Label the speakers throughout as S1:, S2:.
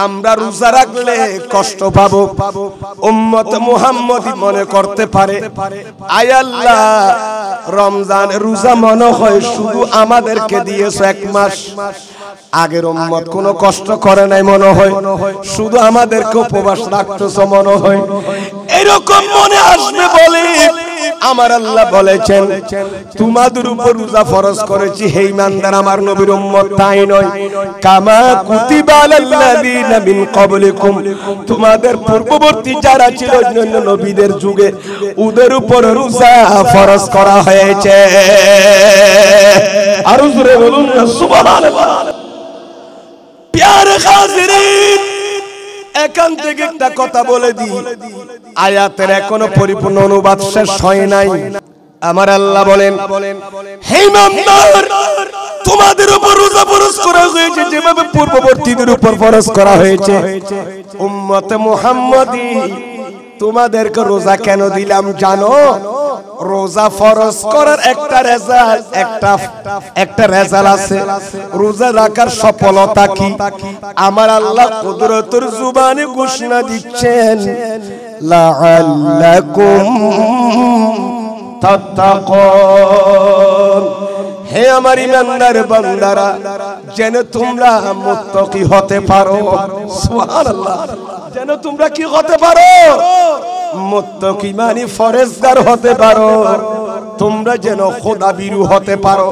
S1: আমরা রোজা রাখলে কষ্ট পাবো, উম্মত মুহাম্মদী মনে করতে পারে আয় আল্লাহ রমজান রোজা মনে হয় শুধু আমাদেরকে দিয়েছো 1 মাস, আগের উম্মত কোনো কষ্ট করে নাই মনে হয়, শুধু আমাদেরকে উপবাস রাখতেছো মনে হয়, এরকম মনে আসবে বলে আমার আল্লাহ বলেছেন তোমাদের উপর রোজা ফরজ করেছি হে ঈমানদার আমার নবীর উম্মত, তাই নয় কামা কুতিবা আলাল্লাযিনা মিন ক্বাবলিকুম, তোমাদের পূর্ববর্তী যারা ছিল অন্যান্য নবীদের যুগে ওদের উপর রোজা ফরজ করা হয়েছে। আর জোরে বলুন না সুবহানাল্লাহ। প্যারে হাজিরিন, এখান থেকে একটা কথা বলে দিই, আয়াতের এখনো পরিপূর্ণ অনুবাদ শেষ হয় নাই। আমার আল্লাহ বলেন হে ঈমানদার তোমাদের উপর রোজা ফরজ করা হয়েছে যেভাবে পূর্ববর্তীদের উপর ফরজ করা হয়েছে। উম্মতে মুহাম্মদী তোমাদেরকে রোজা কেন দিলাম জানো? রোজা ফরজ করার একটা রেজাল্ট আছে। রোজা রাখার সফলতা কি? আমার আল্লাহ কুদরতের জুবানে ঘোষণা দিচ্ছেন লাআল্লাকুম তাত্তাকুন, হে আমার ঈমানদার বান্দারা যেন তোমরা মুত্তাকি হতে পারো। সুবহানাল্লাহ, যেন তোমরা কি হতে পারো? মুত্তাকি মানে ফরেজগার হতে পারো, তোমরা যেন খোদাবিরু হতে পারো।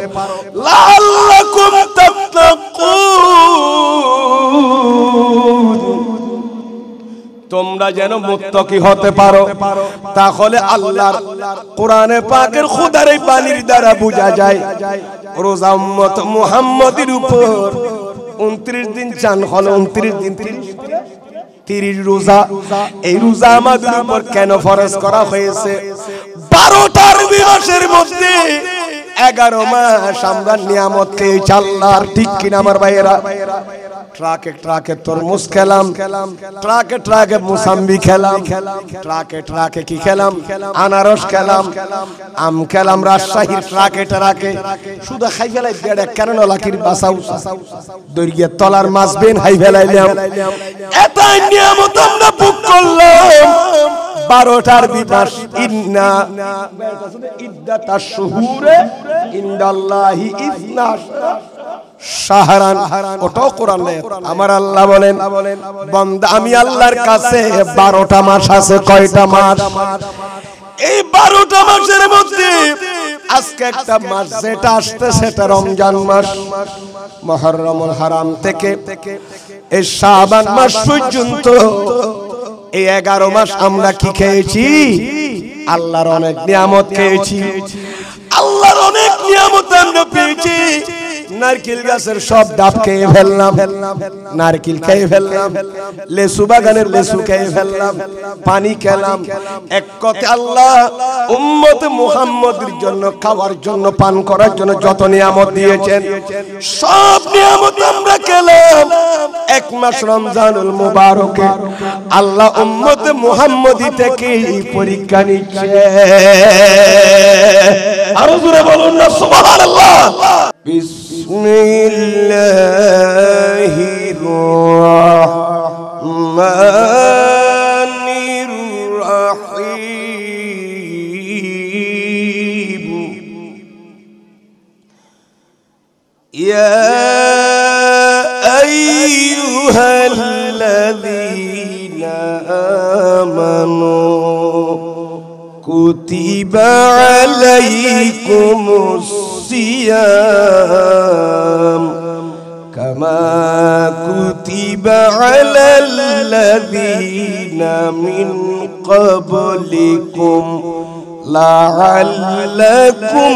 S1: লাআল্লাকুম তাত্তাকুন, তোমরা যেন মুত্তাকি হতে পারো। তাহলে আল্লাহর কোরআনে পাকের খোদার এই বাণীর দ্বারা বোঝা যায় রোজা উম্মত মুহাম্মদের উপর 29 দিন চান হলো 29 দিন 30 রোজা। এই রোজা আমাদের উপর কেন ফরজ করা হয়েছে? 12টার মাসের মধ্যে 11 মাস আমরা নিয়ামত খেয়েছি আল্লাহর, ঠিক কিনা আমার ভাইয়েরা? ট্রাকে ট্রাকে তরমুজ খেলাম, ট্রাকে ট্রাকে মুসাম্বি খেলাম, ট্রাকে ট্রাকে কি খেলাম? আনারস খেলাম, আম খেলাম, রাজশাহীর ট্রাকে ট্রাকে শুধু খাই ফেলাই বেড়ে কেন লাকির বাসাও দৈর্ঘ্যের তলার মাছ বেন হাই ফেলাইলাম। এতই নিয়ামত আমরা ভোগ করলাম। 12টার বিপাস ইন্না ইদ্দাতাশ শুহুরে ইনদাল্লাহি 12 শাহরান, ওটাও কোরআনে। আমার আল্লাহ বলেন বান্দা আমি আল্লাহর কাছে 12টা মাস আছে। কয়টা মাস? এই 12টা মাসের মধ্যে আজকে একটা মাস যেটা আসছে সেটা রমজান মাস। মুহররমুল হারাম থেকে এই শাবান মাস পর্যন্ত এই 11 মাস আমরা কি খেয়েছি? আল্লাহর অনেক নিয়ামত খেয়েছি, আল্লাহর অনেক নিয়ামত আমরা পেয়েছি। নারকেল গাছের সব ডাব খেয়ে ফেললাম, নারকেল খেয়ে ফেললাম, লেসু বাগানের লেসু খেয়ে ফেললাম, পানি খেলাম। এক কথা আল্লাহ উম্মত মুহাম্মদের জন্য খাওয়ার জন্য পান করার জন্য যত নিয়ামত দিয়েছেন সব নিয়ামত আমরা খেলাম। 1 মাস রমজানুল মুবারকে আল্লাহ উম্মত মুহাম্মদী থেকে পরীক্ষা নিচ্ছে। আরো জোরে বলুন না সুবহানাল্লাহ। বিসমিল্লাহির রহমানির রহিম। ইয়া আইয়ুহাল্লাযীনা আমানু কুতিবা আলাইকুমুস সিয়াম কামা কুতিবা আলাল্লাযীনা মিন ক্বাবলিকুম লাআল্লাকুম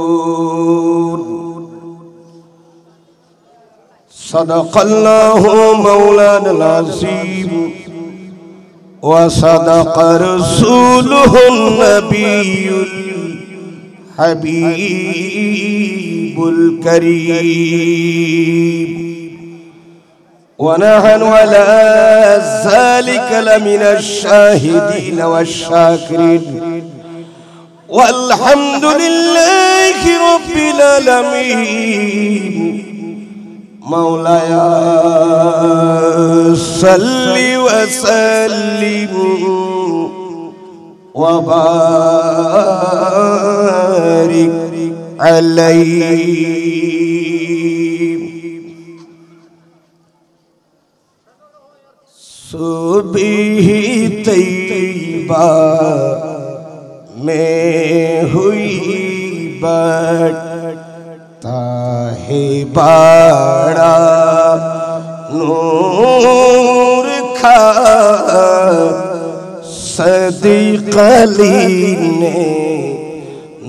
S1: তাত্তাকুন। সাদাকাল্লাহু মাওলানাল আযীম ওয়া সাদাকা রাসূলুহুন নাবিয়্যুল হাবিবুল কারীম। ونحن على ذلك لمن الشاهدين والشاكرين والحمد لله رب العالمين. العالمين مولاي صل وسلم وبارك عليه सुबह तैयबा में हुई बरता है बड़ा नूर खा सदीक़ अली ने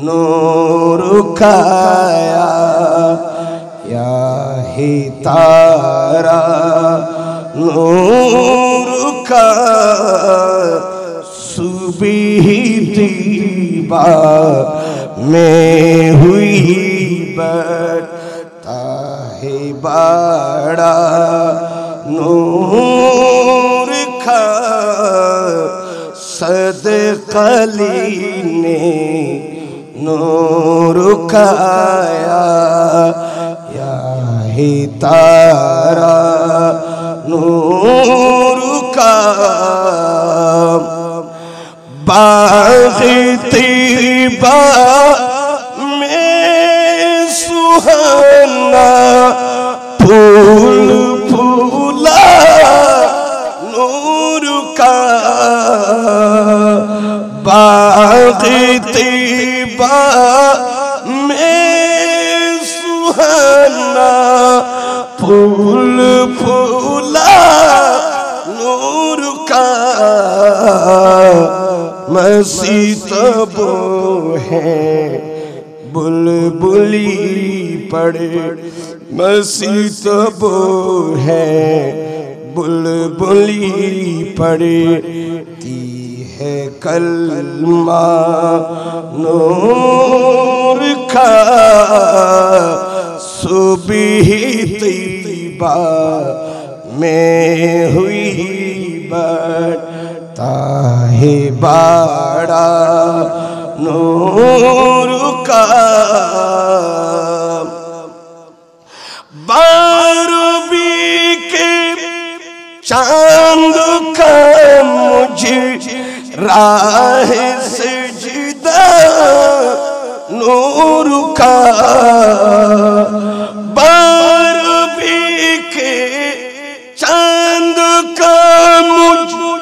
S1: नूर खाया या ही तारा नूर का सुबह तैयबा में हुई बरता है बड़ा नूर का सदीक़ अली ने नूर खाया या ही तारा नूर का बाग़ तैयबा में सुहाना फूल फूला नूर का बाग़ तैयबा में सुहाना फूल फूला नूर का मसीत वो है बुलबुली पड़े मसीत वो है बुलबुली पड़ती है कलमा नूर का सुबह तैयबा में हुई बरता है बड़ा नूर का बारहवीं के चांद का मुझे राह सजदा नूर का बारहवीं के चांद का मुझे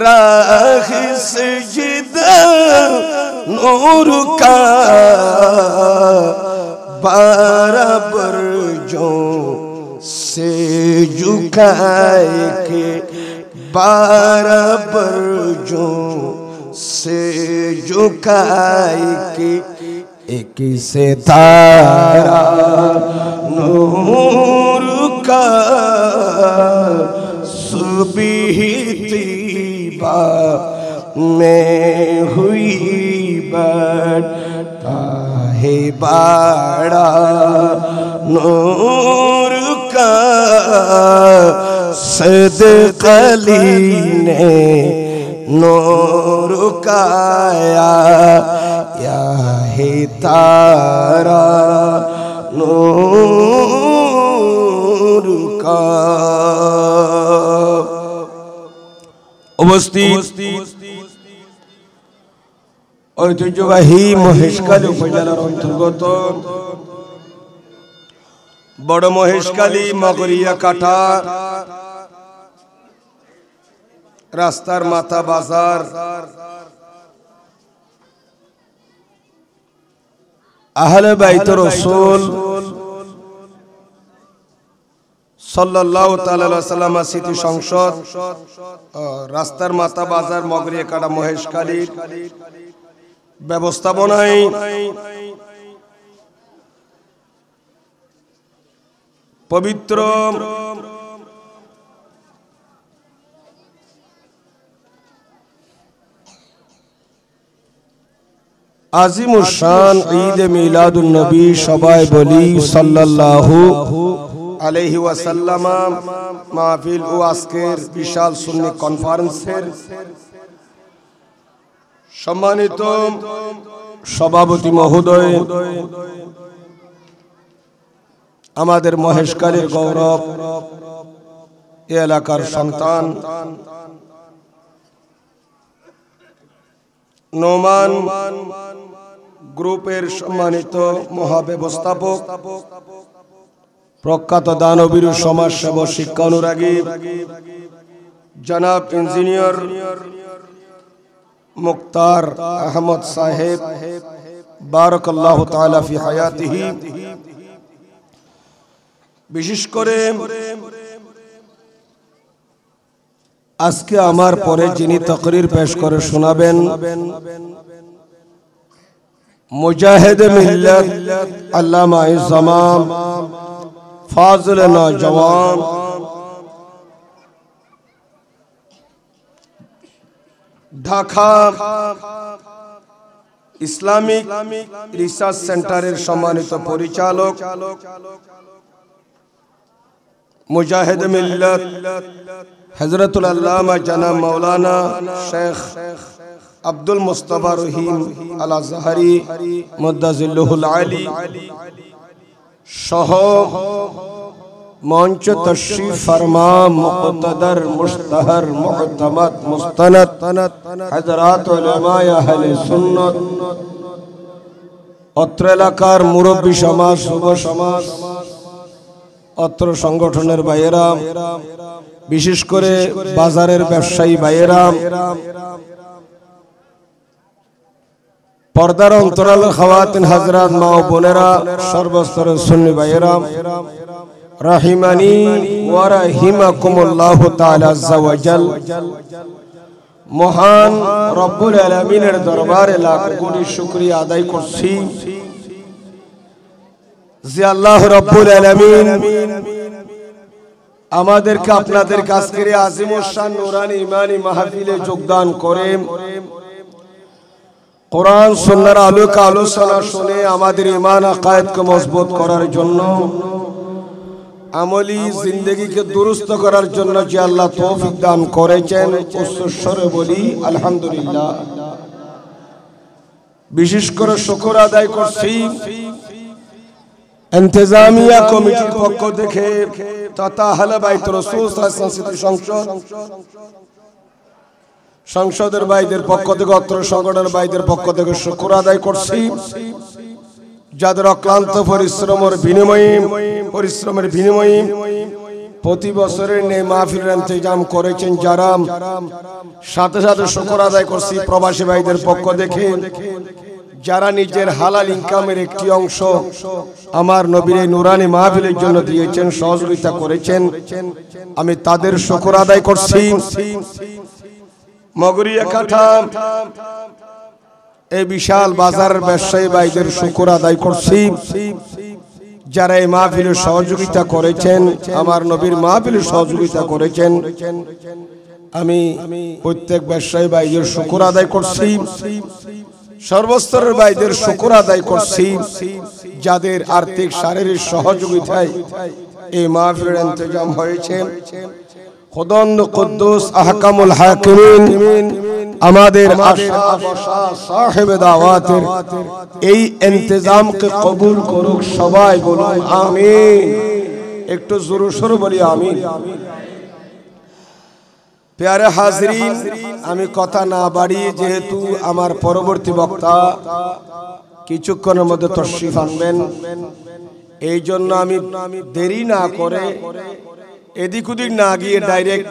S1: राह सजदा नूर का बारह बरजों से झुकाए के बारह बरजों से झुकाए के एक से तारा नूर का सुबह तैयबा में हुई बरता है बड़ा नूर का सदीक़ अली ने नूर खाया या है तारा नूर का ঐতিহ্যবাহী মহেশখালী উপজেলার অন্তর্গত বড় মহেশখালী মগরিয়া কাটা রাস্তার মাথা বাজার আহলে বাইত রাসূল সাল্লাল্লাহু তাআলা আলাইহি ওয়াসাল্লাম স্মৃতি সংসদ রাস্তার মাথা বাজার মগরিয়া কাটা মহেশখালী ব্যবস্থাপনায় পবিত্র আজিমুশ শান ঈদ মিলাদুন নবী সবাই বলি সাল্লাল্লাহু আলাইহি ওয়াসাল্লাম মাহফিল ও আজকের বিশাল সুন্নি কনফারেন্সের সম্মানিত সভাপতি মহোদয়, আমাদের মহেশখালীর গৌরব, এ এলাকার সন্তান নোমান গ্রুপের সম্মানিত মহাব্যবস্থাপক, প্রখ্যাত দানবীর সমাজসেবক, শিক্ষা অনুরাগী জনাব ইঞ্জিনিয়ার মুক্তার আহমদ সাহেব, বারাকাল্লাহু তাআলা ফি হায়াতিহি। বিশেষ করে আজকে আমার পরে যিনি তাকরীর পেশ করে শোনাবেন, মুজাহিদ মিল্লাত আল্লামা ইসলাম ফাজিল নওজওয়ান ঢাকা ইসলামিক রিসার্চ সেন্টারের সম্মানিত পরিচালক, মুজাহিদ মিল্লাত হযরতুল আল্লামা জনাব মাওলানা শেখ আব্দুল মুস্তাফা রহিম আল আজহারি মুদ্দাজিল্লুহুল আলী সহ মঞ্চ তশরিফ ফরমা মুকতদর মুশতাহার মুহতামাদ মুস্তানাদ হযরত উলামায়ে আহলে সুন্নাত, অত্র এলাকার মুরব্বী সমাজ, যুব সমাজ, অত্র সংগঠনের ভাইয়েরা, বিশেষ করে বাজারের ব্যবসায়ী ভাইয়েরা, পর্দার অন্তরালের খাওয়াতিন হযরত মা ও বোনেরা, সর্বস্তরের সুন্নি ভাইয়েরা, রাহিমানি ওয়া রাহিমাকুমুল্লাহু তাআলা আযজা ওয়া জাল। মহান রব্বুল আলামিনের দরবারে লাখ কোটি শুকরিয়া আদায় করছি যে আল্লাহ রব্বুল আলামিন আমাদেরকে আপনাদের কাছ থেকে আজিমুশ শান নূরানী ইমানি মাহফিলে যোগদান করে কোরআন সুন্নাহর আলোকে আলোচনা শুনে আমাদের ঈমান আকায়েদকে মজবুত করার জন্য, আমলি জিন্দেগিকে দুরুস্ত করার জন্য যে আল্লাহ তৌফিক দান করেছেন, উচ্চস্বরে বলি আলহামদুলিল্লাহ। বিশেষ করে শুকর আদায় করছি ইন্তেজামিয়া কমিটির পক্ষ থেকে তথা আহলে বাইত রাসূল সংসদের ভাইদের পক্ষ থেকে, অত্র সংগঠনের ভাইদের পক্ষ থেকে শুকর আদায় করছি, যাদের অক্লান্ত পরিশ্রমের বিনিময়ে প্রতি বছরের নেই মাহফিলের ইন্তজাম করেছেন যারা, সাথে সাথে শুকর আদায় করছি প্রবাসী ভাইদের পক্ষ থেকে যারা নিজের হালাল ইনকামের একটি অংশ আমার নবীর এই নূরানী মাহফিলের জন্য দিয়েছেন, সহযোগিতা করেছেন, আমি তাদের শুকর আদায় করছি। মগরিয়া কাঠা এই বিশাল বাজারের ব্যবসায়ী ভাইদের শুকর আদায় করছি যারা এই মাহফিলে সহযোগিতা করেছেন, আমার নবীর মাহফিলে সহযোগিতা করেছেন। আমি প্রত্যেক ব্যবসায়ী ভাইদের শুকর আদায় করছি, সর্বস্তরের ভাইদের শুকর আদায় করছি যাদের আর্থিক শারীরিক সহযোগিতায় এই মাহফিলের ইন্তজাম হয়েছে। খুদান্দ কুদ্দুস আহকামুল হাকিমিন আমাদের আশা বসা সাহেবে দাওয়াতের এই ইন্তজামকে কবুল করুক, সবাই বলুন আমিন। একটু জোরে সোরে বলি আমিন। প্যারে হাজরিন, আমি কথা না বাড়িয়ে, যেহেতু আমার পরবর্তী বক্তা কিছুক্ষণের মধ্যে তশরিফ আনবেন, এই জন্য আমি দেরি না করে এদিক ওদিক না গিয়ে ডাইরেক্ট,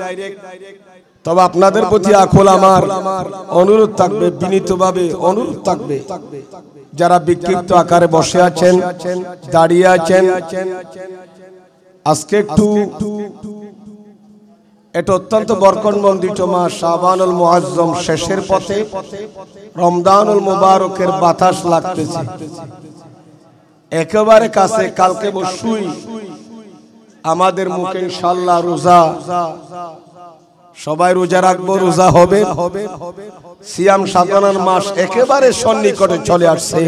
S1: তবে আপনাদের প্রতি আকুল আমার অনুরোধ থাকবে, বিনীতভাবে অনুরোধ থাকবে, যারা বিক্ষিপ্ত আকারে বসে আছেন, দাঁড়িয়ে আছেন, আজকে একটু এটা অত্যন্ত বরকতমণ্ডিত মাস শাবানুল মুআজ্জম শেষের পথে, রমজানুল মুবারকের বাতাস লাগতেছে একেবারে কাছে। কালকে বসুই আমাদের মুখে ইনশাআল্লাহ রোজা, সবাই রোজা রাখবো, রোজা হবে, সিয়াম সাধনার মাস একেবারে সন্নিকটে চলে আসছে।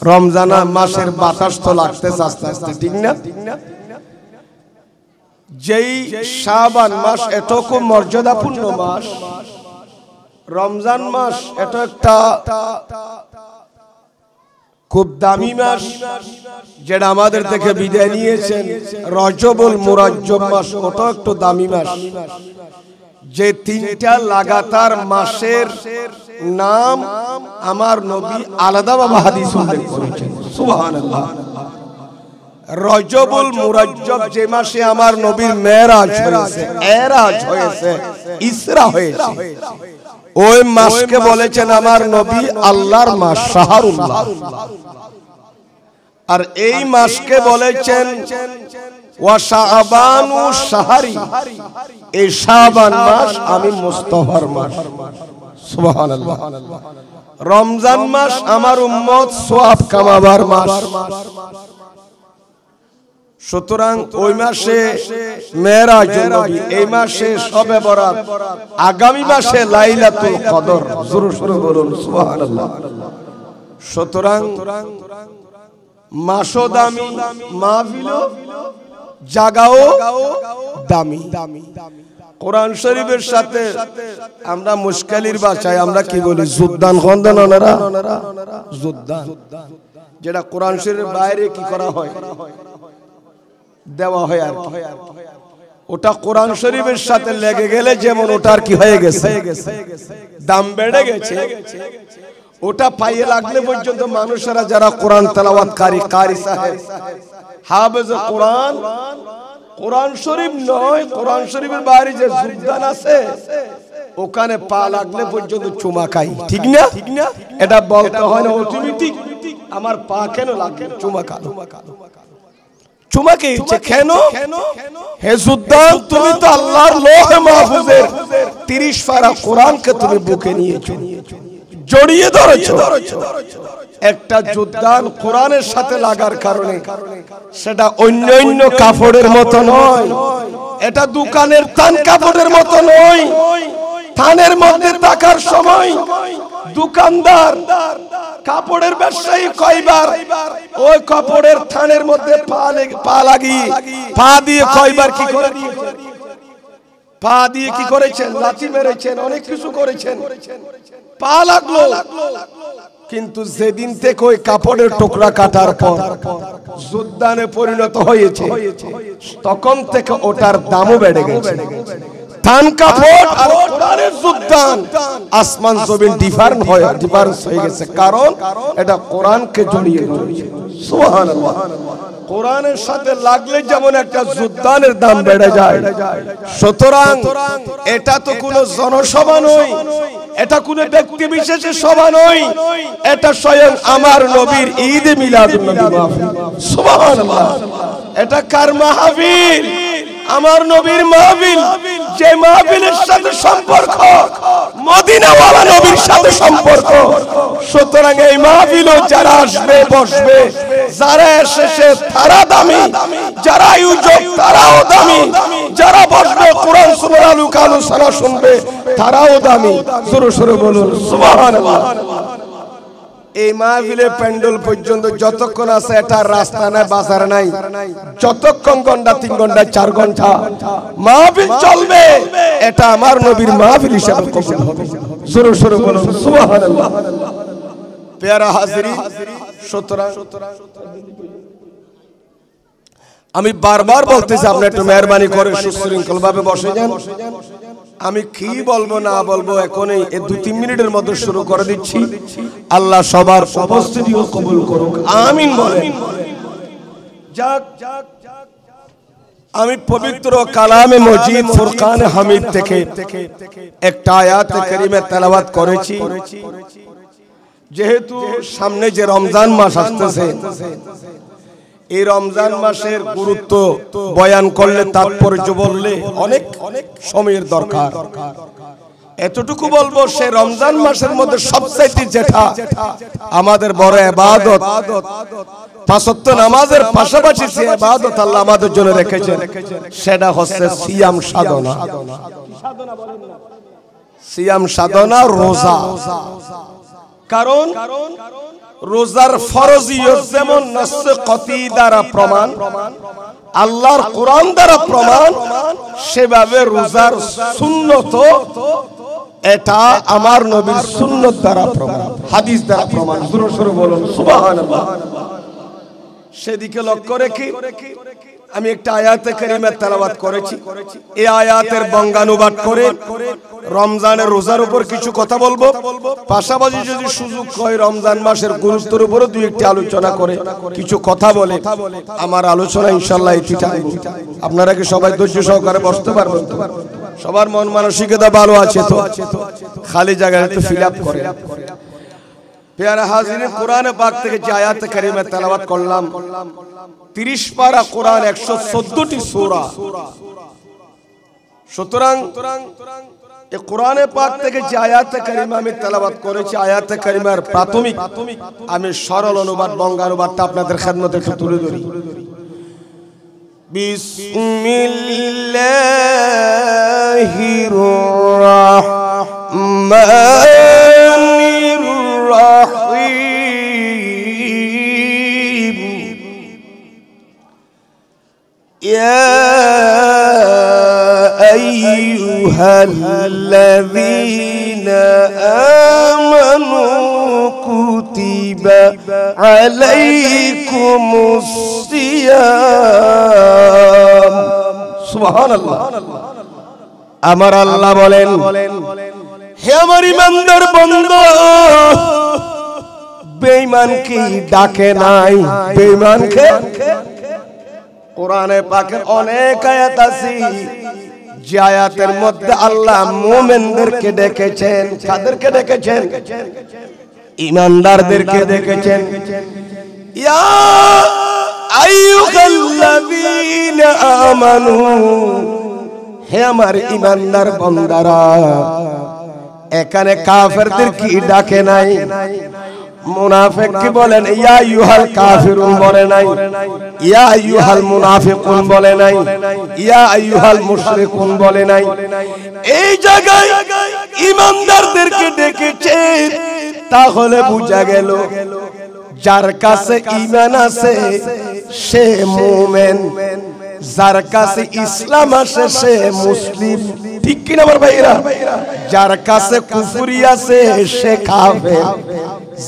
S1: রমজান মাসের বাতাস তো লাগতেছে আস্তে আস্তে, ঠিক না? যেই শাবান মাস এত খুব মর্যাদাপূর্ণ মাস, রমজান মাস এটা একটা খুব দামি মাস, যেটা আমাদের থেকে বিদায় নিয়েছেন, রজবুল মুরাজ্জব মাস, ওটা একটু দামি মাস। যে তিনটা লাগাতার মাসের নাম আমার নবী আলাদাভাবে হাদিস উল্লেখ করেছেন, সুবহানাল্লাহ। রজবুল মুরাজ্জব যে মাসে আমার নবীর মেরাজ হয়েছে, এরাজ হয়েছে, ইসরা হয়েছে, ওই মাসকে বলেছেন আমার নবী আল্লাহর মাস, শাহরুল্লাহ। আর এই মাসকে বলেছেন ওয়া শাবানু শাহরি, এই শাবান মাস আমি মুস্তাফার মাস, সুবহানাল্লাহ। রমজান মাস আমার উম্মত সওয়াব কামাবার মাস। সুতরাং ওই মাসে মেরাজ নবী, এই মাসে শবে বরাত, আগামী মাসে লাইলাতুল কদর, জোরে জোরে বলুন সুবহানাল্লাহ। সুতরাং মাসও দামি, মাহফিলও জাগাও দামি। কোরআন শরীফের সাথে আমরা মুশকিলের ভাষায় আমরা কি বলি, যুদ্ধান খন্দন, যুদ্ধান, যেটা কোরআন শরীফের বাইরে কি করা হয়, দেওয়া হয় আর কি। ওটা কোরআন শরীফের সাথে লেগে গেলে যেমন ওটার কি হয়ে গেছে, দাম বেড়ে গেছে। ওটা পাইয়ে লাগলে পর্যন্ত মানুষেরা যারা কোরআন তেলাওয়াতকারী, কারি সাহেব, হাফেজ কোরআন, কোরআন শরীফ নয়, কোরআন শরীফের বাইরে যে যুদ্ধান আছে ওখানে পা লাগলে পর্যন্ত চুমা খাই, ঠিক না? এটা বলতে হয় না অটোমেটিক, আমার পা কেন লাগে, চুমা খালো, চুমা খেয়েছে কেন? হে যুদ্ধান, তুমি তো আল্লাহর লৌহে মাহফুজের 30 পারা কোরআনকে তুমি বুকে নিয়েছো, জড়িয়ে ধরেছো। একটা যুদ্ধান কোরআনের সাথে লাগার কারণে সেটা অন্য কাপড়ের মতো নয়, এটা দোকানের থান কাপড়ের মতো নয়। থানের মধ্যে থাকার সময় দোকানদার, কাপড়ের ব্যবসায়ী কয়বার ওই কাপড়ের থানের মধ্যে পা লাগিয়ে, পা দিয়ে কয়বার কি করে দিয়েছেন, পা দিয়ে কি করেছেন, লাথি মেরেছেন, অনেক কিছু করেছেন, পা লাগলো। কিন্তু যেদিন থেকে ওই কাপড়ের টুকরা কাটার পর যুদ্ধানে পরিণত হয়েছে, তখন থেকে ওটার দামও বেড়ে গেছে। থান কাপড় আর কোরআনের যুদ্ধান, আসমান জমিন ডিফারেন্স হয়ে গেছে, কারণ এটা কোরআনকে জড়িয়ে ধরেছে, সুবহানাল্লাহ। কোরআনের সাথে লাগলে যেমন একটা যুদ্ধানের দাম বেড়ে যায়, সুতরাং এটা তো কোনো জনসভা নয়, এটা কোনো ব্যক্তি বিশেষের সভা নয়, এটা স্বয়ং আমার নবীর ঈদ মিলাদুন নবী মাহফিল, সুবহানাল্লাহ। এটা কার মাহফিল? আমার নবীর মাহফিল, যে মাহফিলের সাথে সম্পর্ক মদিনাওয়ালা নবীর সাথে সম্পর্ক। সুতরাং এই মাহফিলও যারা আসবে, বসবে, যারা এসেছে তারা দামি, যারা আয়োজক তারাও দামি, যারা বসবে কোরআন সুরার আলোচনা শুনবে তারাও দামি, জোরে জোরে বলুন সুবহানাল্লাহ। এই মাহফিলে প্যান্ডেল পর্যন্ত যতক্ষণ আছে, এটা রাস্তা নাই, বাজার নাই, যতক্ষণ ঘন্টা, 3 ঘন্টা, 4 ঘন্টা মাহফিল চলবে, এটা আমার নবীর মাহফিল হিসেবে কবুল হবে, জোরে জোরে বলুন সুবহানাল্লাহ। প্যারা হাজিরিন, সুতরাং আমি বারবার বলতেছি, আপনি একটু মেহরবানি করে সুশৃঙ্খল ভাবে বসে যান। আমি কি বলবো না বলবো এখনই 2-3 মিনিটের মধ্যে শুরু করে দিচ্ছি। আল্লাহ সবার উপস্থিতিও কবুল করুক, আমিন বলেন। আমি পবিত্র কালামে মজিদ ফুরকান হামিদ থেকে একটা আয়াতে কারিমে তেলাওয়াত করেছি। যেহেতু সামনে যে রমজান মাস আসতেছে, এই রমজান মাসের গুরুত্ব বয়ান করলে, তাৎপর্য বললে অনেক সময়ের দরকার। এতটুকু বলবো, সে রমজান মাসের মধ্যে সবচাইতে যেটা আমাদের বড় ইবাদত, 5 ওয়াক্ত নামাজের পাশাপাশি যে ইবাদত আল্লাহ আমাদের জন্য রেখেছেন, সেটা হচ্ছে সিয়াম সাধনা। সিয়াম সাধনা, রোজা। কারণ রোজার ফরজিয়ত যেমন নসে কতি দ্বারা প্রমাণ, আল্লাহর কোরআন দ্বারা প্রমাণ, সেভাবে রোজার সুন্নত এটা আমার নবীর সুন্নাত দ্বারা প্রমাণ, হাদিস দ্বারা প্রমাণ। জোরে সোরে বলুন সুবহানাল্লাহ। সেদিকে লক্ষ্য রেখে আমি একটা আয়াতে কারিমা তেলাওয়াত করেছি। এই আয়াতের বঙ্গানুবাদ করে রমজানের রোজার উপর কিছু কথা বলবো, পাশাপাশি যদি সুযোগ হয় রমজান মাসের গুরুত্বের উপরও দুই একটি আলোচনা করে কিছু কথা বলে আমার আলোচনা ইনশাআল্লাহ এটি থাকবে। আপনারা কি সবাই ধৈর্য সহকারে বসতে পারবেন? সবার মন মানসিকতা ভালো আছে তো? খালি জায়গায় তো ফিল আপ করে। প্যারা হাজিরিন, কোরআনে পাক থেকে যে আয়াতে কারিমা তেলাওয়াত করলাম 30 পারা কোরআন, 114টি সূরা। সুতরাং এই কোরআনে পাক থেকে যে আয়াতে কারিমা আমি তেলাওয়াত করেছি, আয়াতে কারিমার প্রাথমিক আমি সরল অনুবাদ বঙ্গানুবাদটা আপনাদের খেদমতে তুলে ধরি। বিসমিল্লাহির রাহমানির রাহিম। ইয়া আইয়ুহাল্লাযীনা আমানু কুতিবা আলাইকুমুস সিয়াম। সুবহানাল্লাহ। আমার আল্লাহ বলেন, হে আমার ঈমানদার বান্দা, বেঈমানকে ডাকে নাই। বেঈমানকে কোরআনে পাকের অনেক আয়াত আছে যে আয়াতের মধ্যে আল্লাহ মুমিনদেরকে ডেকেছেন। কাদেরকে ডেকেছেন? ঈমানদারদেরকে ডেকেছেন। ইয়া আইয়ুহাল্লাযীনা আমানু, হে আমার ঈমানদার বান্দারা। এখানে কাফেরদের কি ডাকে নাই? মুনাফিক কি বলেন? ইয়া আইয়ুহাল কাফিরুন বলে নাই, ইয়া আইয়ুহাল মুনাফিকুন বলে নাই, ইয়া আইয়ুহাল মুশরিকুন বলে নাই। এই জায়গায় ঈমানদারদেরকে ডেকেছে। তাহলে বুঝা গেল যার কাছে ঈমান আছে সে মুমিন, যার কাছে ইসলাম আছে সে মুসলিম। ঠিক কি না আমার ভাইরা? যার কাছে কুফরি আছে সে কাফের,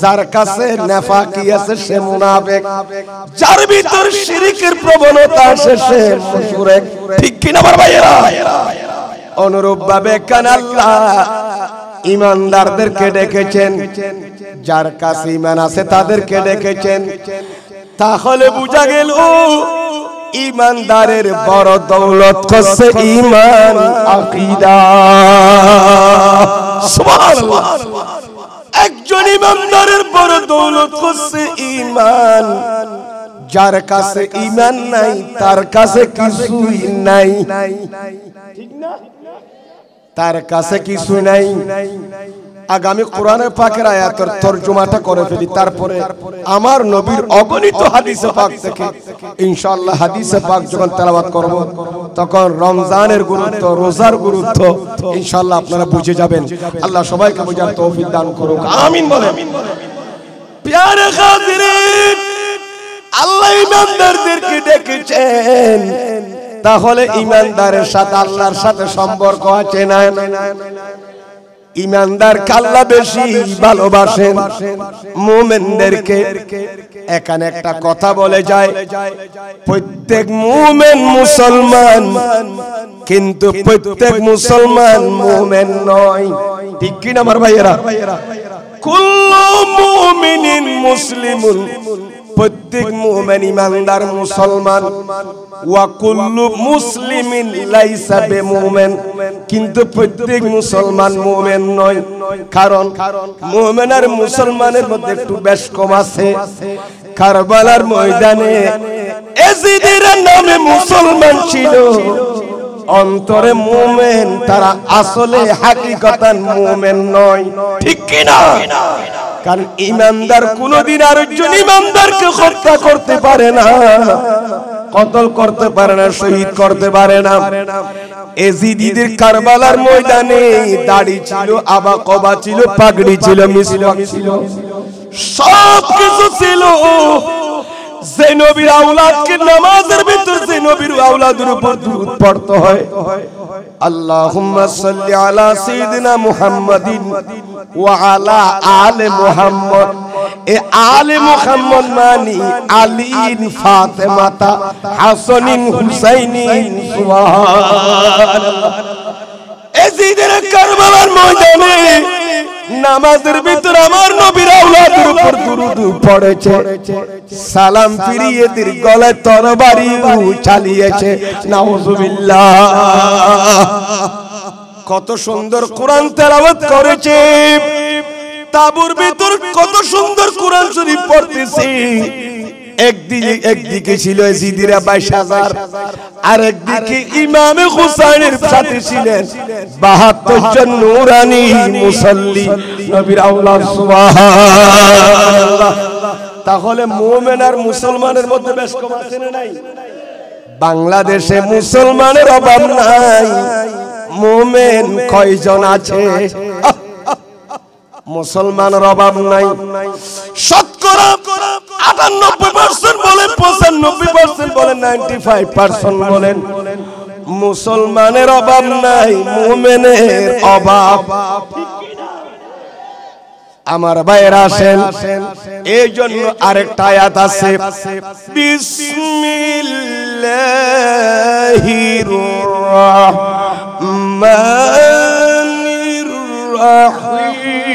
S1: যার কাছে নেফাকি আছে সে মুনাফিক, যার ভিতর শিরকের প্রবণতা আছে সে মুশরিক। ঠিক কি না আমার ভাইরা? অনুরূপ ভাবে কান আল্লাহ ঈমানদারদেরকে ডেকেছেন, যার কাছে ঈমান আছে তাদেরকে ডেকেছেন। তাহলে বুঝা গেল ঈমানদারের বড় দৌলত হচ্ছে ঈমান, আকীদা। সুবহানাল্লাহ। একজন ঈমানদারের বড় দৌলত হচ্ছে ঈমান। যার কাছে ঈমান নাই তার কাছে কিছুই নাই। ঠিক না? তার কাছে কিছু নাই। আগামী কোরআনের পাকের আয়াতের তরজমাটা করে ফেলি, তারপরে আমার নবীর অগণিত হাদিসে পাক থেকে ইনশাআল্লাহ হাদিসে পাক যখন তেলাওয়াত করব তখন রমজানের গুরুত্ব, রোজার গুরুত্ব ইনশাআল্লাহ আপনারা বুঝে যাবেন। আল্লাহ সবাইকে বোঝার তৌফিক দান করুক, আমিন বলেন। প্যারে হাজিরিন, আল্লাহ ঈমানদারদেরকে ডেকেছেন। তাহলে ঈমানদারের সাথে আল্লাহর সাথে সম্পর্ক আছে না? ঈমানদার আল্লাহ বেশি ভালোবাসেন মুমিনদেরকে। এখানে একটা কথা বলে যায়, প্রত্যেক মুমিন মুসলমান, কিন্তু প্রত্যেক মুসলমান মুমিন নয়। ঠিক কি না আমার ভাইয়েরা? কুল্লু মুমিনিন মুসলিমুন, প্রত্যেক মুমিন ঈমানদার মুসলমান। ওয়া কুল্লু মুসলিমিন লাইসা বিমুমিন, কিন্তু প্রত্যেক মুসলমান মুমিন নয়। কারণ মুমিন আর মুসলমানের মধ্যে একটু বেশ কম আছে। কারবালার ময়দানে ইয়াজিদের নামে মুসলমান ছিল, অন্তরে মুমিন, তারা আসলে হাকিকতান মুমিন নয়। ঠিক কি না? কারণ ঈমানদার কোনদিন আরেকজন ঈমানদারকে হত্যা করতে পারে না, কতল করতে পারে না, শহীদ করতে পারে না। ইয়াজিদের কারবালার ময়দানে দাড়ি ছিল, আবা কবা ছিল, পাগড়ি ছিল, মিসওয়াক ছিল, সব কিছু ছিল। যে নবীর আওলাদকে নামাজের ভিতর যে নবীর আওলাদের উপর দুরূদ পড়তে হয়, আল্লাহুম্মা সাল্লি আলা সাইয়্যিদিনা মুহাম্মাদিন ওয়া আলা আলি মুহাম্মদ। এ আলি মুহাম্মদ মানে আলীন, ফাতেমাতা, হাসানিন, হুসাইনিন। সুবহানাল্লাহ। এজিদের কারবালার ময়দানে নামাজের ভিতর আমার নবীর আওলাদের উপর দুরূদ পড়েছে, সালাম ফিরিয়ে দির গলায় তরবারি চালিয়েছে। নাউজুবিল্লাহ। কত সুন্দর কোরআন তেলাওয়াত করেছে, তাবুর ভিতর কত সুন্দর কোরআন শরীফ পড়তেছে। একদিকে ছিল জিদিরা 22,000, আর একদিকে ইমামে হুসাইনের সাথে ছিলেন 72 জন নূরানি মুসল্লি, নবীর আওলাদ। সুবহানাল্লাহ। তাহলে মুমিন আর মুসলমানের মধ্যে বেশ কম আছে না নাই? বাংলাদেশে মুসলমানের অভাব নাই, মুমিন কয়জন আছে? মুসলমানের অভাব নাই। শতকরা 98% বলেন, 95% বলেন, 95% বলেন, মুসলমানের অভাব নাই, মুমিনের অভাব। আমার ভাইরা আসেন, এই জন্য আরেকটা আয়াত আছে, বিসমিল্লাহির রাহমানির রাহিম।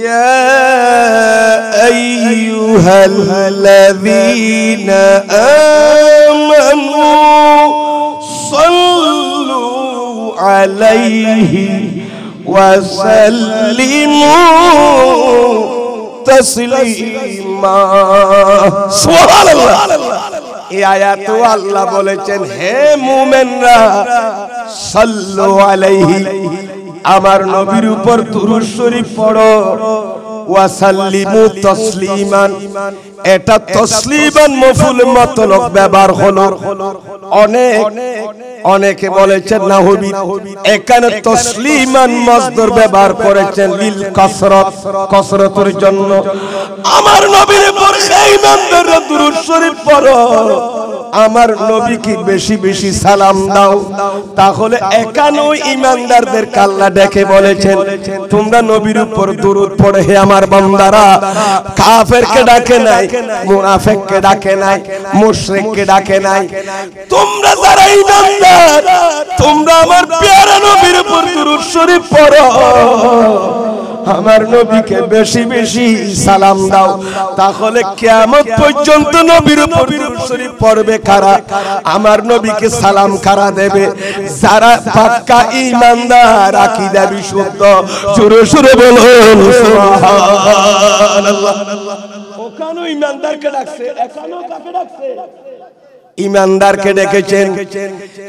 S1: ইয়া আইয়ুহাল্লাযীনা আমানু সাল্লু আলাইহি ওয়া সাল্লিমু তাসলিমা। সুবহানাল্লাহ। এই আয়াতে আল্লাহ বলেছেন, হে মুমিনরা, সাল্লু আলাইহি, আমার নবীর উপর দুরূদ শরীফ পড়ো, ওয়া সাল্লিমু তাসলিমান। এটা তাসলিমান মফউল মুতলাক ব্যবহার হলো। অনেকে বলেছেন নাহবী, এখানে তাসলিমান মসদর ব্যবহার করেছেন লিল কাসরাত, কাসরাতের জন্য। আমার নবীর উপর ইমানদাররা দুরূদ শরীফ পড়ো, আমার নবীকে বেশি বেশি সালাম দাও। তাহলে এখানেও ইমানদারদের আল্লাহ ডেকে বলেছেন, তোমরা নবীর উপর দুরূদ পড়ে হে আমার বান্দারা। কাফেরকে ডাকে নাই, মুনাফিককে ডাকে নাই, মুশরিককে ডাকে নাই। তোমরা যারা ইমানদার, তোমরা আমার প্যারা নবীর উপর দুরূদ শরীফ পড়ো, আমার নবীকে বেশি বেশি সালাম দাও। তাহলে কিয়ামত পর্যন্ত নবীর উপর দুরূদ শরীফ পড়বে কারা? আমার নবীকে সালাম কারা দেবে? যারা পাক্কা ঈমানদার, আকীদা বিশুদ্ধ। জোরে জোরে বলুন সুবহানাল্লাহ। ওখানেও ঈমানদারকে ডাকছে, এখানেও কাকে ডাকছে? ঈমানদারকে ডেকেছেন,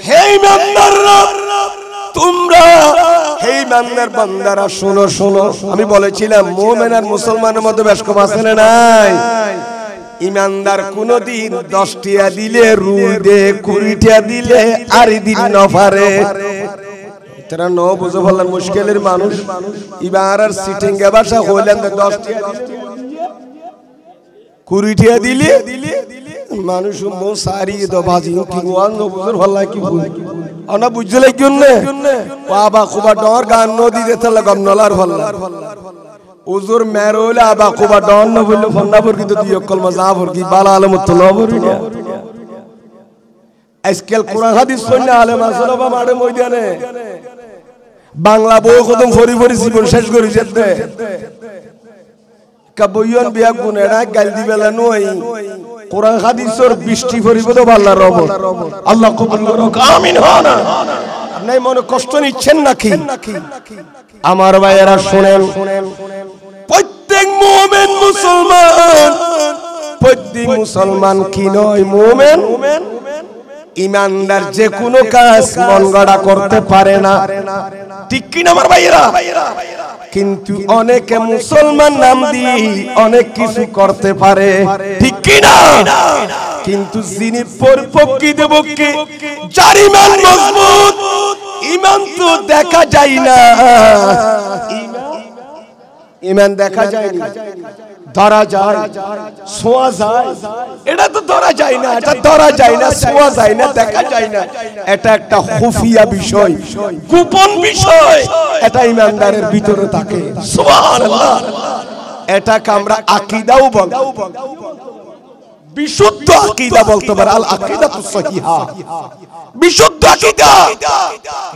S1: হে ঈমানদাররা, তোমরা, হে ঈমানদার বান্দারা, শোনো শোনো। আমি বলেছিলাম মুমিন আর মুসলমানের মধ্যে বেশ কম আছে না নাই? ঈমানদার কোনদিন 10 টিয়া দিলে রুল দে, 20 টিয়া দিলে আর দিন নফারে। তারা ন বুঝে বললেন মুশকিলের মানুষ। এবার আর সিটিং এ ভাষা হইলেন 10 টিয়া দিলে 20 টিয়া দিলে মানুষ মো সারি তো বাজি কি ওয়ান ন বুঝর ভাল্লা কি বুঝ আনা বুঝলে কি না? বাবা খুবা ডর গান নদী দিতে লাগাম নলার ভাল্লা উজুর মেরোলে আবা খুবা ডর ন বললে ফন্নাপুর কি তো দিও কলমা জাফর কি বালা আলম তো নবরি না। আজকাল কোরআন হাদিস শুননা আলেম আসলে বা মাঠে ময়দানে বাংলা বই কদম ফরি ফরি জীবন শেষ করে যেতে কাবইয়ন বিয়া গুনেরা গাল দিবেলা নই। কোরআন হাদিসের বৃষ্টি পড়িব তো আল্লাহর রহমত। আল্লাহ কবুল করুক, আমিন। হনা আপনি মনে কষ্ট নিচ্ছেন নাকি? আমার ভাইয়েরা শুনেন, প্রত্যেক মুমিন মুসলমান, প্রত্যেক মুসলমান কি নয় মুমিন, ঈমানদার যে কোনো কাজ মন গড়া করতে পারে না, ঠিক কি না আমার ভাইয়েরা? কিন্তু অনেকে মুসলমান নাম দিয়ে অনেক কিছু করতে পারে, ঠিক কি না? কিন্তু যিনি প্রকৃতপক্ষে যার ঈমান মজবুত, ঈমান তো দেখা যায় না, ঈমান দেখা যায় না। ধরা যায়, ছোঁয়া যায়, এটা তো ধরা যায় না, এটা ধরা যায় না, ছোঁয়া যায় না, দেখা যায় না, এটা একটা খুফিয়া বিষয়, গোপন বিষয়, এটা ইমানদারের ভিতরে থাকে। সুবহানাল্লাহ। এটাকে আমরা আকীদাও বলি, বিশুদ্ধ আকীদা বলতে পারে, আল আকীদাতুস সহিহা, বিশুদ্ধ আকীদা।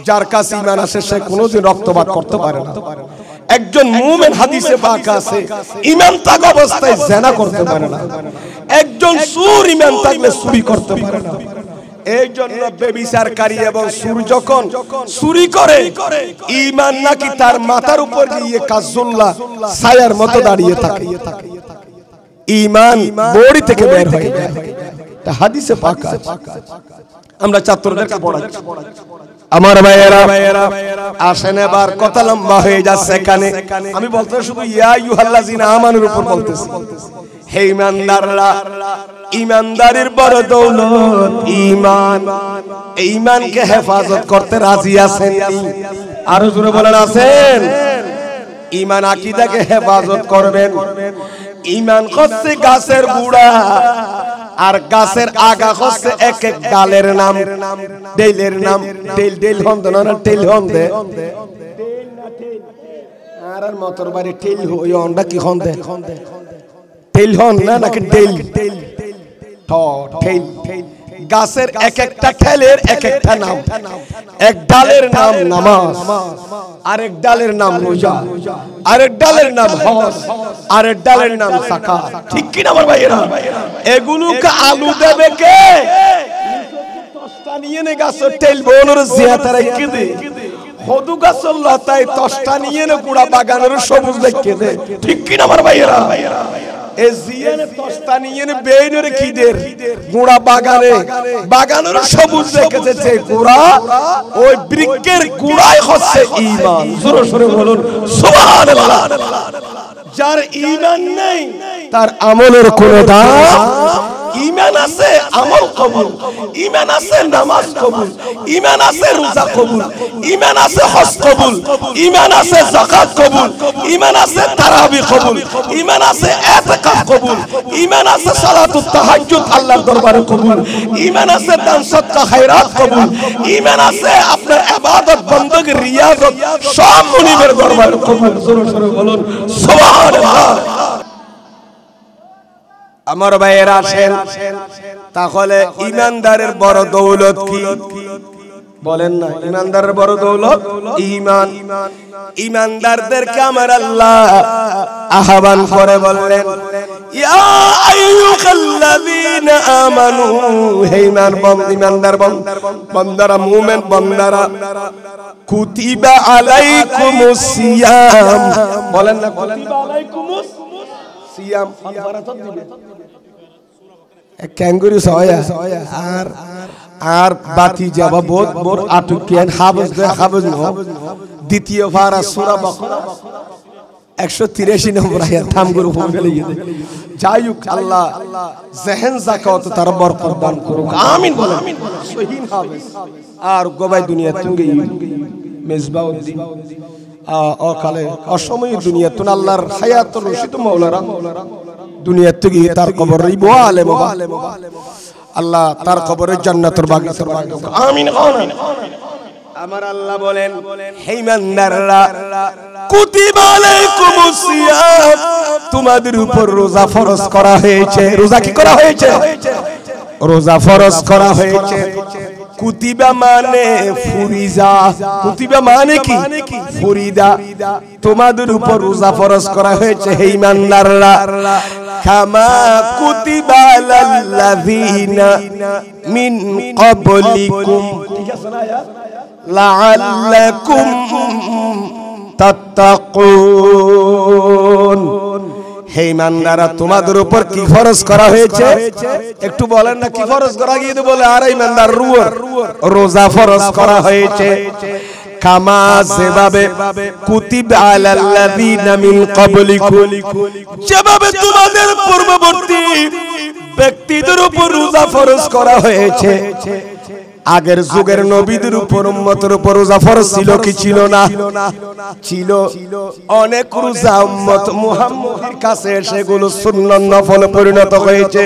S1: যার কাছে ঈমান আছে সে কোনোদিন রক্তপাত করতে পারে না। একজন মুমিন, হাদিসে পাক আছে, ঈমান থাকা অবস্থায় জিনা করতে পারে না। একজন সুর ঈমান থাকলে চুরি করতে পারে না। এই জন্য ব্যভিচারকারী এবং সুর যখন চুরি করে, ঈমান নাকি তার মাথার উপর গিয়ে কাজুল্লাহ ছায়ার মতো দাঁড়িয়ে থাকে, ঈমান বডি থেকে বের হয়ে যায়। এটা হাদিসে পাক আছে। আমরা ছাত্রদেরকে পড়াচ্ছি। আমার ভাইয়েরা আসেন, এবার কথা লম্বা হয়ে যাচ্ছে এখানে। আমি বলতে শুধু ইয়া আইয়ুহাল্লাযিনা আমানুর উপর বলতেছি। হে ঈমানদাররা, ঈমানদারির বড় দৌলত ঈমান। এই ঈমানকে হেফাজত করতে রাজি আছেন? আরো জোরে বলেন আছেন? ঈমান আকীদাকে হেফাজত করবেন। ঈমান হচ্ছে গাছের গুড়া, আর গাছের আগা হচ্ছে এক এক ডালের নাম, ডেইলের নাম। ডেইল হন্দে না, টেইল হন্দে, আর মতর বাড়ি টেইল হই অন্ডা কি হন্দে, টেইল হন না নাকি ডেইল, টেইল। গাছের এক একটা ঠেলের এক একটা নাম। এক ডালের নাম নামাজ, আরেক ডালের নাম রোজা, আরেক ডালের নাম হজ, আরেক ডালের নাম যাকাত। ঠিক কি না আমার ভাইয়েরা? এগুলোকে আলু দেবে কে? তস্তা নিয়ে নে গাছের তেল বনের জিয়াতা রেখে দে, হদু গাছের লতায় তস্তা নিয়ে নে কুড়া বাগানের সবুজ রেখে দে। ঠিক কি না আমার ভাইয়েরা? এ জিয়ানে তস্তা নিয়ে নে বেইনের কিদের গুড়া বাগানের সবুজ রেখেছে, যে গুড়া ওই বৃক্ষের গুড়াই হচ্ছে ঈমান। জোরে জোরে বলুন সুবহানাল্লাহ। যার ঈমান নেই তার আমলের কোনো দাম। ঈমান আছে আমল কবুল, ঈমান আছে নামাজ কবুল, ঈমান আছে রোজা কবুল, ঈমান আছে হজ কবুল, ঈমান আছে যাকাত কবুল, ঈমান আছে তারাবি কবুল, ঈমান আছে ইতিকাফ কবুল, ঈমান আছে সালাতুত তাহাজ্জুদ আল্লাহর দরবারে কবুল, ঈমান আছে দান সদকা খায়রাত কবুল, ঈমান আছে আপনার ইবাদত বندگی রিয়াজত সব মুনিবের দরবারে কবুল। জোরে জোরে বলুন সুবহানাল্লাহ। আমার ভাইয়েরা আসেন, তাহলে ঈমানদারের বড় দৌলত কি বলেন না? ঈমানদারের বড় দৌলত ঈমান। ঈমানদারদেরকে আমার আল্লাহ আহ্বান করে বললেন, ইয়া আইয়ুহাল্লাযীনা আমানু, হে ঈমানদার বান্দারা, মুমিন বান্দারা, কুতিবা আলাইকুমুস সিয়াম, বলেন না কুতিবা আলাইকুমুস সিয়াম। ক্যাঙ্গুরি সয়া আর বাতি যাবা বহুত মোর আটুকিয়ান হাফেজ ন। দ্বিতীয় পারা সূরা বাকারা 183 নম্বর আয়াত থামগুরু বলে গেলে। যাই হোক, আল্লাহ জেহেন যাকাত তার বরকত দান করুক, আমিন বলেন। সহিহ হাফেজ আর গোবাই দুনিয়া তুঙ্গে মেজবাউদ্দিন অকালে অসময় দুনিয়া তুন আল্লাহর হায়াতুর রশিদ মাওলানা দুনিয়া থেকে তার কবর রিব আলেম আল্লাহ তার কবরে জান্নাতের বাগিচার বাগান, আমিন আমিন। আমার আল্লাহ বলেন, হে ঈমানদাররা, কুতিবা আলাইকুমুস সিয়াম, তোমাদের উপর রোজা ফরজ করা হয়েছে। রোজা কি করা হয়েছে? রোজা ফরজ করা হয়েছে। কুতিবা মানে ফুরিজা, কুতিবা মানে কি? ফুরিদা। তোমাদের উপর রোজা ফরজ করা হয়েছে হে ঈমানদাররা, কামা কুতিবা আলাল্লাযিনা মিন ক্বাবলিকুম, ঠিক আছে না আয়াত? লাআল্লাকুম তাত্তাকুন। হে ঈমানদাররা, তোমাদের উপর কি ফরজ করা হয়েছে? একটু বলেন না কি ফরজ করা গিয়ে বলে আর ঈমানদার রোজা ফরজ করা হয়েছে। কামা যেভাবে কুতিবা আলাল্লাযিনা মিন ক্বাবলিকুম, যেভাবে তোমাদের পূর্ববর্তী ব্যক্তিদের উপর রোজা ফরজ করা হয়েছে। আগের যুগের নবীদের উপর উম্মতের উপর রোজা ফরজ ছিল কি ছিল না? ছিল। অনেক রোজা উম্মত মুহাম্মদের কাছে সেগুলো সুন্নাত নফলে পরিণত হয়েছে।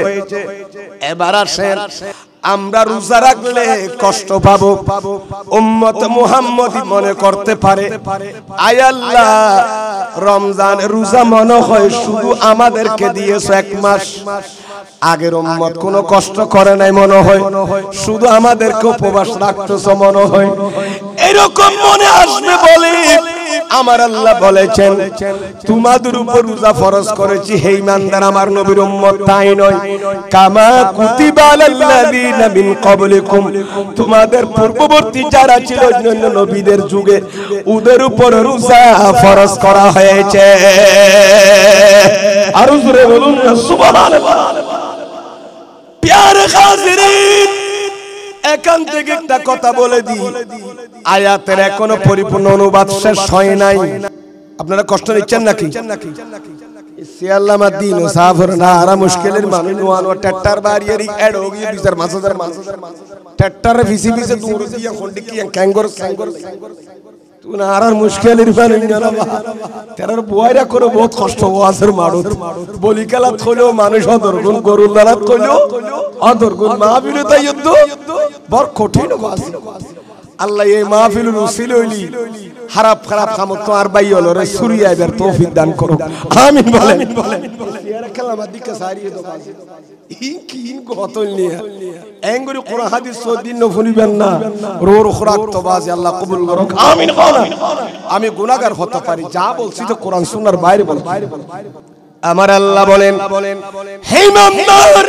S1: এবার আসেন, আমরা রোজা রাখলে কষ্ট পাবো, উম্মত মুহাম্মদী মনে করতে পারে আয় আল্লাহ রমজান রোজা মনে হয় শুধু আমাদেরকে দিয়েছো এক মাস, আগের উম্মত কোনো কষ্ট করে নাই মনে হয়, শুধু আমাদেরকে উপবাস রাখতেছো মনে হয়, এরকম মনে আসবে বলে আমার আল্লাহ বলেছেন তোমাদের উপর রোজা ফরজ করেছি হে ঈমানদার আমার নবীর উম্মত, তাই নয় কামা কুতিবা আলাল্লাযিনা মিন ক্বাবলিকুম, তোমাদের পূর্ববর্তী যারা ছিল অন্যান্য নবীদের যুগে ওদের উপর রোজা ফরজ করা হয়েছে। আর জোরে বলুন না সুবহানাল্লাহ। প্যারে হাজিরিন, এখান থেকে একটা কথা বলে দিই, আয়াতের এখনো পরিপূর্ণ অনুবাদ শেষ হয় নাই। আপনারা কষ্ট নিচ্ছেন নাকি? সিয়াল্লামা দিন ও সাফর না আরা মুশকিলের মানুষ নোয়ান ও ট্যাট্টার বাড়িয়ারি এড হো গই বিচার মাছদার ট্যাট্টারে ভিসি ভিসি দূর দিয়া খন্ডি কি ক্যাঙ্গর তুই না আরার মুশকিলের মানুষ না বা তেরার বুয়াইরা করে বহুত কষ্ট ওয়াজের মারুত বলি কালা কইলো মানুষ অদরগুন গরুর দাঁড়াত কইলো অদরগুন মাহফিলে তাই যুদ্ধ বড় কঠিন ওয়াজ। আল্লাহ এই মাহফিলুল উসিল হইলি খারাপ খারাপ কাম তো আর বাই হলো রে সুরিয়া এবার তৌফিক দান করো, আমিন বলেন। এরা কালামা দিকে সারিয়ে দাও বাজি ইন কতল নিয়া এঙ্গুরি কোরআন হাদিস সদিন ন ফুনিবেন না রোর খরাক তো বাজি আল্লাহ কবুল করো, আমিন বলেন। আমি গুনাহগার হতে পারি, যা বলছি তো কোরআন সুন্নাহর বাইরে বল। আমার আল্লাহ বলেন হে ঈমানদার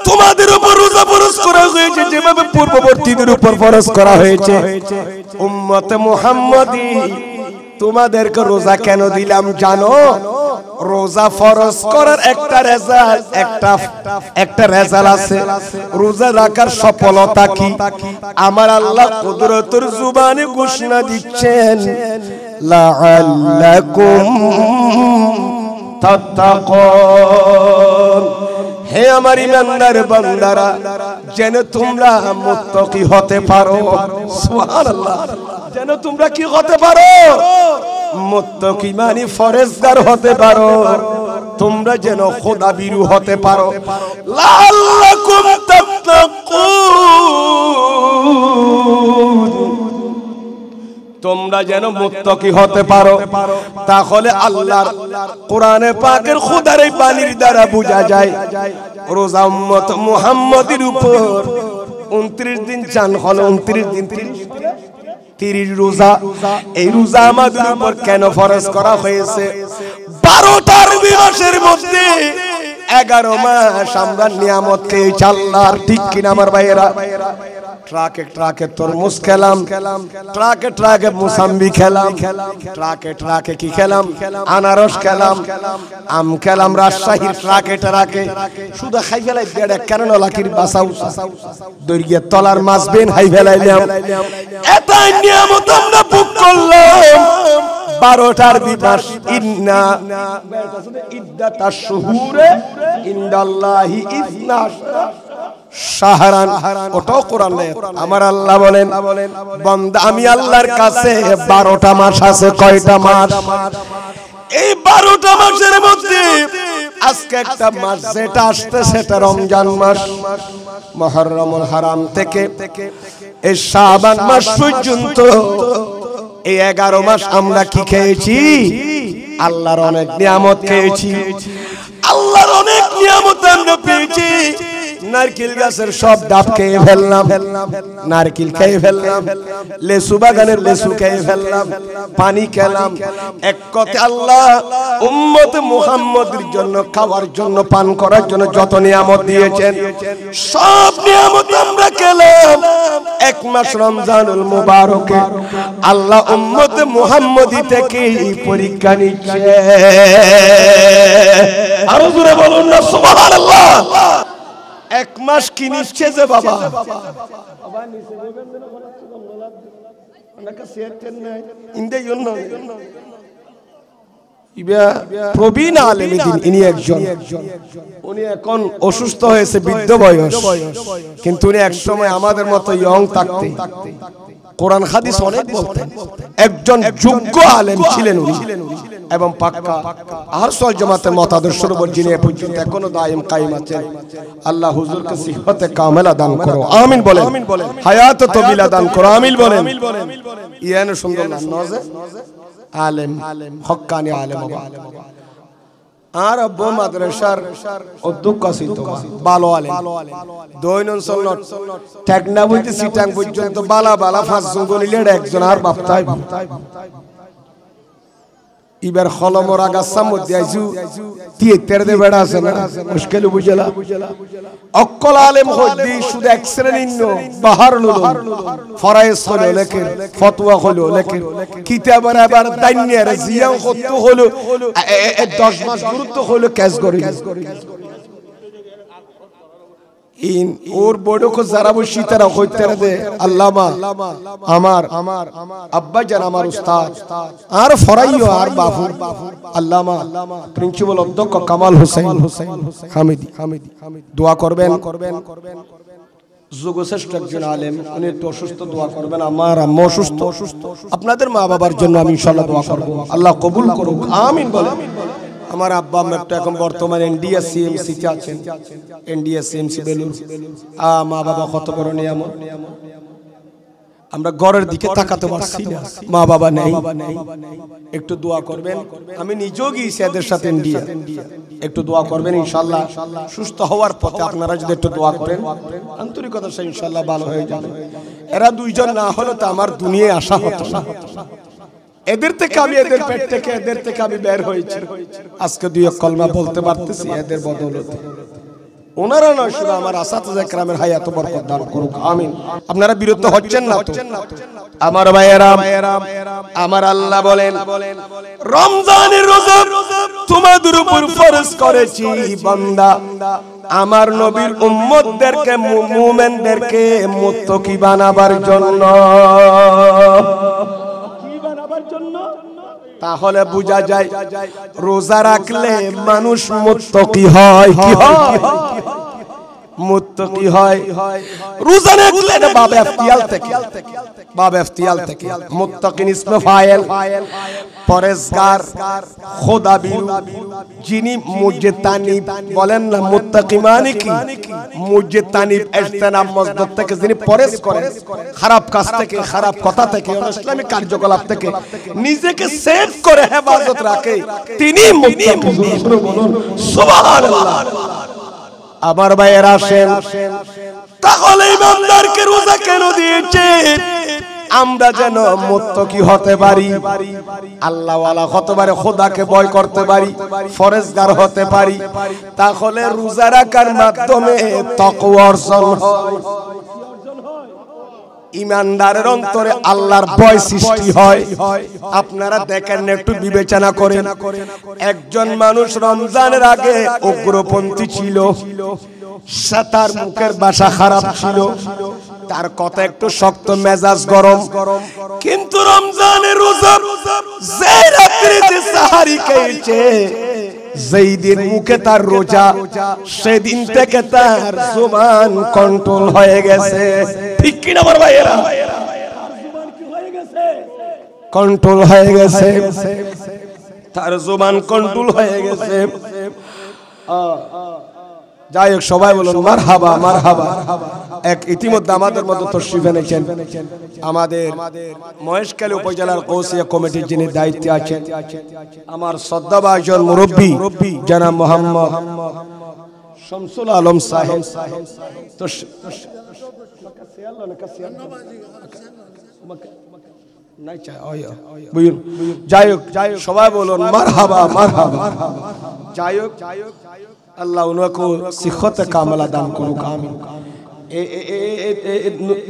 S1: তোমাদের উপর রোজা ফরজ করা হয়েছে যেভাবে পূর্ববর্তীদের উপর ফরজ করা হয়েছে। উম্মতে মুহাম্মদী তোমাদেরকে রোজা কেন দিলাম জানো? রোজা ফরজ করার একটা রেজাল্ট, একটা রেজাল্ট আছে। রোজা রাখার সফলতা কি? আমার আল্লাহ কুদরতের জুবানে ঘোষণা দিচ্ছেন লাআল্লাকুম তাত্তাকুন, হে আমার ঈমানদার বান্দারা যেন তোমরা মুত্তাকি হতে পারো। সুবহানাল্লাহ, যেন তোমরা কি হতে পারো? মুত্তাকি মানে ফরেজগার হতে পারো, তোমরা যেন খোদা বিরু হতে পারো। লাআল্লাকুম তাত্তাকুন, তোমরা যেন মুত্তাকি হতে পারো। তাহলে আল্লাহর কোরআনে পাকের খোদার এই বাণীর দ্বারা বোঝা যায় রোজা উম্মত মুহাম্মদের উপর 29 দিন চান হলো 29 দিন 30 রোজা। এই রোজা আমাদের উপর কেন ফরজ করা হয়েছে? 12টার মাসের মধ্যে 11 মাস আমরা নিয়ামত খেয়েছি আল্লাহর, ঠিক কিনা আমার ভাইয়েরা? ট্রাকে ট্রাকে তরমুজ খেলাম, ট্রাকে ট্রাকে মুসাম্বি খেলাম, ট্রাকে ট্রাকে কি খেলাম? আনারস খেলাম, আম খেলাম, রাজশাহীর ট্রাকে ট্রাকে শুধু খাই ফেলাই দেড় কেন লাখির বাসাও দৈর্ঘ্যের তলার মাছ বেন হাই ফেলাইলাম। এতই নিয়ামত আমরা ভোগ করলাম। 12টার বিপাস ইন্না ইদ্দাতাশ শুহুরে ইনদাল্লাহি 12 শাহরান, ওটাও কোরআন আয়াত। আমার আল্লাহ বলেন বান্দা আমি আল্লাহর কাছে 12টা মাস আছে। কয়টা মাস? এই 12টা মাসের মধ্যে আজকে একটা মাস যেটা আসছে সেটা রমজান মাস। মুহররমুল হারাম থেকে এই শাবান মাস পর্যন্ত এই 11 মাস আমরা কি খেয়েছি? আল্লাহর অনেক নিয়ামত খেয়েছি, আল্লাহর অনেক নিয়ামত আমরা পেয়েছি। নারকেল গাছের সব ডাব খেয়ে ফেললাম, নারকেল খেয়ে ফেললাম, লেসু বাগানের লেসু খেয়ে ফেললাম, পানি খেলাম। এক কথা আল্লাহ উম্মত মুহাম্মদের জন্য খাওয়ার জন্য পান করার জন্য যত নিয়ামত দিয়েছেন সব নিয়ামত আমরা খেলাম। এক মাস রমজানুল মুবারকে আল্লাহ উম্মত মুহাম্মদী থেকে পরীক্ষা নিচ্ছে। আরো জোরে বলুন না সুবহানাল্লাহ। এক মাস কি নিচ্ছে যে বাবা প্রবীণ আলেম ইনি একজন, উনি এখন অসুস্থ হয়েছে, বৃদ্ধ বয়স, কিন্তু উনি একসময় আমাদের মতো ইয়ং থাকতে কোরআন হাদিস অনেক বলতেন, একজন যোগ্য আলেম ছিলেন উনি, এবং পাক্কা আহলুস জামাতের মতাদর্শের উপর যিনি এ পর্যন্ত এখনো দায়েম কায়েম আছেন। আল্লাহ হুজুরকে সিহতে কামেলা দান করো, আমিন বলেন। হায়াত তবিলা দান করো, আমিন বলেন। ইয়ান সুন্দর নাম নজে আলেম, হক্কানি আলেম। আর আব্বু মাদ্রাসার অধ্যক্ষ ছিল, ভালো আলেম, দৈনন্দিন সন্ন্যত টেকনা বইতে সিটাং পর্যন্ত বালা বালা পাঁচজন গলিলের একজন আর বাপতাই এবার খলমর আগাছার মধ্যে আইছু তিয়াত্তর দে বেড়া আছে না মুশকিল বুঝলা অক্কল আলেম হইদি শুধু এক শ্রেণীর ন বাহার লুল ফরায়েজ হলো লেখের, ফতোয়া হলো লেখের, কিতাবের আবার দাইনিয়ার জিয়াও কত হলো 10 মাস গুরুত্ব হলো ক্যাশ করে ইন ওর বড়কো যারা বসি তারা কইতারে দে আল্লামা আমার আব্বা জান আমার উস্তাদ আর ফরাইও আর বাবু আল্লামা প্রিন্সিপাল অধ্যক্ষ কামাল হোসেন হামিদি দোয়া করবেন। যোগশ্রেষ্ঠ একজন আলেম, উনি একটু অসুস্থ, দোয়া করবেন। আমার আম্মা অসুস্থ, আপনাদের মা বাবার জন্য আমি ইনশাআল্লাহ দোয়া করব, আল্লাহ কবুল করুক, আমিন বলেন। আমার আব্বা আম্মা একটু এখন বর্তমানে এনডিএ সিএমসি তে আছেন, এনডিএ সিএমসি বেলুর। মা বাবা কত বড় নিয়ামত, আমরা ঘরের দিকে তাকাতে পারছি না, মা বাবা নেই, একটু দোয়া করবেন। আমি নিজেও গিয়েছি এদের সাথে ইন্ডিয়া, একটু দোয়া করবেন ইনশাআল্লাহ সুস্থ হওয়ার পথে আপনারা যদি একটু দোয়া করেন আন্তরিকতার সাথে ইনশাআল্লাহ ভালো হয়ে যাবে। এরা দুইজন না হলে তো আমার দুনিয়ায় আসা হতো না, এদের থেকে আমি, এদের পেট থেকে এদের থেকে আমি বের হয়েছি, আজকে দুই কলমা বলতে পারতেছি এদের বদৌলতে। ওনারা নয় শুধু আমার আসাতিজা কেরামের হায়াত বরকত দান করুক, আমিন। আপনারা বিরত হচ্ছেন না তো আমার ভাইয়েরা? আমার আল্লাহ বলেন রমজানের রোজা তোমাদের উপর ফরজ করেছি বান্দা, আমার নবীর উম্মতদেরকে মুমিনদেরকে মুত্তাকি বানাবার জন্য। তাহলে বোঝা যায় রোজা রাখলে মানুষ মুত্তাকি হয়, কি হয়? মুত্তাকি হয়। রোজা রাখলে এটা বাব ইফতিয়াল থেকে, বাব ইফতিয়াল থেকে। মুত্তাকিন ইসমে ফাইল, পরেজগার, খোদাবিরু, যিনি মুজতানিব বলেন না, মুত্তাকি মানে কি? মুজতানিব ইজতিনাব মসদদ থেকে যিনি পরেজ করেন, খারাপ কাজ থেকে, খারাপ কথা থেকে, ইসলামিক কার্যকলাপ থেকে নিজেকে সেভ করে হেফাজত রাখে, তিনি মুত্তাকি। সুবহানাল্লাহ। আমার ভাইয়েরা আসেন, তাহলে ইমানদারকে রোজা কেন দিয়েছে? আমরা যেন মুত্তাকি হতে পারি, আল্লাহ ওয়ালা হতে পারি, খোদাকে ভয় করতে পারি, ফরজগার হতে পারি। তাহলে রোজা রাখার মাধ্যমে তাকওয়া অর্জন হয়, ইমানদারের অন্তরে আল্লাহর ভয় সৃষ্টি হয়। আপনারা দেখেন, একটু বিবেচনা করেন, একজন মানুষ রমজানের আগে উগ্রপন্থী ছিল, তার মুখের ভাষা খারাপ ছিল, তার কথা একটু শক্ত, মেজাজ গরম, কিন্তু রমজানের রোজা যে রাত্রিতে সাহারি খেয়েছে, যেই দিন মুখে তার রোজা, সেদিন থেকে তার জুবান কন্ট্রোল হয়ে গেছে। ঠিক কি না আমার ভাইয়েরা? কন্ট্রোল হয়ে গেছে, তার জুবান কন্ট্রোল হয়ে গেছে। যাই হোক, সবাই বলুন মারহাবা, মারহাবা। এক ইতিমধ্যে আমাদের মধ্যে তশরিফ এনেছেন আমাদের মহেশখালী উপজেলার কৌশিয়া কমিটির যিনি দায়িত্বে আছেন, আমার শ্রদ্ধাভাজন মুরব্বী জনাব মোহাম্মদ শামসুল আলম সাহেব। যাই হোক, সবাই বলুন মারহাবা, মারহাবা। যাই হোক, আল্লাহ উনাকে সিহতে কামেলা দান করুক, আমিন।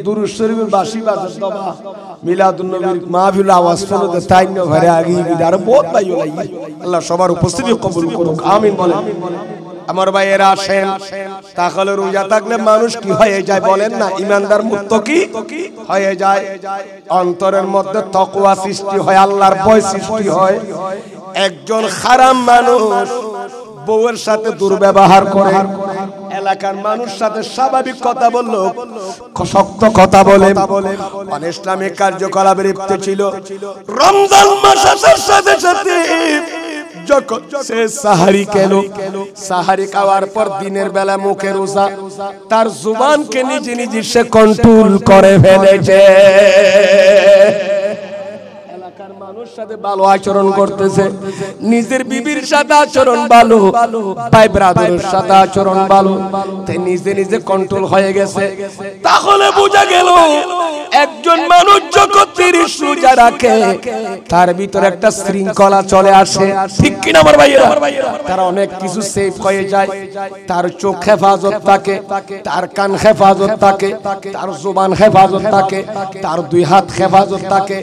S1: দুরূদ শরীফের বাঁশি বাজার দবা, মিলাদুন নবীর মাহফিল আওয়াজ শুনতে তাই না ঘরে আগি আর বহুত ভাইও লাগি। আল্লাহ সবার উপস্থিতি কবুল করুক, আমিন বলেন। আমার ভাইয়েরা আসেন, তাহলে রোজা থাকলে মানুষ কি হয়ে যায় বলেন না? ইমানদার মুত্তাকি হয়ে যায়, অন্তরের মধ্যে তাকওয়া সৃষ্টি হয়, আল্লাহর ভয় সৃষ্টি হয়। একজন খারাপ মানুষ বউয়ের সাথে দুর্ব্যবহার করে, এলাকার মানুষ সাথে স্বাভাবিক কথা বললো, শক্ত কথা বলে, ইসলামিক কার্যকলাপে লিপ্ত ছিল। রমজান মাস আসার সাথে সাথে যখন সে সাহারি খেলো, সাহারি খাওয়ার পর দিনের বেলা মুখে রোজা, তার জুবানকে নিজে নিজে সে কন্ট্রোল করে ফেলেছে। এলাকার মানুষ সাথে ভালো আচরণ করতেছে, নিজের বিবির সাথে আচরণ ভালো, ভাই ব্রাদারের সাথে আচরণ ভালো, তাই নিজে নিজে কন্ট্রোল হয়ে গেছে। তাহলে বোঝা গেল একজন মানুষ যখন 30 রোজা রাখে তার ভিতরে একটা শৃঙ্খলা চলে আসে, ঠিক কিনা আমার ভাইয়েরা? তার অনেক কিছু সেভ হয়ে যায়, তার চোখ হেফাজত থাকে, তার কান হেফাজত থাকে, তার জবান হেফাজত থাকে, তার 2 হাত হেফাজত থাকে,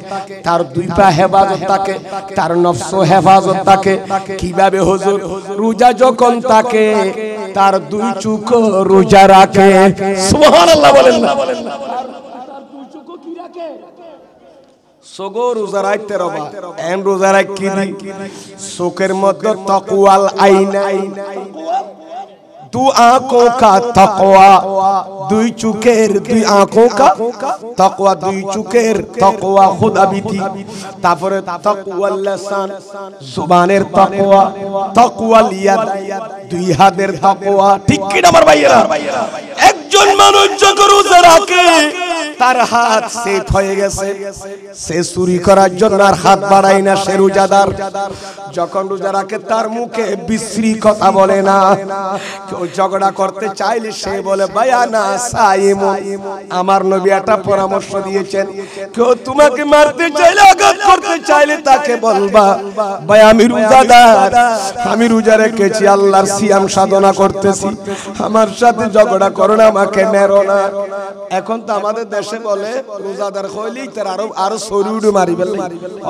S1: তার 2 পা হেফাজত থাকে, তার নফস হেফাজত থাকে। কিভাবে হুজুর? রোজা যখন থাকে তার 2 চোখ রোজা রাখে। সুবহানাল্লাহ বলেন না? সগো রোজা রাখতে রবা এন রোজা রাখ কি দি চোখের মধ্যে তাকওয়াল আইনাইন, 2 आंखों का तकवा, 2 चुकेर 2 आंखों का तकवा, 2 चुकेर तकवा खुदा बीती, তারপরে তাকওয়াল লিসান জবানের তাকওয়া, তাকওয়াল ইয়াদ 2 হাতের তাকওয়া, ঠিক কি না আমার ভাইয়েরা? একজন মানুষ যখন রোজা রাখে তার হাত সেট হয়ে গেছে, সে চুরি করার জন্য আর হাত বাড়ায় না, সে রোজাদার। যখন রোজা রাখে তার মুখে বিশ্রী কথা বলে না, কেউ ঝগড়া করতে চাইলে সে বলে বায়ানা সাইমুন, আমার নবী একটা পরামর্শ দিয়েছেন, কেউ তোমাকে মারতে চাইলে আঘাত করতে চাইলে তাকে বলবা ভাই আমি রোজাদার, আমি রোজা রেখেছি, আল্লাহর সিয়াম সাধনা করতেছি, আমার সাথে ঝগড়া করো না, আমাকে মেরো না। এখন তো আমাদের দেশে বলে রোজাদার হইলি তার আরো শরীর মারি ফেললে,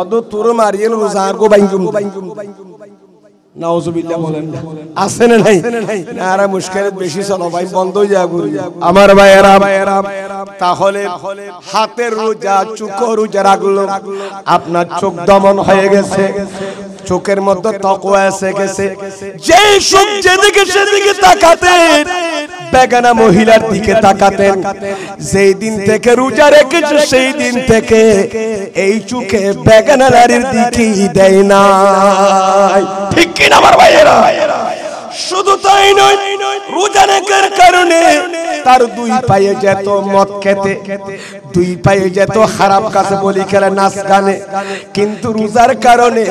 S1: অত তোর মারিয়ে রোজার গো বাইঙ্গুম নাউজুবিল্লাহ বলেন না, আছে না নাই? আরা মুশকিল বেশি চলো ভাই, বন্ধ হয়ে যাবে আমার ভাইয়েরা। তাহলে হাতের রোজা, চোখ রোজা রাখলো, আপনার চোখ দমন হয়ে গেছে, চোখের মধ্যে তাকওয়া এসে গেছে। যেই চোখ যেদিকে সেদিকে তাকাতেন, বেগানা মহিলার দিকে তাকাতেন, যেই দিন থেকে রোজা রেখেছে সেই দিন থেকে এই চোখে বেগানা নারীর দিকে দেয় না, ঠিক কি না আমার ভাইয়েরা? শুধু তাই নয়, রোজা রাখার কারণে তার 2 পায়ে যেত মদ খেতে, 2 পায়ে যেত খারাপ কাছে বলি খেলে, নাচ গানে, কিন্তু রোজার কারণে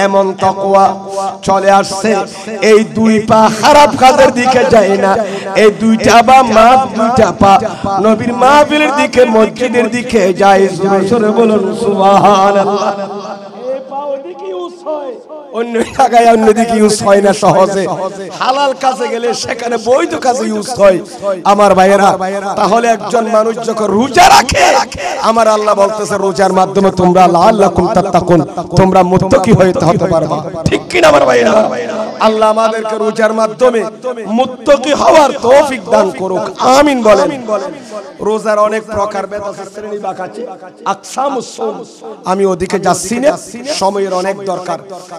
S1: এমন তাকওয়া চলে আসছে, এই 2 পা খারাপ কাজের দিকে যায় না, এই 2টা পা মাপ 2টা পা নবীর মাহফিলের দিকে, মসজিদের দিকে যায়। জোরে বলুন সুবহানাল্লাহ। এই পা ওদিকে ইউজ হয়, অন্য জায়গায় অন্যদিকে ইউজ হয় না সহজে, হালাল কাজে গেলে সেখানে বৈধ কাজে ইউজ হয় আমার ভাইয়েরা। তাহলে একজন মানুষ যখন রোজা রাখে, আমার আল্লাহ বলতেছে রোজার মাধ্যমে তোমরা লাআল্লাকুম তাত্তাকুন, তোমরা মুত্তাকি হতে পারবা, ঠিক কি না আমার ভাইয়েরা? আল্লাহ আমাদেরকে রোজার মাধ্যমে মুত্তাকি হওয়ার তৌফিক দান করুক, আমিন বলেন। রোজার অনেক প্রকারভেদ আছে, শ্রেণী ভাগ আছে, আকসামুস সাওম, আমি ওদিকে যাচ্ছি না, সময়ের অনেক দরকার।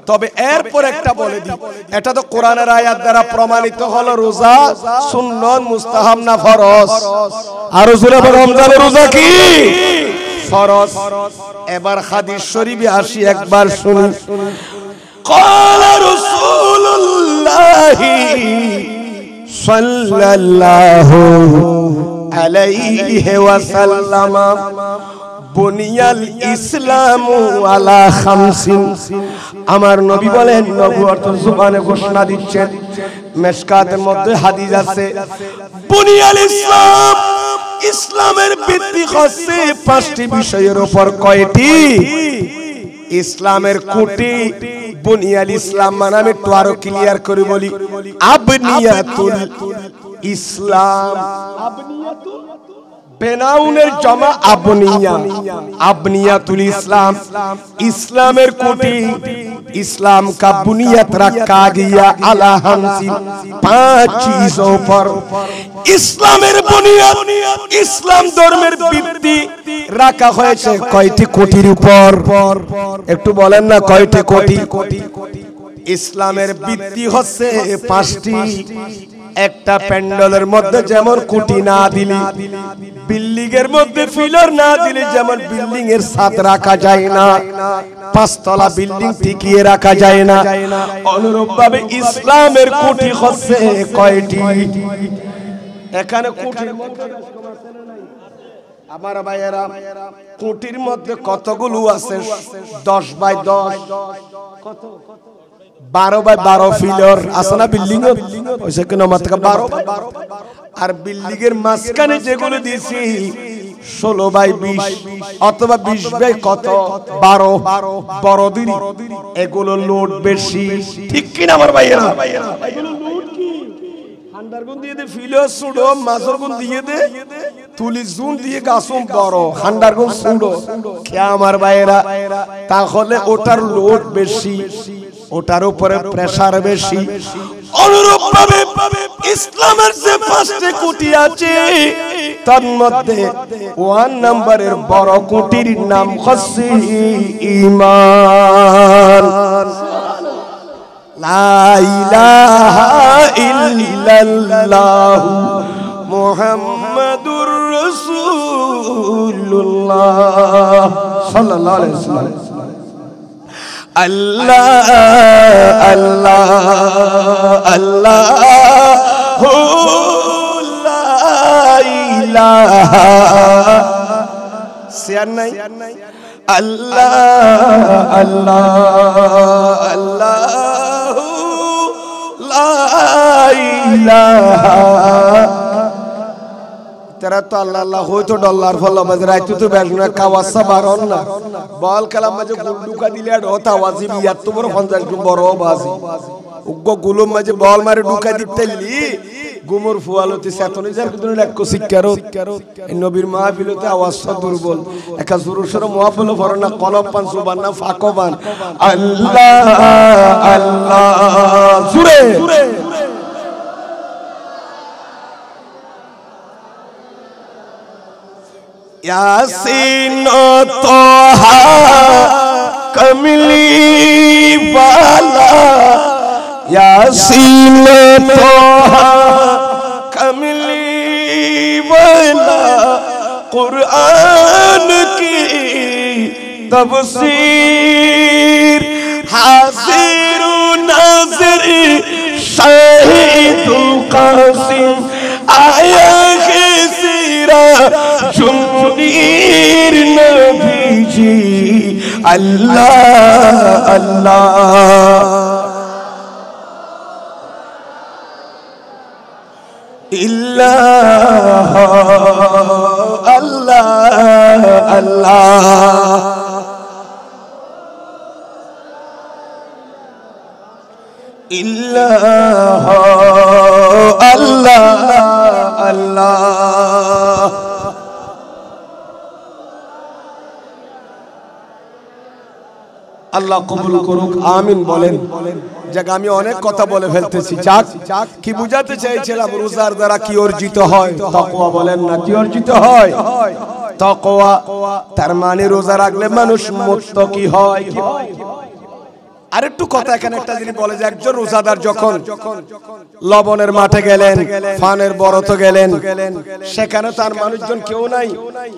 S1: তবে এরপর একটা বলে দিই, এটা তো কোরআনের আয়াত দ্বারা প্রমাণিত হলো রোজা সুন্নত, মুস্তাহাব না ফরজ? আর রমজানের রোজা কি ফরজ? এবার হাদিস শরীফে আসি, একবার শুনি। ক্বালা রাসূলুল্লাহ সাল্লাল্লাহু আলাইহি ওয়াসাল্লাম বুনিয়াল ইসলামু আলা খামসিন, আমার নবী বলেন, নবুয়ত জবানে ঘোষণা দিচ্ছেন, মিশকাতের মধ্যে হাদিস আছে, বুনিয়াল ইসলাম, ইসলামের ভিত্তি হচ্ছে 5টি বিষয়ের উপর। কয়টি? ইসলামের খুঁটি বুনিয়াল ইসলাম মানে, আমি একটু আরো ক্লিয়ার করে বলি, আবনিয়াতুল ইসলাম, আবনিয়াতুল পেনাউনের জমা আবনিয়া, আবনিয়াতুল ইসলাম, ইসলামের কোটি, इस्लाम का बुनियाद रखा गया अला हमसी 5 चीजों पर। ইসলামের বুনিয়াদ, ইসলাম ধর্মের ভিত্তি রাখা হয়েছে কয়টি কোটির উপর? একটু বলেন না কয়টি কোটি? ইসলামের ভিত্তি হচ্ছে 5টি। একটা প্যান্ডেলের মধ্যে যেমন খুঁটি না দিলে, বিল্ডিং এর মধ্যে পিলার না দিলে যেমন বিল্ডিং এর ছাদ রাখা যায় না, 5 তলা বিল্ডিং টিকিয়ে রাখা যায় না, অনুরূপ ভাবে ইসলামের খুঁটি হচ্ছে কয়টি? এখানে খুঁটির মধ্যে আমার ভাইয়েরা, খুঁটির মধ্যে কতগুলো আছে? 10 বাই 10, কত 12 বাই 12 ফিলার আছে না বিল্ডিং এ? ওইসে কেন মাত্র 12 বাই 12। আর বিল্ডিং এর মাঝখানে যেগুলো দিয়েছি 16 বাই 20 অথবা 20 বাই কত 12 বড় দিন, এগুলো লোড বেশি, ঠিক কি না আমার ভাইয়েরা? এগুলো লোড কি? হান্ডারগুন দিয়ে দে, ফিলার সুড়ো, মাছরগুন দিয়ে দে, তুলি জুন দিয়ে গাছুম বড়, হান্ডারগুন সুড়ো, কে আমার ভাইয়েরা? তাহলে ওটার লোড বেশি, ওটার উপরে প্রেসার বেশি। অনুরূপ ভাবে ইসলামের যে 5টি খুঁটি আছে তার মধ্যে 1 নম্বরের বড় খুঁটির নাম হচ্ছে ঈমান। লা ইলাহা ইল্লাল্লাহ মুহাম্মাদুর রাসূলুল্লাহ সাল্লাল্লাহু আলাইহি ওয়াসাল্লাম। अल्लाह अल्लाह अल्लाह हु ला इलाहा सियार नहीं अल्लाह अल्लाह अल्लाह हु ला इलाहा। तेरा तो अल्लाह अल्लाह हो तो डॉलर फॉलो बजराई तू तो बैठना कावासा बारों ना बॉल कला मजे गुल्डू का दिले होता वाजी भी याद तो बरो फंजल तुम बरो बाजी उग्गो गुलो मजे बॉल मारे डुका दिते ली गुमर फुआलो ती सेतोनी जार कुदुन लक्को सिक्कारो नबीर महफिल ते आवाज दुर्बल एका जुरुशर महफिल फरना कलब पान सुबान ना फाको पान अल्लाह अल्लाह सुरे यासीन तोहा कमली वाला यासीन तोहा कमली वाला कुरान की तफसीर हाजिर नाज़िर शाहिदुल कासिम आया के सिरा जुनीर नबी जी अल्लाह अल्लाह इल्लाह अल्लाह अल्लाह इल्लाह अल्लाह अल्लाह। আল্লাহ কবুল করুক, আমিন বলেন। যাক আমি অনেক কথা বলে ফেলতেছি, যাক কি বুঝাতে চাইছিলাম, রোজার দ্বারা কি অর্জিত হয়? তাকওয়া বলেন না, কি অর্জিত হয়? তাকওয়া। তার মানে রোজা রাখলে মানুষ মুত্তাকি হয়। আর একটু কথা এখানে একটা জিনিস বলে যে একজন রোজাদার যখন লবণের মাঠে গেলেন, ফানের বরত গেলেন, সেখানে তার মানুষজন কেউ নাই,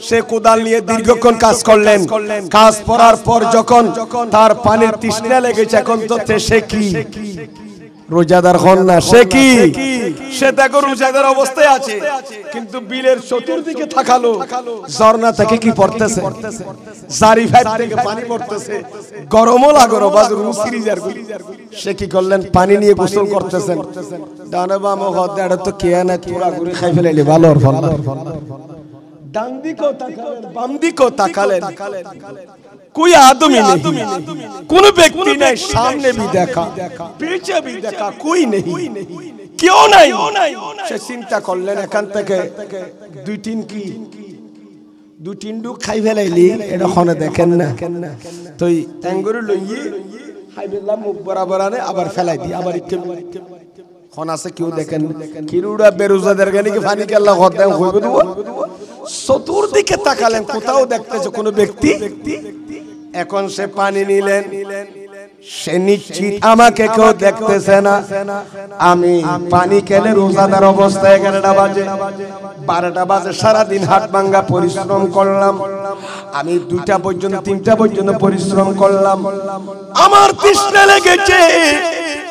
S1: সে কোদাল নিয়ে দীর্ঘক্ষণ কাজ করলেন, কাজ করার পর যখন তার পানির তৃষ্ণা লেগেছে, এখন তো সে কি রোজাদার হন না, সে কি? সে দেখো রোজাদার অবস্থায় আছে, কিন্তু বিলের চতুর্দিকে থাকালো ঝর্ণা থেকে কি পড়তেছে, জারি ফাইট থেকে পানি পড়তেছে, গরমও লাগলো বাজ রুসিরিজার গুলি। সে কি করলেন? পানি নিয়ে গোসল করতেছেন। ডানে বামে হদে এটা তো কে না পুরা ঘুরে খাই ফেলাইলে ভালো আর ভালো। ডান দিকেও তাকালেন, বাম দিকেও তাকালেন, कोई आदमी नहीं, कोई व्यक्ति नहीं, सामने भी देखा, पीछे भी देखा, कोई नहीं, क्यों नहीं? से चिंता करलेन एखान থেকে 2-3 কি দু তিনটু খাই ফেলাইলি এটা খনে দেখেন না তুই ট্যাঙ্গুরি লইয়ে খাই ফেললাম মুখ বরাবর আনে আবার ফেলাই দি আবার একটু খন আছে কেউ দেখেন কিরুড়া বেরোজাদের গানি কি ফানি কেল্লা হতে হইবে দেব চতুর্দিকে তাকালেন কোথাও দেখতেছে কোনো ব্যক্তি এখন সে পানি নিলেন সে নিশ্চিত আমাকে কেউ দেখতেছে না আমি পানি খেলে রোজাদার অবস্থায় 11টা বাজে 12টা বাজে সারাদিন হাত ভাঙ্গা পরিশ্রম করলাম আমি 2টা পর্যন্ত 3টা পর্যন্ত পরিশ্রম করলাম আমার তৃষ্ণা লেগেছে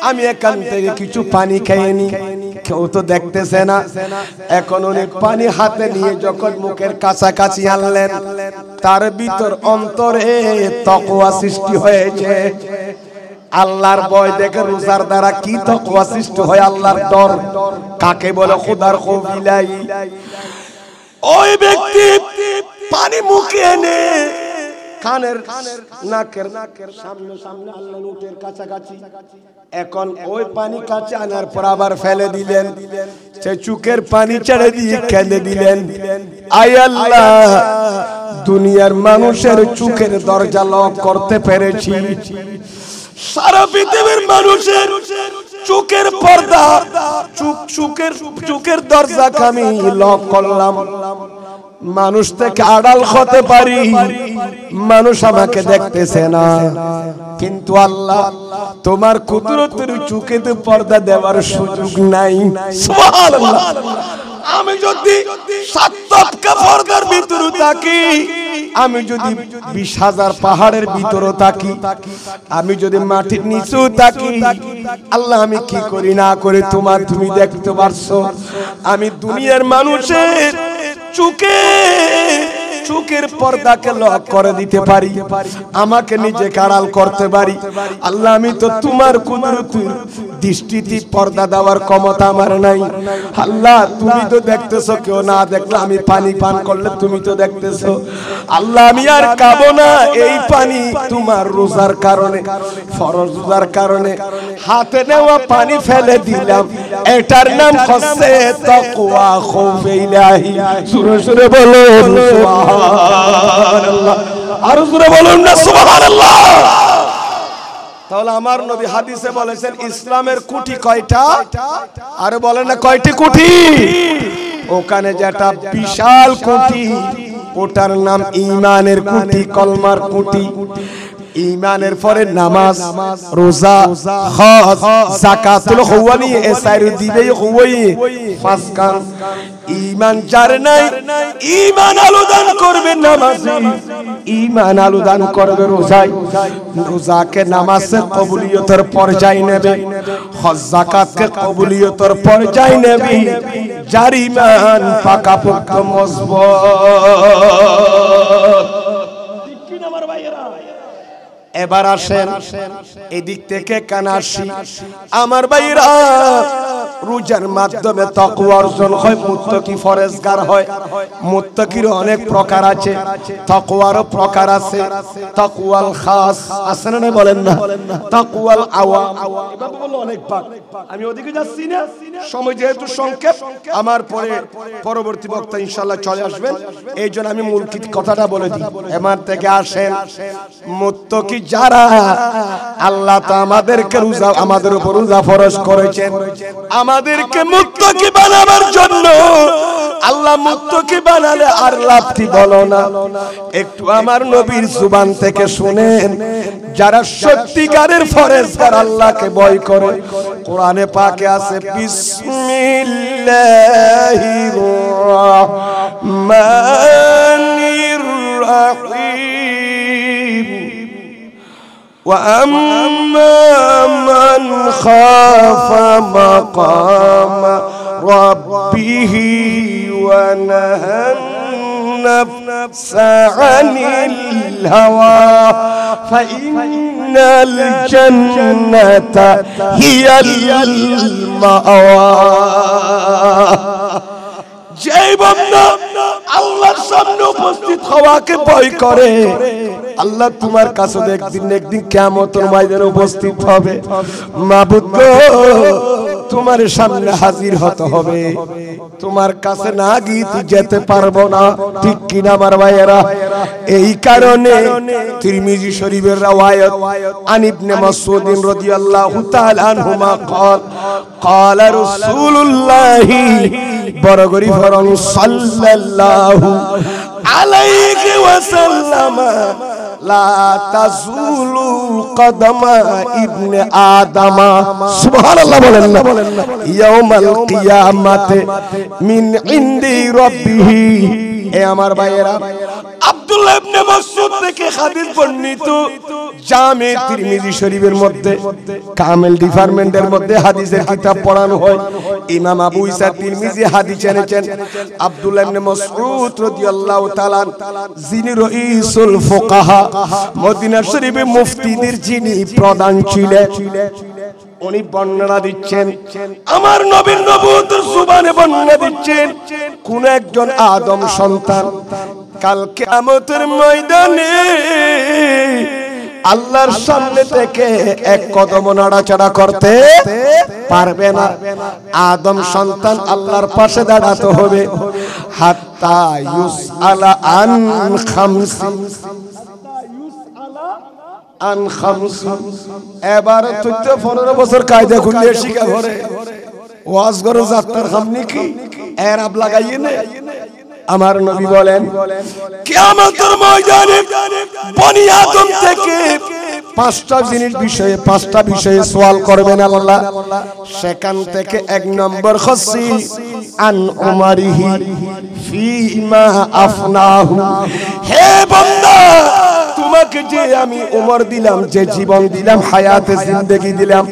S1: আমি এখান থেকে কিছু পানি খেয়ে নি কেউ তো দেখতেছে না এখন উনি পানি হাতে নিয়ে যখন মুখের কাছাকাছি আনলেন তার ভিতর অন্তরে তাকওয়া সৃষ্টি হয়েছে আল্লাহর ভয় দেখে রোজার দ্বারা কি তাকওয়া সৃষ্টি হয় আল্লাহর ডর কাকে বলে খোদার খৌফিলাই ওই ব্যক্তি পানি মুখে এনে কানের নাকের সামনে সামনে আল্লাহর উটের কাছাকাছি এখন ওই পানি কাছে আনার পর আবার ফেলে দিলেন সে চুকের পানি ছেড়ে দিয়ে খেলে দিলেন আয় আল্লাহ দুনিয়ার মানুষের চুকের দরজা লক করতে পেরেছি সারা পৃথিবীর মানুষের চোখের পর্দা চোখের দরজা আমি লক করলাম মানুষ থেকে আড়াল হতে পারি মানুষ আমাকে দেখতেছে না কিন্তু আল্লাহ তোমার কুদরতের চোখেতে পর্দা দেওয়ার সুযোগ নাই সুবহানাল্লাহ আমি যদি 7 তবকা পর্দার ভিতরে থাকি আমি যদি 20,000 পাহাড়ের ভিতরে থাকি আমি যদি মাটির নিচেও থাকি আল্লাহ আমি কি করি না করে তুমি দেখতে পারছো আমি দুনিয়ার মানুষের চোখের পর্দাকে লক করে দিতে পারি আমাকে নিজে আড়াল করতে পারি আল্লাহ আমি তো তোমার কুদরতের দৃষ্টিতে পর্দা দেওয়ার ক্ষমতা আমার নাই আল্লাহ তুমি তো দেখতেছো কেউ না দেখলে আমি পানি পান করলে তুমি তো দেখতেছো আল্লাহ আমি আর খাবো না এই পানি তোমার রোজার কারণে ফরজ রোজার কারণে হাতে নেওয়া পানি ফেলে দিলাম এটার নাম হচ্ছে তাকওয়া খৌফে ইলাহি সুরে সুরে বলুন সুবহানাল্লাহ আর জোরে বলুন না সুবহানাল্লাহ তাহলে আমার নবী হাদিসে বলেছেন ইসলামের কুটি কয়টা আরে বলেন না কয়টি কুটি ওখানে যেটা বিশাল কুটি ওটার নাম ঈমানের কুটি কলমার কুটি ঈমানের পরে নামাজ রোজা হজ যাকাতুল হুয়ানি এ সাইরু দিবেই হুয়াই পাঁচ কাম ঈমান যার নাই ঈমান আলুদান করবে নামাজে ঈমান আলুদান করবে রোজায় রোজাকে নামাজের কবুলিয়তের পর্যায়ে নেবে হজ যাকাতকে কবুলিয়তের পর্যায়ে নেবে যার ঈমান পাকাপোক্ত মজবুত ঠিক কি না আমার ভাইয়েরা এবার আসেন এদিক থেকে কানাসি আমার ভাইরা রোজার মাধ্যমে তাকওয়া অর্জন হয় মুত্তাকি ফরেজগার হয় মুত্তাকির অনেক প্রকার আছে তাকওয়ারও প্রকার আছে তাকওয়াল খাস আছে না বলেন না তাকওয়াল আওয়াম এভাবে বললে অনেক ভাগ আমি ওদিকে যাচ্ছি না সময় যেহেতু সংক্ষেপ আমার পরে পরবর্তী বক্তা ইনশাআল্লাহ চলে আসবেন এইজন্য আমি মূল কথাটা বলে দিই এবার থেকে আসেন মুত্তাকি যারা আল্লাহ তো আমাদেরকে রোজা আমাদের উপর রোজা ফরজ করেছেন আমাদেরকে মুত্তাকি বানাবার জন্য আল্লাহ মুত্তাকি বানালে আর লাভটি বলো না একটু আমার নবীর জুবান থেকে শুনেন যারা সত্যিকারের ফরজগার আল্লাহকে ভয় করে কোরআনে পাকে আছে বিসমিল্লাহির রহমানির রহিম وأما من خاف مقام ربه ونهى النفس عن الهوى فإن الجنة هي المأوى যেই বান্দা আল্লাহর সামনে উপস্থিত হওয়াকে ভয় করে আল্লাহ তোমার কাছে একদিন কিয়ামতের ময়দানে উপস্থিত হবে মাবুদ গো তোমার সামনে হাজির হতে হবে, তোমার কাছে না গিয়ে যেতে পারবো না, ঠিক কিনা আমার ভাইয়েরা? এই কারণে তিরমিজি শরীফের রওয়ায়াত আন ইবনে মাসউদ রাদিয়াল্লাহু তাআলা আনহুমা قال رسول الله বরগরি ফরন সাল্লাল্লাহু আলাইহি ওয়াসাল্লাম লা তাজুলু কদমা ইবনে আদম, সুবহানাল্লাহ বলেন না, ইয়াউমাল কিয়ামাতে মিন ইনদি রাব্বিহি। এ আমার ভাইয়েরা, আব্দুল্লাহ ইবনে মাসউদ থেকে হাদিস বর্ণিত, জামে তিরমিজি শরীফের মধ্যে কামেল ডিপার্টমেন্টের মধ্যে হাদিসের কিতাব পড়ানো হয়। ইমাম আবু ঈসা তিরমিজি হাদিস এনেছেন আব্দুল্লাহ ইবনে মাসউদ রাদিয়াল্লাহু তাআলা, যিনি রাইসুল ফুকাহা, মদিনা শরীফে মুফতিদের যিনি প্রধান ছিলেন, উনি বর্ণনা দিচ্ছেন, আমার নবীর নবুয়তের জবানে বর্ণনা দিচ্ছেন, কোন একজন আদম সন্তান কাল কিয়ামতের ময়দানে আল্লাহর সামনে থেকে এক কদম নাড়াচাড়া করতে পারবে না। আদম সন্তান আল্লাহর পাশে দাঁড়াতে হবে, হাত্তা ইউসআলা আন খামসিন, আন খামসিন। এবার 14-15 বছর কায়দা খুলে শিখা ঘরে ওয়াজ করে যাত্রার সামনে কি এরাব লাগাইয়ে না। আমার নবী বলেন, কিয়ামতের ময়দানে বনি আদম থেকে 5টা জিনিস বিষয়ে 5টা বিষয়ে সওয়াল করবেন আল্লাহ। সেখান থেকে 1 নম্বর হচ্ছে আন উমারিহি ফিমা আফনাহু। হে বান্দা, তোমাকে যে আমি উমর দিলাম, যে জীবন দিলাম, হায়াতে জিন্দেগি দিলাম,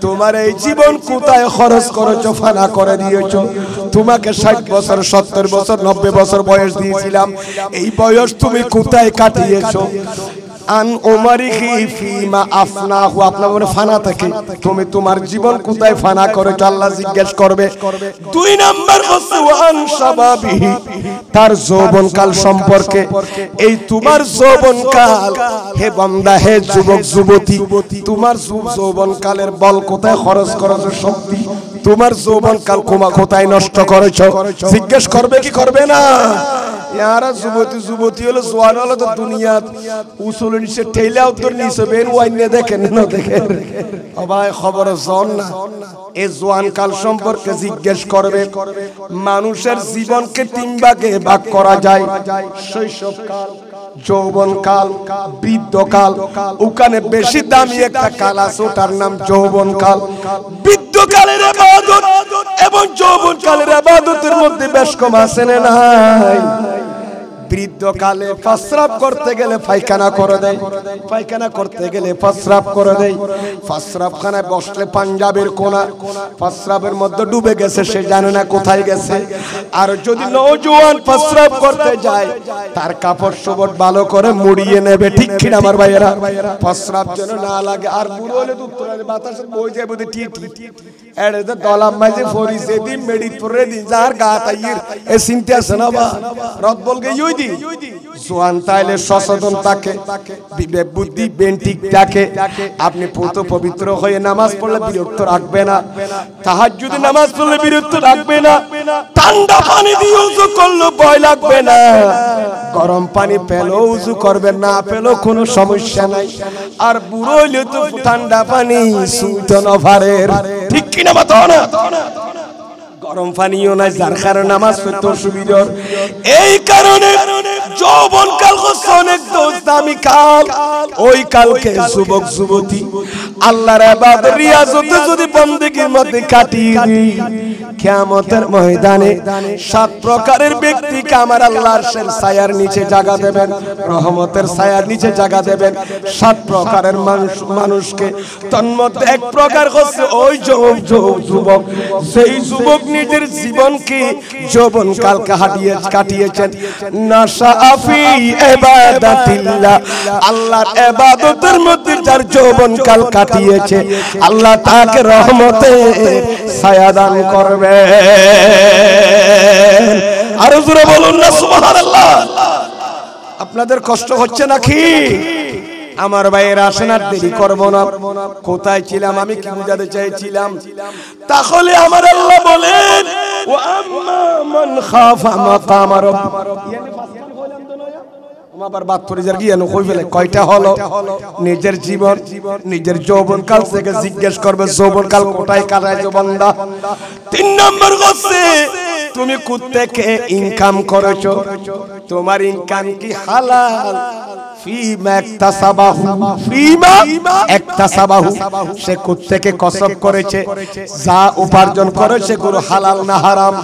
S1: তোমার এই জীবন কোথায় খরচ করেছো, ফানা করে দিয়েছো? তোমাকে 60 বছর 70 বছর 90 বছর বয়স দিয়েছিলাম, এই বয়স তুমি কোথায় কাটিয়েছো? আন উমারিহি ফিমা আফনাহু, আপনার মনে ফানা থাকে, তুমি তোমার জীবন কোথায় ফানা করেছো আল্লাহ জিজ্ঞেস করবে। 2 নাম্বার হচ্ছে ওয়ান শাবাবিহি, তার যৌবনকাল সম্পর্কে। এই তোমার যৌবনকাল, হে বান্দা, হে যুবক যুবতী, তোমার যৌবনকালের বল কোথায় খরচ করেছো, শক্তি, তোমার যৌবনকাল কোথায় নষ্ট করেছো? জিজ্ঞেস করবে কি করবে না? यारा जुबती जुबती হলো জওয়ান হলো তো দুনিয়া উসুল নিচে ঠেলা উত্তর নিচে বেন ওয়াইনে দেখেন না দেখেন ও ভাই খবর জন না। এই জওয়ান কাল সম্পর্কে জিজ্ঞেস করবে। মানুষের জীবনকে 3 ভাগে ভাগ করা যায়, শৈশবকাল, যৌবনকাল, বৃদ্ধকাল। ওখানে বেশি দামি একটা কাল আছে, ওটার নাম যৌবনকাল। বৃদ্ধকালের ইবাদত এবং যৌবনকালের ইবাদতের মধ্যে বেশ কম আছে না নাই? বৃদ্ধকালে প্রস্রাব করতে গেলে পায়খানা করে দেয়, পায়খানা করতে গেলে প্রস্রাব করে দেয়। প্রস্রাবখানায় বসলে পাঞ্জাবের কোনা প্রস্রাবের মধ্যে ডুবে গেছে, সে জানে না কোথায় গেছে। আর যদি নওজোয়ান প্রস্রাব করতে যায়, তার কাপড় চোপড় ভালো করে মুড়িয়ে নেবে, ঠিক কি না আমার ভাইয়েরা? প্রস্রাব যেন না লাগে। আর বুড়ো হলে উত্তরালে বাতাসে বই যায় বুঝে টি এড়ে তো দলাম মাঝে ফরিসে দিন মেডিট পরে দিন যার গা তাইয়ের এ চিন্তা আছে না বা রদ বলকে ইউই দি জোয়ান তাইলে সচেতন থাকে, বিবেক বুদ্ধি বেন্টিক থাকে। আপনি পুত পবিত্র হয়ে নামাজ পড়লে বিরক্ত রাখবে না, তাহাজ্জুদে নামাজ পড়লে বিরক্ত রাখবে না, ঠান্ডা পানি দিয়ে ওযু করলে ভয় লাগবে না, গরম পানি পেলেও ওযু করবেন না, পেলেও কোনো সমস্যা নাই। আর বুড়ো হইলে তো ঠান্ডা পানি সুইটন অফারের, ঠিক কিনা বাতো না? গরম পানিও নাই, যার কারণে নামাজ পড়তে অসুবিধা। এই কারণে যৌবনকাল হচ্ছে অনেক দামি কাল। ওই কালকে যুবক যুবতী আল্লাহর ইবাদত রিয়াজতে যদি বন্দেগীর মধ্যে কাটিয়ে দিই, কিয়ামতের ময়দানে 7 প্রকারের ব্যক্তিকে আমার আল্লাহর ছায়ার নিচে জায়গা দেবেন, রহমতের ছায়ার নিচে জায়গা দেবেন। 7 প্রকারের মানুষকে, তন্মধ্যে 1 প্রকার হচ্ছে ওই যুবক, সেই যুবক নিজের জীবনকে যৌবনকালকে কাটিয়েছেন নাশাফি ইবাদাতিল্লাহ, আল্লাহর ইবাদতের মধ্যে যার যৌবনকাল কাটিয়েছে, আল্লাহ তাকে রহমতে ছায়া দান করবে। আরো জোরে বলুন না সুবহানাল্লাহ। আপনাদের কষ্ট হচ্ছে নাকি? আমার ভাইয়ের আসেন আর দেরি করব না। কোথায় ছিলাম আমি, কি বুঝাতে চাইছিলাম? তাহলে আমার আল্লাহ বলেন ওয়া আম্মা মান খাফা মাকাম রাব্বিহি, আবার বাত করে যার কি জানো কই ফেলে কয়টা হলো? নিজের জীবন, নিজের যৌবনকাল থেকে জিজ্ঞেস করবে যৌবনকাল কোথায় কাটাইছো বান্দা। 3 নম্বর হচ্ছে তুমি কোত্থেকে ইনকাম করেছো, তোমার ইনকাম কি হালাল? ফিমা একতাসাবাহু, সে কোত্থেকে কসব করেছে, যা উপার্জন করেছে গুলো হালাল না হারাম?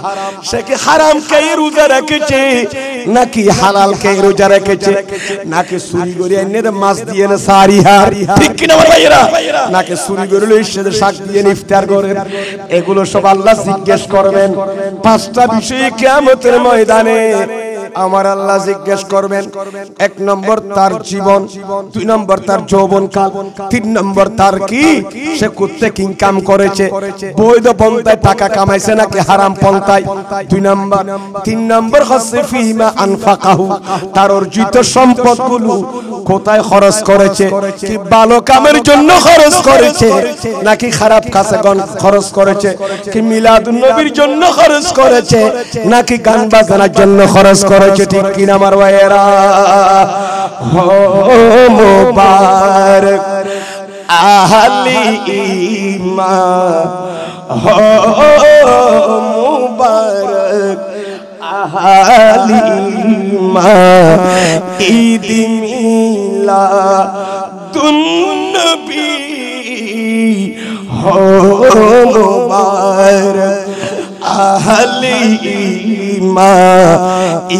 S1: সে কি হারাম খেয়ে রোজা রেখেছে নাকি হালাল খেয়ে রোজা রেখেছে? নাকি চুরি করে এনে মাছ দিয়ে না সারিহার, ঠিক কিনা আমার ভাইয়েরা? নাকি চুরি করে লইছে শাক দিয়ে ইফতার করেন? এগুলো সব আল্লাহ জিজ্ঞেস করবেন। 5টা বিষয়ে কিয়ামতের ময়দানে আমার আল্লাহ জিজ্ঞেস করবেন। 1 নম্বর তার জীবন, 2 নম্বর তার যৌবনকাল, 3 নম্বর তার কি সে কোত্থেকে ইনকাম করেছে, বৈধ পন্থায় টাকা কামাইছে নাকি হারাম পন্থায়, 2 নম্বর। 3 নম্বর হচ্ছে ফিমা আনফাকাহু, তার অর্জিত সম্পদগুলো কোথায় খরচ করেছে, কি ভালো কামের জন্য খরচ করেছে নাকি খারাপ কাজে খরচ করেছে, কি মিলাদুন নবীর জন্য খরচ করেছে নাকি গান বাজনার জন্য খরচ করেছে, ঠিক কিনা আমার ভাইয়েরা? হো মুবারক আহলি ঈমান, হো মুবারক আহলি ঈমান, ঈদ মিলাদুন নবী, হো মুবারক আহলি ঈমান,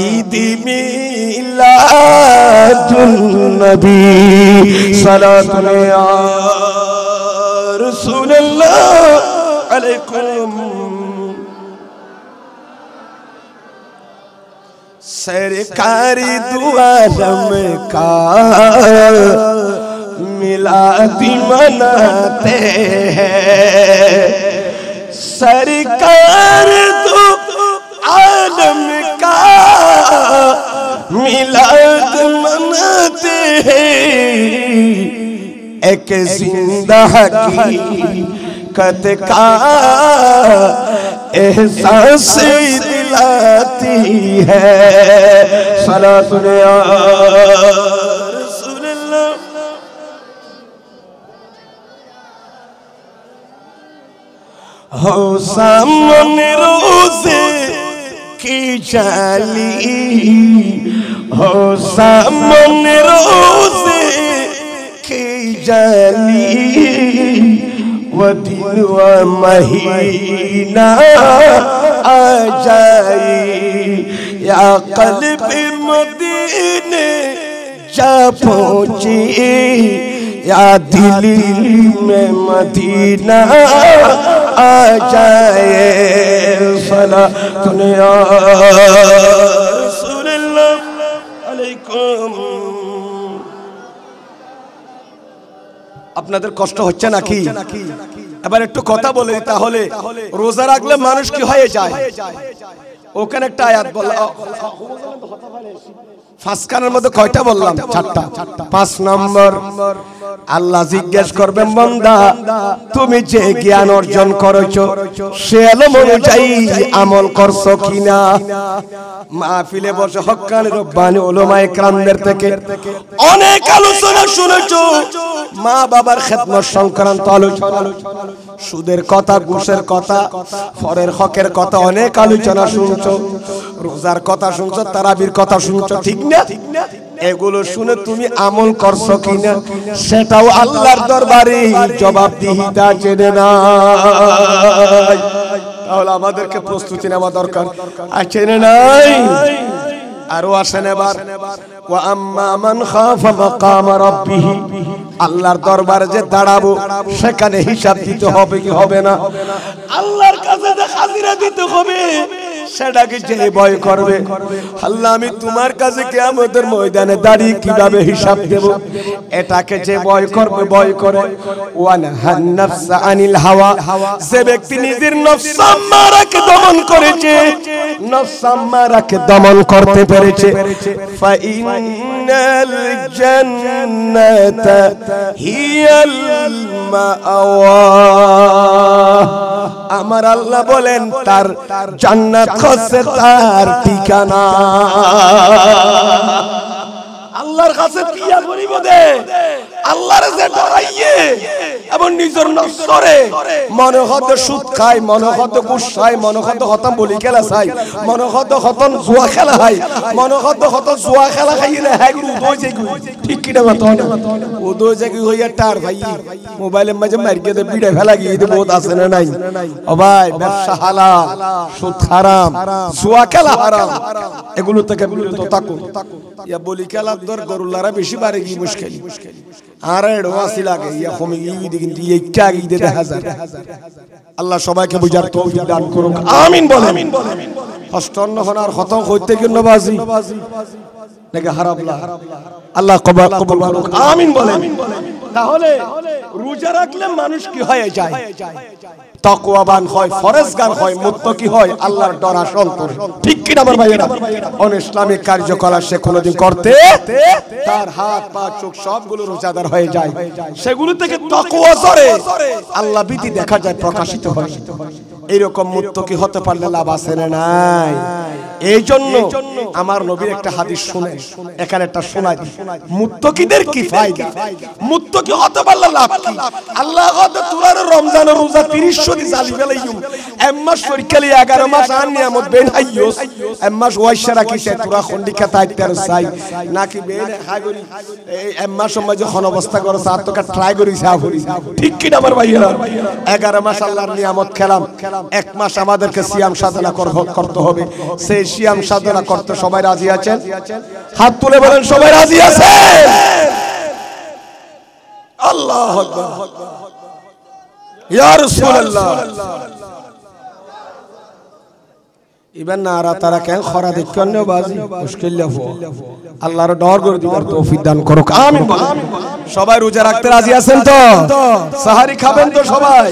S1: ঈদ মিলাদুন নবী, সালাতুন ইয়া রাসূলুল্লাহ আলাইকুম। सरकारी दुआरम का मिलादी मनाते हैं, सरकार दो आलम का मिलाद मनाते हैं, एक जिंदा हकीकत का एहसास दिलाती है, सलातुन या रसूलल्लाह। हो सामने रोज़े की जाली, हो सामने रोज़े की जाली, वो दिन व महीना आ जाए, या क़ल्ब मदीने जा पहुँची, या दिल में मदीना आ जाए, सलातुन या रसूलल्लाह अलैकुम। আপনাদের কষ্ট হচ্ছে নাকি? এবার একটু কথা বলি, তাহলে রোজা রাখলে মানুষ কি হয়ে যায়? ওখানে একটা আয়াত বললাম, 5 কানের মধ্যে কয়টা বললাম? 4টা। 5 নম্বর আল্লাহ জিজ্ঞেস করবেন, বান্দা তুমি যে জ্ঞান অর্জন করেছো সে এলম অনুযায়ী আমল করছো কিনা? মাহফিলে বসে হক্কানি রব্বানি উলামায়ে কেরামদের থেকে অনেক আলোচনা শুনেছো, মা বাবার খেদমত সংক্রান্ত আলোচনা, সুদের কথা, ঘুষের কথা, ফরের হকের কথা, অনেক আলোচনা শুনছো, রোজার কথা শুনছো, তারাবির কথা শুনছো, ঠিক না? এগুলো শুনে তুমি আমল করছো কিনা সেটাও আল্লাহর দরবারে জবাবদিহিতা জেনে নাই। তাহলে আমাদেরকে প্রস্তুতি নেওয়া দরকার, আছে না নাই? আরো আসেন এবার, ওয়া আম্মা মান খাফা মাকাম রাব্বিহি, আল্লাহর দরবারে যে দাঁড়াবো সেখানে হিসাব দিতে হবে কি হবে না? আল্লাহর কাছে যে হাজিরা দিতে হবে সেটাকে যে ভয় করবে, আল্লাহ আমি তোমার কাছে কিয়ামতের ময়দানে দাঁড়িয়ে কিভাবে হিসাব দেব, এটাকে যে ভয় করবে, ভয় করে। ওয়ানহান নাফসা আনিল হাওয়া, যে ব্যক্তি নিজের নফস মারাকে দমন করেছে, নফস আম্মারাকে দমন করতে পেরেছে ফাইনাল জান্নাতা হিয়াল মাওয়া আমার আল্লাহ বলেন তার জান্নাত হচ্ছে তার ঠিকানা আল্লাহর কাছে পিয়া করিব দে আল্লাহর যে ডরাইয়ে এবং নিজের নফসরে মনে হতে সুদ খায় মনে হতে ঘুষ খায় মনে হতে হতম বলি খেলা চাই মনে হতে হতম জুয়া খেলা হয় মনে হতে হতম জুয়া খেলা খাইলে হ্যাঁ উদয় জাগি ঠিক কিনা মাতো না উদয় জাগি হইয়া টার ভাই মোবাইলের মাঝে মারিকে দে বিড়ে ফেলা গিয়ে দে বহুত আছে না নাই ও ভাই ব্যবসা হালাল সুদ হারাম জুয়া খেলা হারাম এগুলো থেকে বিরত থাকুন ইয়া বলি খেলা দর গরুলারা বেশি বাড়ে কি মুশকিল আর এড়ো আসি লাগে ইয়া কমে গিয়ে দেখি এই কাগি দে 1000 আল্লাহ সবাইকে বুঝার তৌফিক দান করুক আমিন বলেন অষ্টন্ন হনার খতম হইতে কি নবাজি নাকি হারাবলা আল্লাহ কবুল করুক আমিন বলেন তাহলে রোজা রাখলে মানুষ কি হয়ে যায় তাকওয়াবান হয় ফরজগার হয় মুত্তাকি হয় আল্লাহর ডর আসল করে ঠিক কি না আমার ভাইয়েরা অনিসলামিক কার্যকলাপ সে কোনদিন করতে তার হাত পা চোখ সবগুলো রোজাদার হয়ে যায় সেগুলো থেকে তাকওয়া জরে আল্লাহ ভীতি দেখা যায় প্রকাশিত হয় এরকম মুত্তাকি হতে পারলে লাভ আছে না নাই এইজন্য আমার নবীর একটা হাদিস শুনেন এখানে একটা শোনাই মুত্তাকিদের কি ফায়দা মুত্তাকি হতে পারলে লাভ কি আল্লাহ কত তুরার রমজানের রোজা 30 শরী জালি ফেলাইম এম্মাস পরীক্ষালি 11 মাস আন নিয়ামত বেন হাইয়স এম্মাস ওয়াইশা রাখিছে তুরা খন্ডিকা তাইতার চাই নাকি বেন হাগরি এই এম্মাস সময় যখন অবস্থা করো সাত টাকা ট্রাই করি সাফ করি ঠিক কি না আমার ভাইরা 11 মাস আল্লাহর নিয়ামত খেলাম এক মাস আমাদেরকে সিয়াম সাধনা করতে হবে সেই সিয়াম সাধনা করতে সবাই রাজি আছেন হাত তুলে বলেন সবাই রাজি আছেন আল্লাহু আকবার ইয়া রাসূলুল্লাহ ইবান নারা তারা কেন খরা দেখছেন না বাজি মুশকিল লাফো আল্লাহর ডর করে দিবার তৌফিক দান করুক আমিন সবাই রোজা রাখতে রাজি আছেন তো সাহারি খাবেন তো সবাই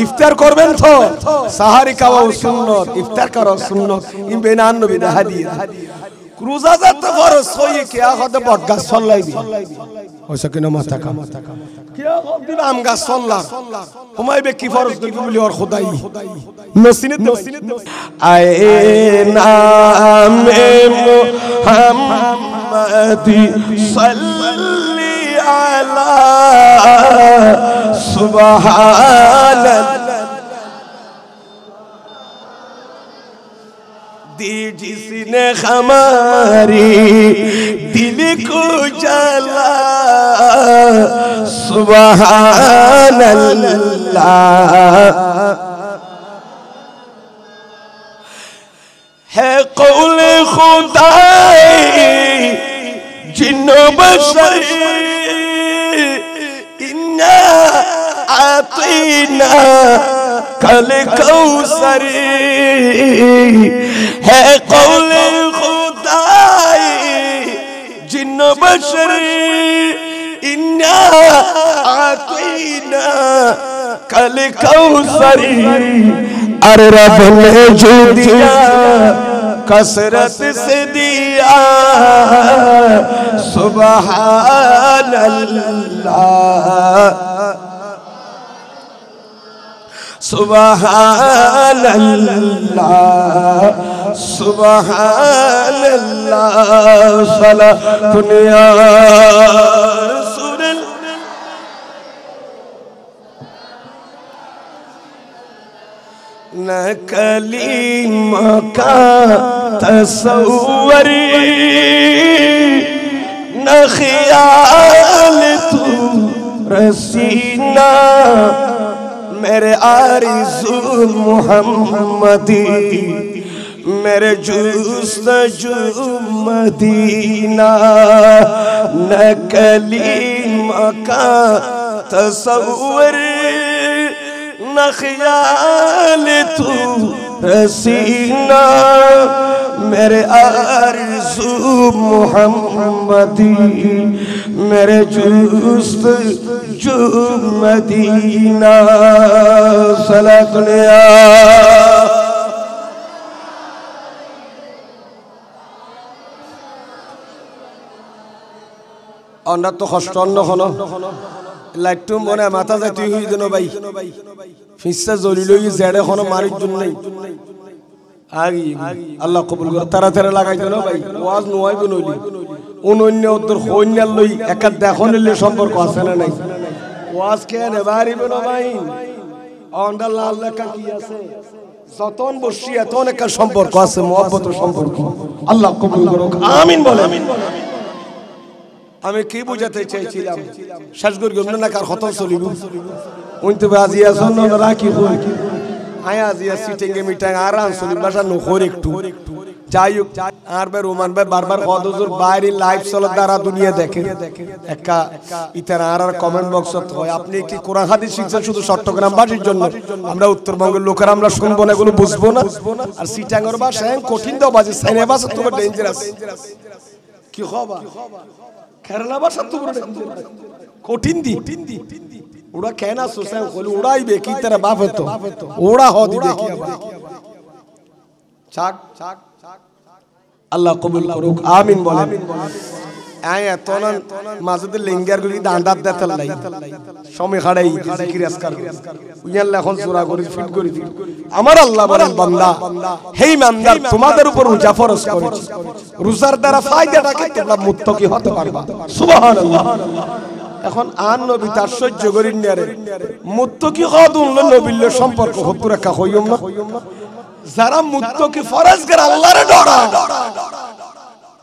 S1: ইফতার করবেন তো সাহারি খাওয়া সুন্নাত ইফতার করা সুন্নাত ইবেনান নবী হাদিয়া রোজা যাতে ফরজ হই কিয়া হতে বটগাছ চলাইবি হইছে কিনা মাথা কাম কিয়া দিন আম গাছ চললা হুমাইবে কি ফরজ দিবি বলি ওর খোদাই নসিনে আয়ে নামে মুহাম্মাদি সাল্লি আলা সুবহানাল্লাহ दी जिसने हमारी दिल को जला सुभान अल्लाह है कौल खुदाई जिन्नो बशर इन्ना आतीना कल कौसर है कौल खुदाई जिन्न बशर इन्ना आतीना कल कौसर अरे रब ने जो दिया कसरत से दिया सुभान अल्लाह सुभान अल्लाह सुभान अल्लाह सलातुन या रसूल न कलीमा का तसव्वुर न ख्याल तू रसीना मेरे आरिज़ू मुहम्मदी मेरे जुस्तजू मदीना न कलीमा का तसव्वुर न ख्याल तू रसीना मेरे आरज़ू मुहम्मदी मेरे जुस्तजू मदीना सलातुन या অন্ডার তো কষ্ট অন্য হলো লাইটু মনে মাথা যায় তুই হই দেন ভাই ফিসা জলি লই জেড়ে হলো মারির জন্য আগি আল্লাহ কবুল করে তাড়াতাড়ি লাগাই দেন ভাই ওয়াজ নয় বনইলি অনন্য উত্তর হইনাল লই একা দেখনিলে সম্পর্ক আছে না নাই ওয়াজ কেন বাড়িবে না ভাই অন্ডার লাল লেখা কি আছে যতন বসি এত অনেক সম্পর্ক আছে মহব্বতের সম্পর্ক আল্লাহ কবুল করুক আমিন বলে আমি কি বুঝাতে চাইছিলাম শেষ করি গমনে না কার খতম চলিব উনতে আজিয়া শুন না রাখি কই আয়া আজিয়া সিটিং এ মিটাং আরাম চলিব বাসা নখর একটু যাইক আর বে রোমান ভাই বারবার কদজুর বাইরে লাইভ চলার দ্বারা দুনিয়া দেখে একা ইতার আর কমেন্ট বক্সত হয় আপনি কি কোরআন হাদিস শিখছেন শুধু চট্টগ্রাম বাসীর জন্য আমরা উত্তরবঙ্গের লোকেরা আমরা শুনবো না এগুলো বুঝবো না আর সিটাঙ্গের ভাষা কঠিন দাও বাজে সাইনে ভাষা তো ডেঞ্জারাস কি হবা কেরালা ভাষা তো কঠিন দি ওরা কেন সোসাই হল ওড়াইবে কি তারা বাপ হতো ওড়া হ দিবে কি চাক আল্লাহ কবুল করুক আমিন বলেন আয়া তনন মাঝে লিঙ্গার গুলি দাঁড়াত দেতাল নাই সময় খাড়াই জিকির আসকার উইয়াল্লাহ এখন সূরা করি ফিট করি আমার আল্লাহ বলেন বান্দা হে ইমানদার তোমাদের উপর রোজা ফরজ করেছি রোজার দ্বারা ফায়দাটাকে তোমরা মুত্তাকি হতে পারবা সুবহানাল্লাহ এখন আন নবী তার সহ্য করিন না রে মুত্তাকি হদুন নবীর সম্পর্ক হতে রাখা হইম না যারা মুত্তাকি ফরজগার আল্লাহর ডরা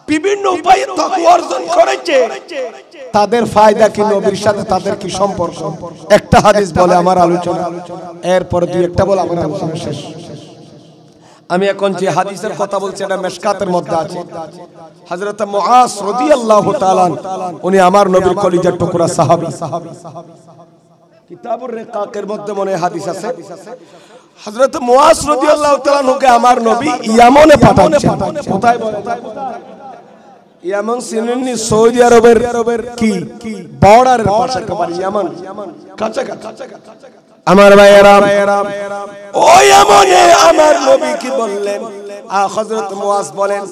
S1: বিভিন্ন উপায়ে তাকওয়া অর্জন করেছে তাদের ফায়দা কি নবীর সাথে তাদের কি সম্পর্ক একটা হাদিস বলে আমার আলোচনা এরপর দুই একটা বলে আমার আলোচনা শেষ আমি এখন যে হাদিসের কথা বলছি এটা মিশকাতের মধ্যে আছে হযরত মুআজ রাদিয়াল্লাহু তাআলা উনি আমার নবীর কলিজার টুকরা সাহাবী কিতাবুর রিকাকের মধ্যে মনে হাদিস আছে হযরত মুআজ রাদিয়াল্লাহু তাআলা কে আমার নবী ইয়ামনে পাঠাচ্ছেন কোথায় বলে ইয়ামান সিনেননি সৌদি আরবের কি বর্ডারের পাশে একেবারে ইয়ামান কাছাকাছি আমার ভাইয়েরা ওই ইয়ামনে আমার নবী কি বললেন হযরত মুআজ বলেন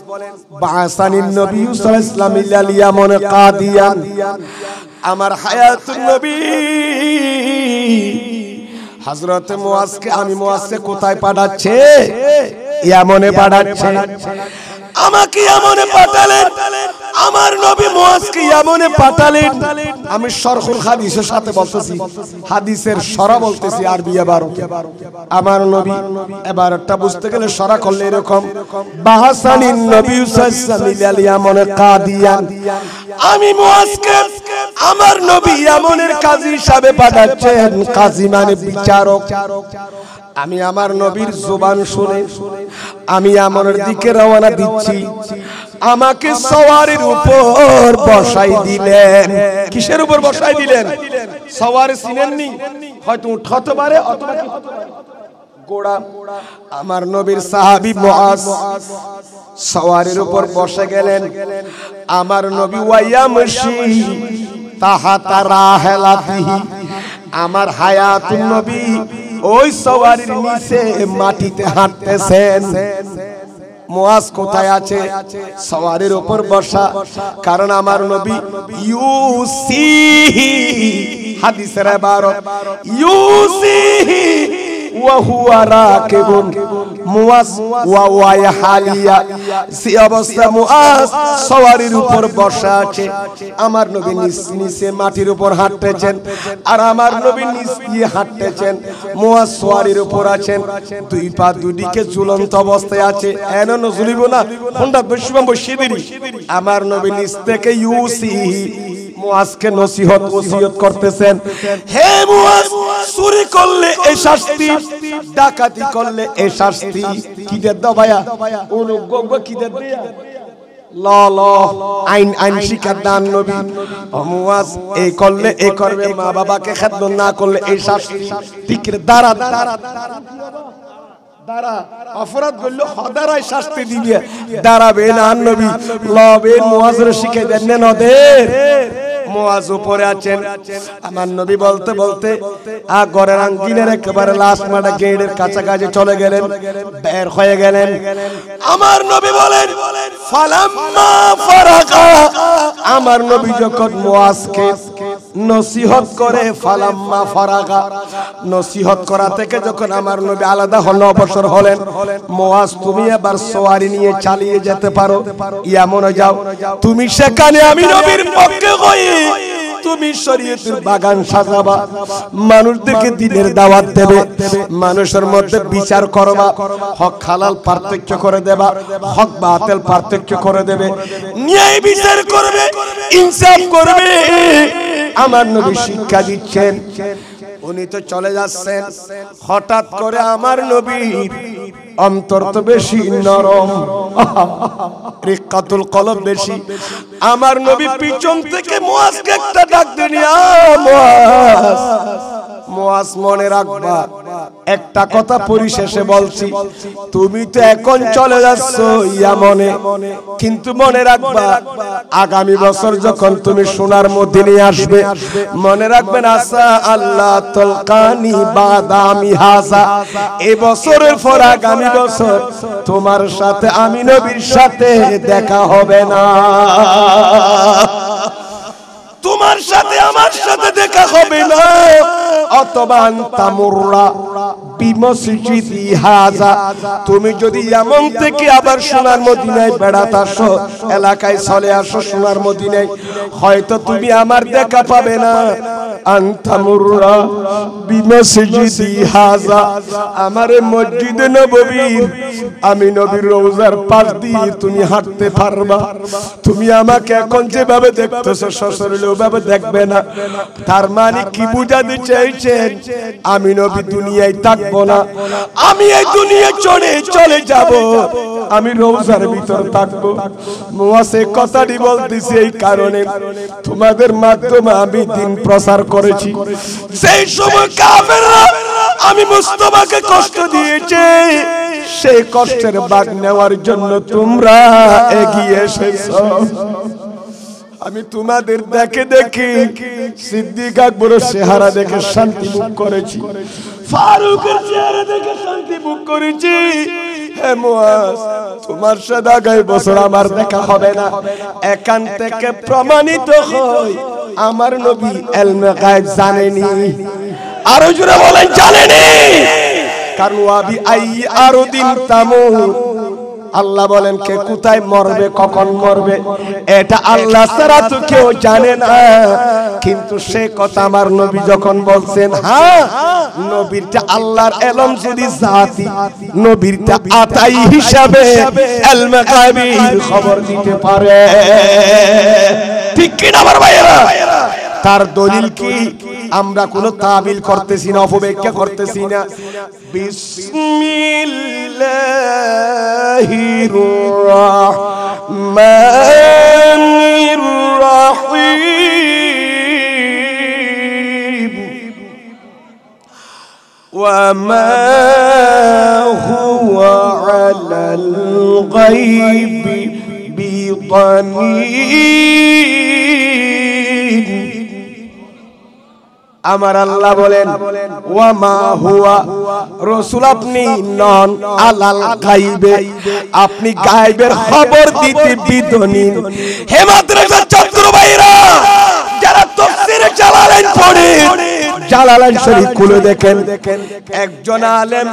S1: বাসানিন নবী সাল্লাল্লাহু আলাইহি ওয়াসাল্লাম ইলা ইয়ামান কাদিয়ান আমার হায়াতুন নবী হযরত মুআজকে আমি মুআজকে কোথায় পাঠাচ্ছে ইয়ামনে পাঠাচ্ছে আমাকে ইয়ামনে পাঠালেন আমার নবী মুআজকে ইয়ামনে পাঠালেন আমি শরহুল হাদিসের সাথে বলতেছি হাদিসের শরা বলতেছি আরবি ইবারত আমার নবী ইবারতটা বুঝতে গেলে শরা করলে এরকম বাহাসানিন নবী সাল্লাল্লাহু আলাইহি ইয়ামনে কাদিয়ান আমি মুআজকে আমার নবী ইয়ামনের কাজী হিসাবে পাঠাচ্ছেন কাজী মানে বিচারক আমি আমার নবীর জবান শুনে আমি আমনের দিকে রওনা দিচ্ছি আমাকে সওয়ারির উপর বসাই দিলেন কিসের উপর বসাই দিলেন সওয়ারি চিনেননি হয়তো উট হতে পারে অথবা কি হতে পারে ঘোড়া আমার নবীর সাহাবী মুআজ সওয়ারির উপর বসে গেলেন আমার নবী ওয়ায়ামশি তাহাতা রাহলাতিহি আমার হায়াতুন নবী ওই সওয়ারির নিচে মাটিতে হাঁটতেছেন মুআজ কোথায় আছে সওয়ারির উপর বসা কারণ আমার নবী ইউসিহি হাদিসের ইবারত ইউসিহি ওয়া হুয়া রাকিবুন মুআজ ওয়া ওয়া হালিয়া সে অবস্থা মুআজ সওয়ারির উপর বসা আছে আমার নবী নিচে মাটির উপর হাঁটতেছেন আর আমার নবী নিচ দিয়ে হাঁটতেছেন মুআজ সওয়ারির উপর আছেন দুই পা দুদিকে ঝুলন্ত অবস্থায় আছে এন নজুলিব না কোনটা বেশি বসিয়ে দিই আমার নবী নিচ থেকে ইউসিহি মুআজকে নসিহত ওসিয়ত করতেছেন হে মুআজ চুরি করলে এই শাস্তি ডাকাতি করলে এই শাস্তি কি দে দাও ভাইয়া অনুগ্রহ কি দে দিয়া ল ল আইন আইন শিক্ষা দান নবী মুআজ এই করলে এই করবে মা বাবাকে খেদমত না করলে এই শাস্তি ঠিক দাঁড়া দাঁড়া দাঁড়া অপরাধ করলে হদারায় শাস্তি দিবে দাঁড়াবে না নবী লবে মুআজরে শিখাই দেন নদের মুয়াজ উপরে আছেন। আমার নবী বলতে বলতে ঘরের আঙ্গিনের একেবারে লাস্ট মাঠে গেটের কাছাকাছি চলে গেলেন, বের হয়ে গেলেন। আমার নবী বলেন ফালাম্মা ফারাকা, আমার নবী যখন মুয়াজকে নসিহত করে, ফালাম্মা ফারাকা, নসিহত করা থেকে যখন আমার নবী আলাদা হলো, অবসর হলেন, মুয়াজ তুমি এবার সওয়ারি নিয়ে চালিয়ে যেতে পারো, ইয়ামনে যাও। তুমি সেখানে আমি নবীর পক্ষে হই, তুমি শরীয়তের বাগান সাজাবা, মানুষদেরকে দ্বীনের দাওয়াত দেবে, মানুষের মধ্যে বিচার করবা, হক হালাল পার্থক্য করে দেবা, হক বাতিল পার্থক্য করে দেবে, ন্যায় বিচার করবে, ইনসাফ করবে। আমার নবী শিক্ষা দিচ্ছেন। উনি তো চলে যাচ্ছেন, হঠাৎ করে আমার নবীর অন্তর তো বেশি নরম, রিক্কাতুল কলব বেশি। আমার নবী পিছন থেকে মুয়াজকে একটা ডাক দেন, মুয়াজ, মুয়াজ মনে রাখবা একটা কথা পরিশেষে বলছি, তুমি তো এখন চলে যাচ্ছ ইয়ামনে, কিন্তু মনে রাখবা আগামী বছর যখন তুমি সোনার মদিনে আসবে, মনে রাখবেন আসা আল্লাহ তলকানি বাদামি হাসা, এই বছরের পর আগামী বছর তোমার সাথে আমি নবীর সাথে দেখা হবে না, তোমার সাথে আমার সাথে দেখা হবে না। অথবা আনতামুররা বিমসজিদি হাযা, তুমি যদি ইয়ামান থেকে আবার সোনার মদিনায় বেড়াতে আসো, এলাকায় চলে আসো সোনার মদিনায়, হয়তো তুমি আমার দেখা পাবে না। আনতামুররা বিমসজিদি হাযা, আমারে মসজিদে নববীর, আমি নবীর রওজার পাশ দিয়ে তুমি হাঁটতে পারবা, তুমি আমাকে এখন যেভাবে দেখতেছো সশরীরে ওভাবে দেখবে না। তার মানে কি বুঝাতে চাইছেন? আমি নবী দুনিয়ায় থাকবো না, আমি এই দুনিয়া ছেড়ে চলে যাব, আমি রওজার ভিতর থাকবো। মুয়াজ এই কথাটি বলতেছি এই কারণে, তোমাদের মাধ্যমে আমি দ্বীন প্রচার করেছি, সেই সময় কাফেররা আমি মুস্তাফাকে কষ্ট দিয়েছে, সেই কষ্টের ভাগ নেওয়ার জন্য তোমরা এগিয়ে এসেছো। আমি তোমাদের দেখে দেখে সিদ্দিক আকবরের চেহারা দেখে শান্তি ভোগ করেছি, ফারুকের চেহারা দেখে শান্তি ভোগ করেছি। হে মুয়াজ, তোমার সাথে আগামী বছর আমার দেখা হবে না। এখান থেকে প্রমাণিত হয় আমার নবী ইলমে গায়ব জানেনি। আরো জোরে বলেন জানেনি। কারণ ওয়াবি আই আরদিন তামুত, আল্লাহ বলেন কে কোথায় মরবে, কখন মরবে, এটা আল্লাহ ছাড়া তো কেউ জানে না। কিন্তু সে কথা আমার নবী যখন বলছেন, হ্যাঁ নবীরটা আল্লাহর ইলম যদি জাতি, নবীরটা আতাই হিসাবে ইলমে গায়বের খবর দিতে পারে, ঠিক কি না আমার ভাইরা? তার দলিল কি? আমরা কোন তাবিল করতেছি না, অপব্যাখ্যা করতেছি না। বিসমিল্লাহির রাহমানির রাহিম, ওয়া মা হুয়া আলাল গায়বি বিদানীন। আমার আল্লাহ বলেন ওয়া মা হুয়া, রাসূল আপনি নন আলাল গায়বে, আপনি গায়বের খবর দিতে বিদনীন। হে মাদ্রাসার ছাত্র ভাইরা, যারা তাফসীরে জালালাইন পড়ে, জালালাইন শরীফ খুলে দেখেন, একজন আলেম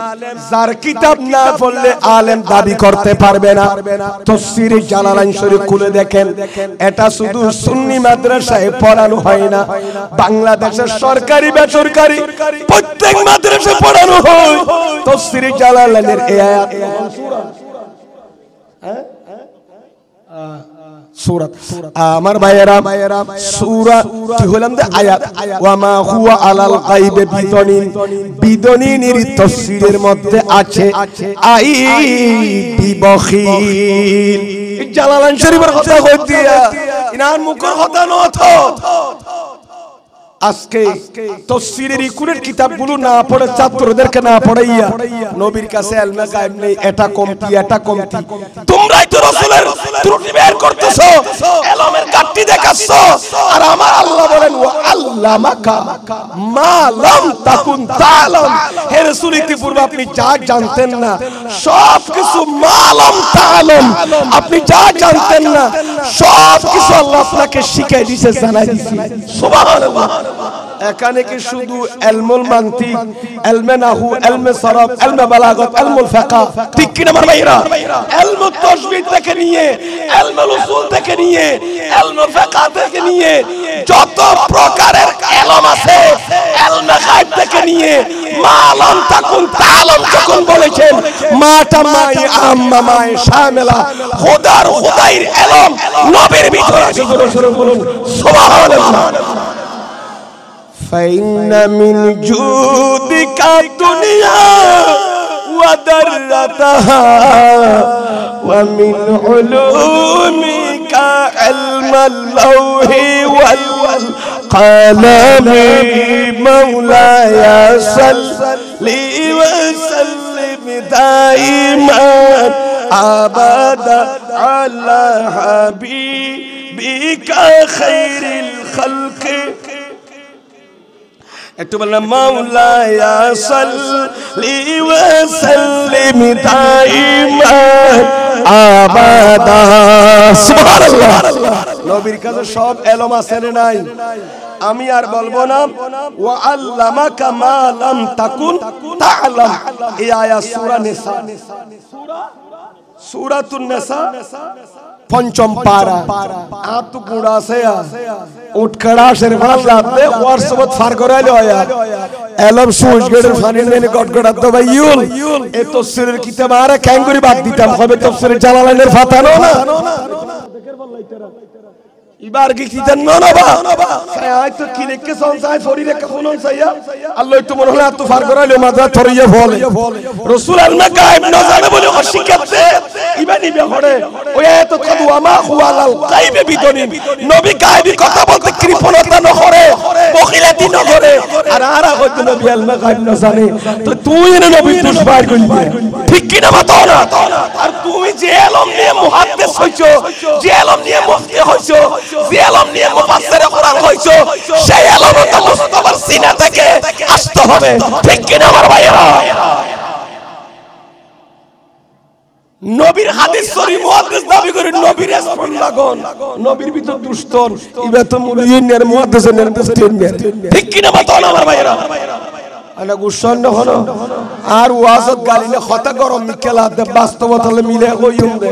S1: যার কিতাব না পড়লে আলেম দাবি করতে পারবে না। তাফসীরে জালালাইন শরীফ খুলে দেখেন, এটা শুধু সুন্নি মাদ্রাসায় পড়ানো হয় না, বাংলাদেশের সরকারি বেসরকারি প্রত্যেক মাদ্রাসায় পড়ানো হয়। তাফসীরে জালালাইনের এই আয়াত সূরা, আমার ভাইয়েরা সূরা কি হলাম দে আয়াত, ওয়া মা হুয়া আলাল গায়বে বিদনীন, বিদনীনের তাফসীরের মধ্যে আছে আই বিবখিল। জালালাইন শরীফের কথা কই দিয়া ইনার মুখের কথা নথ। আজকে তাফসীরের ইকুরের কিতাবগুলো না পড়ে ছাত্রদেরকে না পড়াইয়া নবীর কাছে ইলমে গায়ব নেই, এটা কমতি, এটা কমতি। তোমরাই তো রাসূলের ত্রুটি বের করতেছো, ইলমের ঘাটতি দেখাচ্ছো আর আমার আল্লাহ বলেন ওয়া আল্লামাকা মা লাম তাকুন তাআলাম হে রাসূল ইতিপূর্বে আপনি যা জানতেন না সব কিছু মা লাম তাআলাম আপনি যা জানতেন না সব কিছু আল্লাহ আপনাকে শিখিয়ে দিয়েছে জানাই দিয়েছে সুবহানাল্লাহ এখানে কি শুধু ইলমুল মানতিক ইলমে নাহু ইলমে সরফ ইলমে বালাগত ইলমুল ফিকহ ঠিক কি না আমার ভাইরা ইলমুত তাসবিহ থেকে নিয়ে ইলমুল উসুল থেকে নিয়ে ইলমুল ফিকহ থেকে নিয়ে যত প্রকারের ইলম আছে ইলমে গায়ব থেকে নিয়ে মা লাম তাকুন তাআলাম যখন বলেছেন মাটা মাই আম্মা মাই শামিলা খোদাইর ইলম নবীর ভিতরে আছে জোরে বলুন সুবহানাল্লাহ فإن من جودك الدنيا وذرتها ومن علومك علم اللوح والقلم مولاي صل وسلم دائما أبدا على حبيبك خير الخلق একটু বললাম মাওলায়া সাল্লি ওয়া সাল্লিম দাইমান আবাদা সুবহানাল্লাহ নবীর কাছে সব ইলম আছে না নাই আমি আর বলবো না ওয়া আল্লামাকা মা লাম তাকুন তাআলাম এই আয়াত সূরা নিসা সূরাতুন নিসা পঞ্চম পারা আত গুড়া সে উঠকড়া শরফাত লাতে ওয়াটসঅ্যাপ ফার করাইলো আয়া এলম সুজ গড়ের ফানি নেনে গটগড়া তো ভাইউল এ তাফসীরের কিতাব আরে ক্যাঙ্গুরি বাদ দিতাম হবে তাফসীরের জালালাইনের ফাতানো না ইবার কি কিতান নবা সাই তো কি লিখে সংসাই ফরি রে কখনো সাইয়া আল্লাহ তো মনে হলো এত ফার করাইলো মাদা থরিয়ে বলে রাসূল আল্লাহ গায়েব না জানে বলে অশিক্ষিত ইবানি বেহরে ওই এত কদু আমা হুয়ালাল গায়বে বিদনিন নবী গায়বী কথা বলতে কৃপণতা না করে বখিলাতি না করে আর আরা হয়তো নবী আল্লাহ গায়ব না জানে তো তুই না নবী দুশবার করবি ঠিক কি না মাতো না আর তুমি যে ইলম নিয়ে মুহাদ্দিস হইছো যে ইলম নিয়ে মুফতি হইছো যে ইলম নিয়ে মুফাসসির কোরআন হইছো সেই ইলম তো মুস্তাফার সিনা থেকে আসতে হবে ঠিক কি না আমার ভাইরা নবীর হাদিস শরীফ মুহাদ্দিস দাবি করে নবীর রাসূল লাগন নবীর ভিতর দুষ্টর ইবা তো মুলিনের মুহাদ্দিসের মুফতিনের ঠিক কি না মাতো না আমার ভাইরা আনা গুসন হলো আর ওয়াজত গালি না কথা গরম মিকেলা দে বাস্তবতা মিলে কইম দে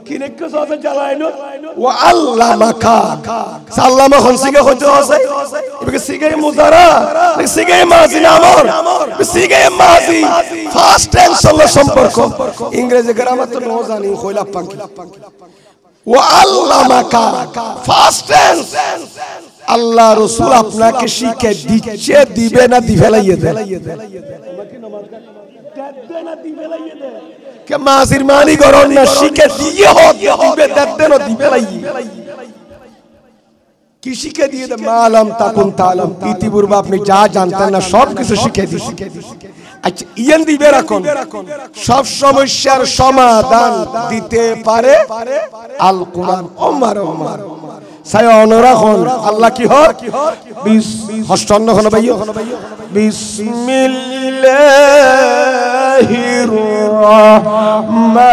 S1: কিনে কে সাথে জ্বালাইনো ওয়া আল্লামাকা সাল্লামা খনসিকে হতে আছে এবারে সিগাই মুজারা সিগাই মাজি নামর সিগাই মাজি ফাস্ট টেন্স হলো সম্পর্ক ইংরেজি গ্রামার তো নো জানি কইলা পাঙ্কি ওয়া আল্লামাকা ফাস্ট টেন্স আল্লাহ রাসূল আপনাকে শিক্ষা দিচ্ছে দিবে না দিবেলাইয়ে দে কে মাজির মানি গরন না শিক্ষা দিয়ে হোক দিবে দেন দিবেলাইয়ে কি শিক্ষা দিয়ে দে মালাম তাকুন তাআলাম ইতিপূর্বে আপনি যা জানতেন না সব কিছু শিক্ষা দিয়েছে আচ্ছা ইয়ান দিবে রাখুন সব সমস্যার সমাধান দিতে পারে আল কোরআন ওমর সায় অনুরাখন আল্লাহ কি হয় হস্তন্ন হলো ভাইও বিসমিল্লাহির রহমানির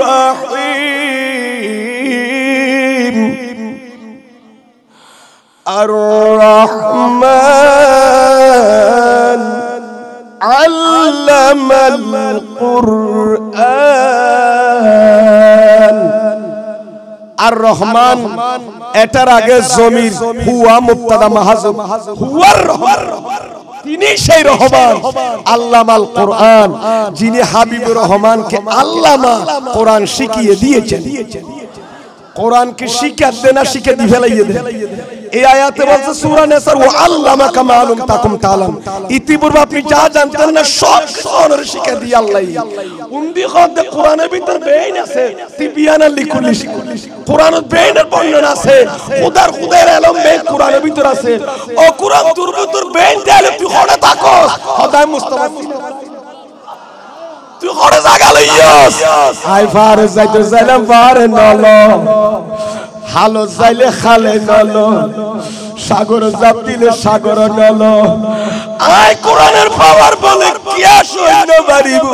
S1: রহিম আর রহমান আল্লামাল কুরআন আর রহমান এটার আগে জমির হুয়া মুবতাদা মাহজুব হুয়ার রহমান তিনি সেই রহমান আল্লামাল কোরআন যিনি হাবিবুর রহমানকে আল্লামা কোরআন শিখিয়ে দিয়েছেন কোরআনকে শিক্ষা দেনা শিখে দি ফেলাইয়ে দেন এই আয়াতে বলছে সূরা নিসার ওয়া আল্লামাকা মা লাম তাকুম তাআলাম ইতিপূর্বে আপনি যা জানতেন না সব কোরআনের শিক্ষা দিয়ে আল্লাহ উন্দি খোদে কোরআনের ভিতর বেইন আছে তিবিয়ানা লিকুল্লি কোরআনের বেইনের বর্ণনা আছে খোদার ইলম বেইন কোরআনের ভিতর আছে ও কোরআন তোর ভিতর বেইন দেলে তুই খোদা থাকো খোদাই মুস্তাফা তুই খোদা জায়গা লইয়াস আই ফারে যাইতে যাইলাম ফারে নলো হালো যাইলে খালে নলো সাগর জাপ দিলে সাগর নলো আয় কোরআনের পাওয়ার বলে কি সৈন্য বাড়িব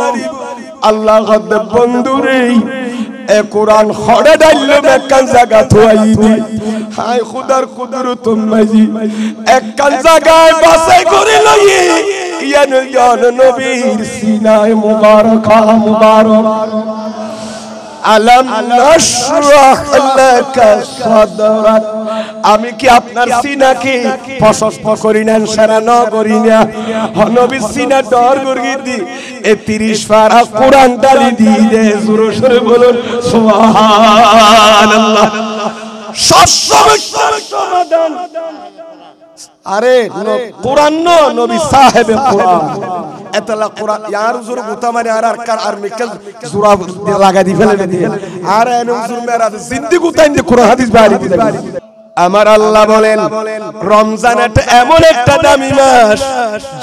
S1: আল্লাহ গদ্দে বন্ধুরে এ কোরআন খড়ে ডাইলে একখান জায়গা থুয়াই দি হায় খুদার কুদরত মাঝি একখান জায়গায় বাসাই করে লই ইয়ান জন নবীর সিনায় মুবারকা মুবারক আলম নাশরাহ লাকা সাদরাক আমি কি আপনার সিনাকে প্রশস্ত করি না সারা ন করি না নবী সিনা ডর করি দি এ 30 পারা কোরআন ডালি দি দে জোরে জোরে বলুন সুবহানাল্লাহ সব সমাধান আরে কোরআন নবী সাহেবে কোরআন এতলা কোরআন यार হুজুর গুতা মারে আর মিকেল জুরা লাগা দি ফেলে দি আর এনে হুজুর মেরা জিন্দি গুতাইন দি কোরআন হাদিস বাড়ি দি আমার আল্লাহ বলেন রমজান এমন একটা দামি মাস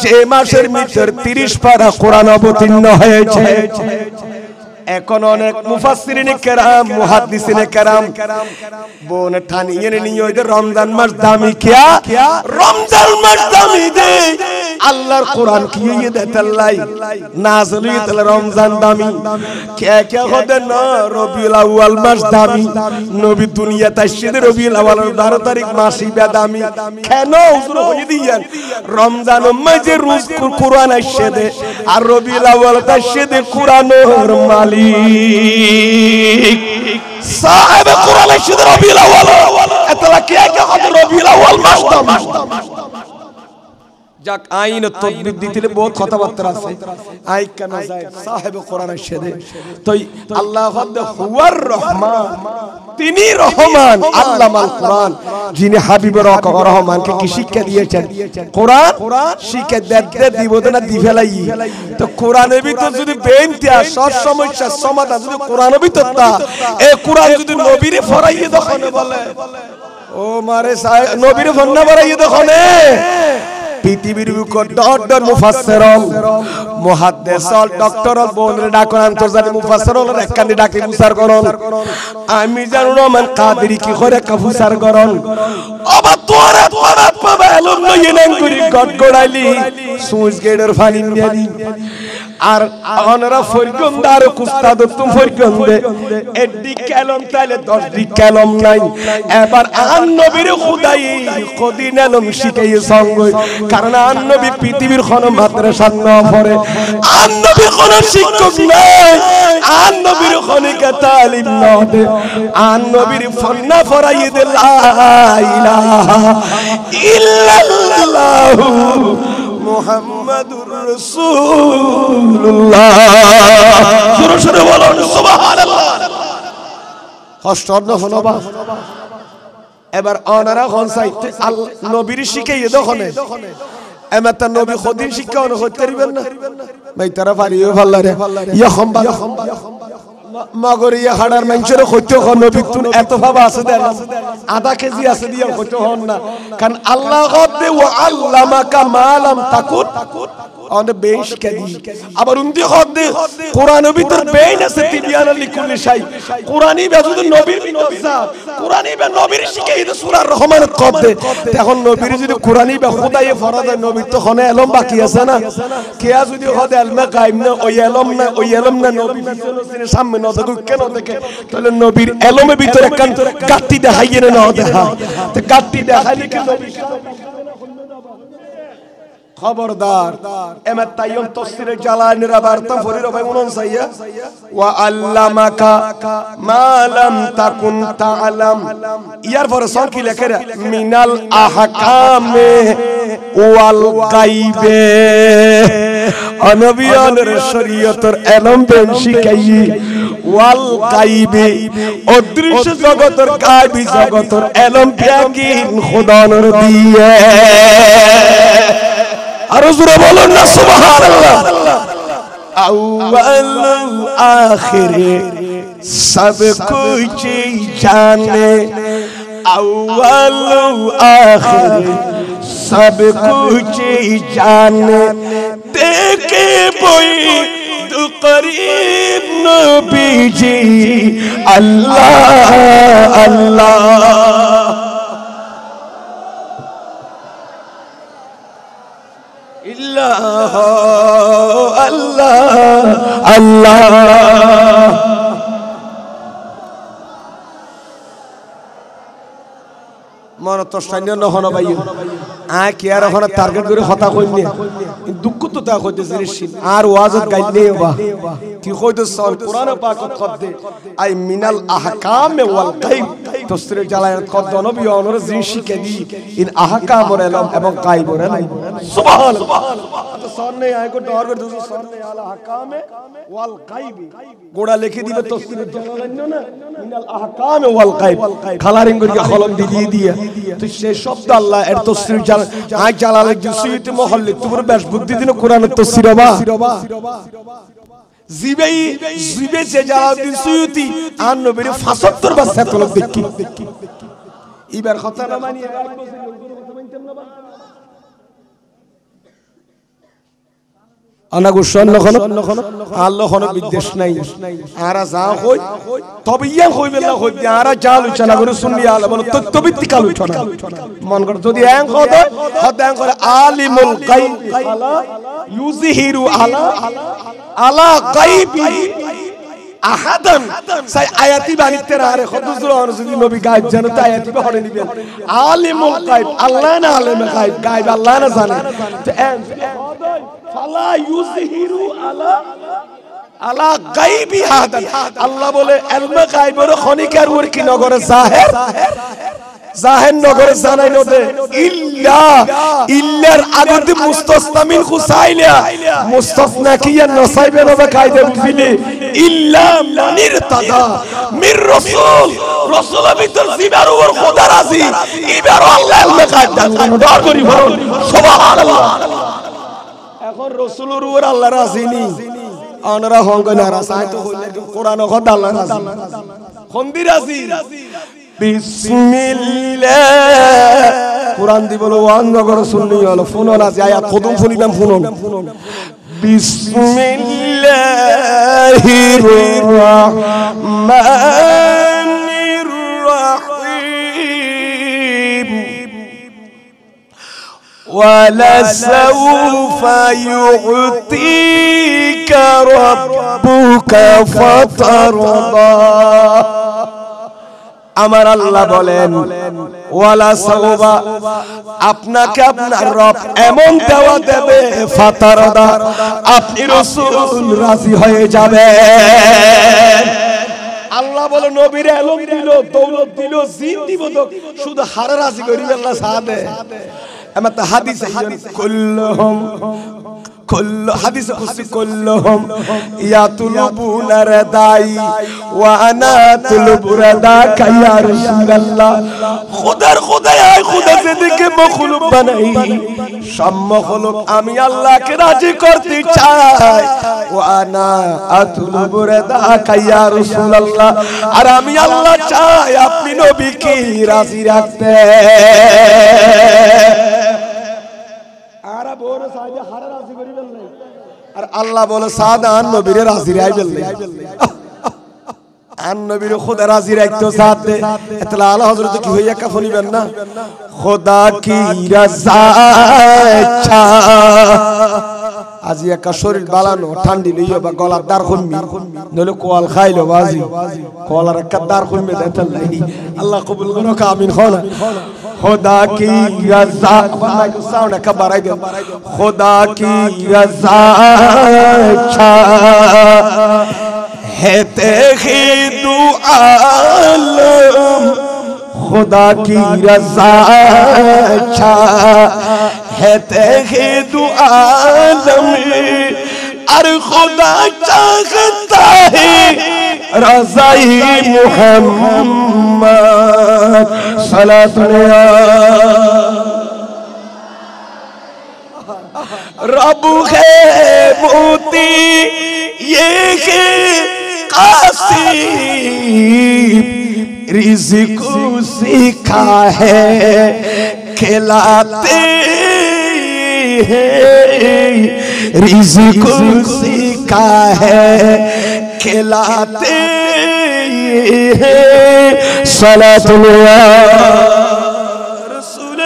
S1: যে মাসের ভিতর 30 পারা কোরআন অবতীর্ণ হয়েছে এখন অনেক মুফাসসিরিনে কেরাম মুহাদ্দিসিনে কেরাম বোন ঠানিয়ে নিয়ে ওই রমজান মাস দামি কিয়া রমজান মাস দামি দে আল্লাহর কোরআন কি দেতাল্লাই নাযিল হইতে রমজান দামি কে কে হদে না রবিউল আউয়াল মাস দামি নবী দুনিয়া তাইশিদ রবিউল আউয়ালের 12 তারিখ মাসই দামি কেন হুজুর হই দিয়ান রমজান মাসে রোজ কোরআন আইছে দে আর রবিউল আউয়াল তাইশিদ কোরআনের মালিক সাহেব কোরআন আইছে রবিউল আউয়াল এতলা কে কে হদে রবিউল আউয়াল মাস দামি যাক আইন তদবির দিতে বহুত কথাবার্তা আছে আই কেন যায় সাহেব কোরআন আইছে তো আল্লাহ হুয়ার রহমান তিনি রহমান আল্লামাল কোরআন যিনি হাবিবুর রহমানকে কি শিক্ষা দিয়েছেন কোরআন শিক্ষা দিতে দিব না দি ফেলাই তো কোরআনের ভিতর যদি বেনতি সব সমস্যার সমাধান যদি কোরআনের ভিতর তা এই কোরআন যদি নবীরে ফরাইয়ে দখনে বলে ও মারে নবীরে ফন্না ফরাইয়ে দখনে পৃথিবীর বুকে ডক্টর মুফাসসিরুন মুহাদ্দিসুল ডক্টর বলরে ডাকন আন্তর্জাতিক মুফাসসিরুন একখানি ডাকি মুসার করন আমি জানো রহমান কাদেরি কি করে কাফুসার করন আবার তোরা পাবা এলম নয় নাম করি গড়গড়াইলি সুইচ গেটের ফানি নিয়ালি আর অনরা ফরগন্দার কুস্তাদ তুম ফরগন্দে এডি কলম তাইলে 10 দি কলম নাই এবার আন নবীর খুদাই কদিন এলম শিখাই সঙ্গ কারণ আন নবী পৃথিবীর কোন মাদ্রাসা না পড়ে আন নবী কোন শিক্ষক নাই আন নবীর কোন তালিম না দে আন নবীর ফন্না ফরাই দে লা ইলাহা ইল্লাল্লাহ মুহাম্মাদুর রাসূলুল্লাহ জোরে জোরে বলুন সুবহানাল্লাহ কষ্ট হনবা এবার অনারা কোন সাইতে নবীর শিখাইয়ে দখনে এমতা নবী খদিন শিক্ষা অন হইতে পারবেন না ভাই তারা পারিও ভাল্লারে ইয়া খম্বা মগরিয়া হাড়ার মানুষের কইতে হন নবী তুন এত ভাবা আছে দেন আধা কেজি আছে দিয়া কইতে হন না কারণ আল্লাহ গদে ওয়া আল্লামাকা মা লাম তাকুন অনে বেশ কেদি আবার উন্দি গদে কোরআনের ভিতর বেইন আছে তিবিয়ান লিকুল শাই কোরআনই বেজুদ নবীর বিনজা কোরআনই বে নবীর শিখাই দে সূরা রহমান গদে এখন নবীর যদি কোরআনই বে খোদায়ে ফরজ নবী তো হনে এলম বাকি আছে না কিয়া যদি গদে আলমা কাইম না ওই এলম না নবী বিচের সামনে না দেখো কেন দেখে তাহলে নবীর এলমের ভিতরে কান গাটি দেখাইয়ে না দেখা তে গাটি দেখাইলে কি নবী খবরদার এমা তাইয়ুম তাফসীরে জালালির বার্তা ফরির ভাই 49 ওয়া আল্লামাকা মা লাম তাকুন তাআলাম ইয়ার পরে সর কি লেখে মিনাল আহকামে ওয়াল গায়বে নবীর শরীয়তের ইলম দেন শিখাই ওয়াল গায়বে অদৃশ্য জগতের গায়বী জগতের ইলম ইয়াকিন খোদার দিয়ে আর জোরে বলুন না সুবহানাল্লাহ আউয়াল আখির সব কুছ জানে আউয়াল আখির সব কুছ জানে দেখে বই करीब नबी जी अल्लाह अल्लाह इल्लाह अल्लाह अल्लाह মনে তো সাইন্য নহন ভাই আ কি আর হন টার্গেট করে কথা কইনি দুঃখ তো তা কইতেছে আর ওয়াজত গাইলে বা কি কইতো সল কোরআন পাক কদে আই মিনাল আহকাম ওয়াল গায়ব তফসির জালালাত কদ নবী অনর জিশিকে দি ইন আহকাম ওর ইলম এবং গায়ব ওর ইলম সুবহানাল্লাহ তো সামনে আই কো ডর করে দুসো সামনে আল আহকাম ওয়াল গায়ব গোড়া লিখে দিবে তফসির জালালাত না মিনাল আহকাম ওয়াল গায়ব খালারিং করে কলম দিয়ে দিয়া তো সেই শব্দ আল্লাহ এর তফসির আই জালালাত জুসিয়তি মহল্লে তোমার বেশ বুদ্ধি দিন কোরআনের তফসির বা জিবেই জিবে যে জালালউদ্দিন সুয়ুতি আর নবীর 75 বার সাতল দেখি এবার কথা না মানি এক বছর কথা মানতেন না আনাগুশন নখন আল্লাহ কোন বিদ্বেষ নাই আরা যা কই তবে ইয়া কইবে না কই আরা যা আলোচনা করে শুনলি আলা বল তত্ত্বভিত্তিক আলোচনা মন করে যদি এক কথা হদান করে আলিমুল গায়ব আলা ইউযহিরু আলা আলা গায়বি আহাদান সাই আয়াতি বানিতে আরে খদুজুর যদি নবী গায়ব জানে তো আয়াতি পড়ে নিবেন আলিমুল গায়ব আল্লাহ না আলেমে গায়ব গায়ব আল্লাহ না জানে তো ফালা ইউযহিরু আলা আলা গায়বি আহাদান আল্লাহ বলে ইলমে গায়বের খনিকার ওর কি নগরে জাহের জাহের নগরে জানাই নদে ইল্লা ইল্লার আগতে মুস্তাসনামিন খুসাইলা মুস্তাসনা কি নসাইবে নবে কায়দা বুঝিলে ইল্লা মানির তাদা মির রাসূল রাসূলের ভিতর জিবার ওর খোদা রাজি ইবার আল্লাহ ইলমে গায়ব দান ডর করি বলুন সুবহানাল্লাহ এখন রাসূলের ওর আল্লাহ রাজি নি আনরা হঙ্গ নারাজ আই তো হইলে কোরআন খোদা আল্লাহ রাজি খন্দি রাজি বিসমিল্লাহ কুরআন দি বলো অন্ধ করে শুননি হলো ফোন আছে আয়াত কদম শুনিলাম ফোন বিসমিল্লাহির রহমানির রহিম ওয়ালা সাউফা ইউতিকা রাব্বুকা ফাতারদা আমার আল্লাহ বলেন ওয়ালা সাওবা আপনাকে আপনার রব এমন দেওয়া দেবে ফাতারদা আপনি রাসূল রাজি হয়ে যাবেন আল্লাহ বলে নবীর ইলম দিল দৌলত দিল জিন দিব তো শুধু হারে রাজি করিবে আল্লাহ সাদে আমার তো হাদিসে কুল্লুহুম كل حديث قصي كلهم يطلبون رداي وانا اطلب رداك يا رسول الله خدر خدا يا خدا زدকে مخلوق বানাই সব مخلوق আমি আল্লাহকে রাজি করতে চাই وانا اطلب رداك يا رسول الله আর আমি আল্লাহ চাই আপনি নবীকে রাজি রাখতে আরা বড় সাজে হারা রাজি করি বললে আর আল্লাহ বলে সাদান নবীর রাজি রাইবেল আন নবীর খোদা রাজি রাখতো সাথে এতলা আলা হযরত কি হইয়া কাফনিবেন না খোদা কি রাজা ইচ্ছা আজি একা শরীর বালানো ঠান্ডি লইয়া বা গলার দার খুনমি নলে কোয়াল খাইলো বাজি কোয়ালার একটা দার খুনমে দেতাল্লাই আল্লাহ কবুল করো আমিন খানা खुदा की रज़ा साउंड का बढ़ाई दो खुदा की रज़ा है तेरी दुआलम खुदा की रज़ा है तेरी दुआलम अरे खुदा चाहता है रज़ाई मुहम्मद रब है मोती ये है कासिब रिज़्क़ सीखा है खिलाते हैं रिज़्क़ का है खिलाते हैं सलातुल्लाह रसूल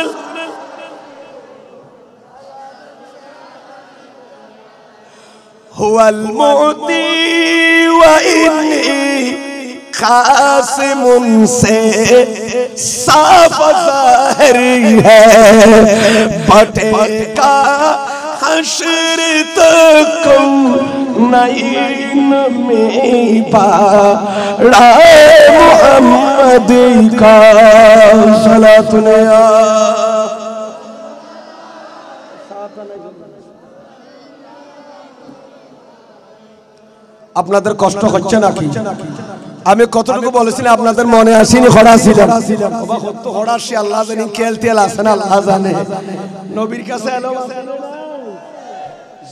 S1: हुवल मुती व इन्नी खासिमुन से साफ ज़ाहिर है बटेगा हश्र तक नईन में पारा मुहम्मद का सलातुल्लाह আপনাদের কষ্ট হচ্ছে নাকি আমি কতটুকু বলেছিলাম আপনাদের মনে আসেনি হড়াছিলাম বাবা কত হড়াছি আল্লাহ জানি কেলতেল আছেন আল্লাহ জানে নবীর কাছে এলো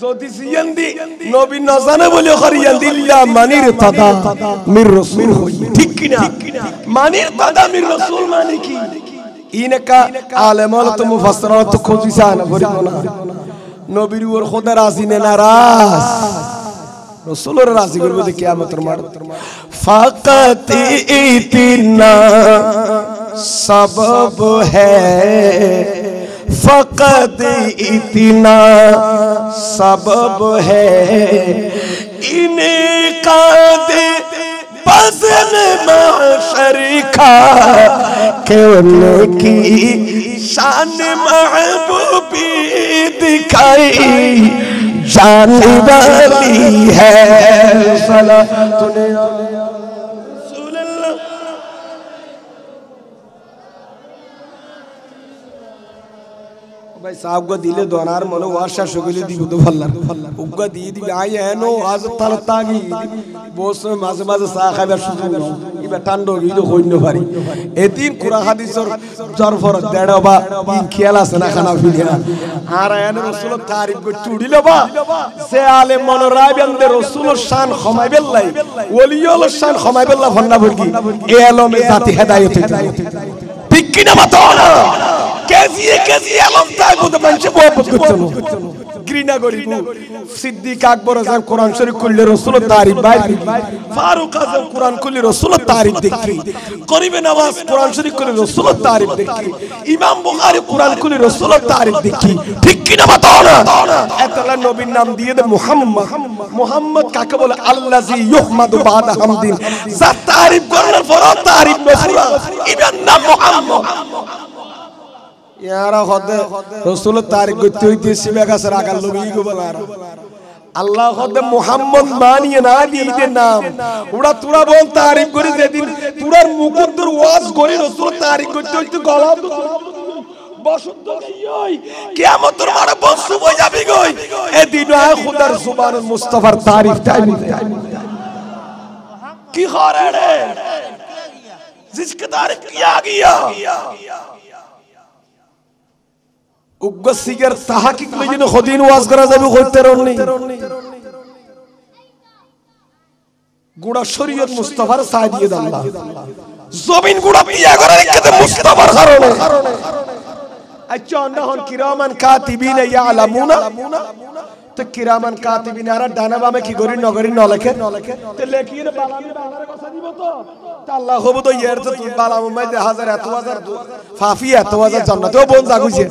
S1: যদি জিয়ান্দি নবী না জানে বলে করিয়ান দিল্লা মানির তাদা মির রাসূল হই ঠিক কি না মানির তাদা মির রাসূল মানে কি ইনকা আলেমল তো মুফাসসির তো খুঁজিসা না বলিব না নবীর ওর খোদা রাজি না নারাজ रसूल राजी करबे तो कियामत मार फकत इतना सबब है फकत इतना सबब है इनका दे बज़न महशर का कि उनकी शान महबूबी दिखाई जाने वाली है सलातुल्लाह रसूलुल्लाह भाई साहब को दिले दोनार मनो वाशा शुगली दी तो फल्ला उग्गा दी दी आए है नो आज तलता की बोस माजे माजे साखा बे शुरू ई बेटांडो ई तो होइनो पारी एतीन कुरान हादिसर जरफर देड़बा इन खेला सना खाना फिलिया আর আয়ানে রাসূল তারিফ কো টুডিলো বা সে আলে মনোরাই বন্দে রাসূল শান খমাইবেল্লাই ওলিয়ুল শান খমাইবেল্লা ফন্না বর্গি এ আলমে জাতি হেদায়েত ঠিক কি না মাতনা কেজি আলম তাই বুদ মানুষ মোহাম্মত করছনো ঘৃণা করিব সিদ্দিক আকবর আজম কোরআন শরীফ খুললে রাসূল তারিফ ভাই ফারুক আজম কোরআন খুললে রাসূল তারিফ দেখি করিবে নওয়াজ কোরআন শরীফ খুললে রাসূল তারিফ দেখি ইমাম বুখারী কোরআন খুললে রাসূল তারিফ দেখি ঠিক কি না মাতনা এতলা নবীর নাম দিয়ে দে মুহাম্মদ কাকে বলে আল্লাযী ইউহমাদু বাদা হামদিন যা তারিফ করার পর তারিফ নফুরা ইমান নাম মুহাম্মদ यारा खुदे रसूल तारीख गुत्ती हुई थी सिबे का सर आकर लोग ईगो बना रहा अल्लाह खुदे मुहम्मद मानिए ना दीदे नाम उड़ा तुरा बोल तारीख करी दे दिन तुरा मुकुद्दर वाज करी रसूल तारीख गुत्ती हुई थी गलाब बसुद्ध गई कियामत तुम्हारा बहुत सुबह जाबी गई ए दिन आए खुदा जुबान मुस्तफा तारीफ टाइम की खारे रे जिसके तारीफ किया गया उग्ग सिगर ताहकीक में जिन खुदीन वाज करा जाबे কইতে রননি গুড়া শরীয়ত মুস্তাফার সাদিয়ে আল্লাহ জমিন গুড়া পিয়া করে রেখে মুস্তাফার কারণে আচ্ছা না হন কিরামান কাতিবিন ইয়ালামুনা তো কিরামান কাতিবিন আর ডানা বামে কি করি নগরি ন লেখে তে লেখিয়ে বালামে বালার কথা দিব তো আল্লাহ হবো তো ইয়ার তো বালাম মধ্যে হাজার এত হাজার ফাফি এত হাজার জান্নাতেও বল জাগুছে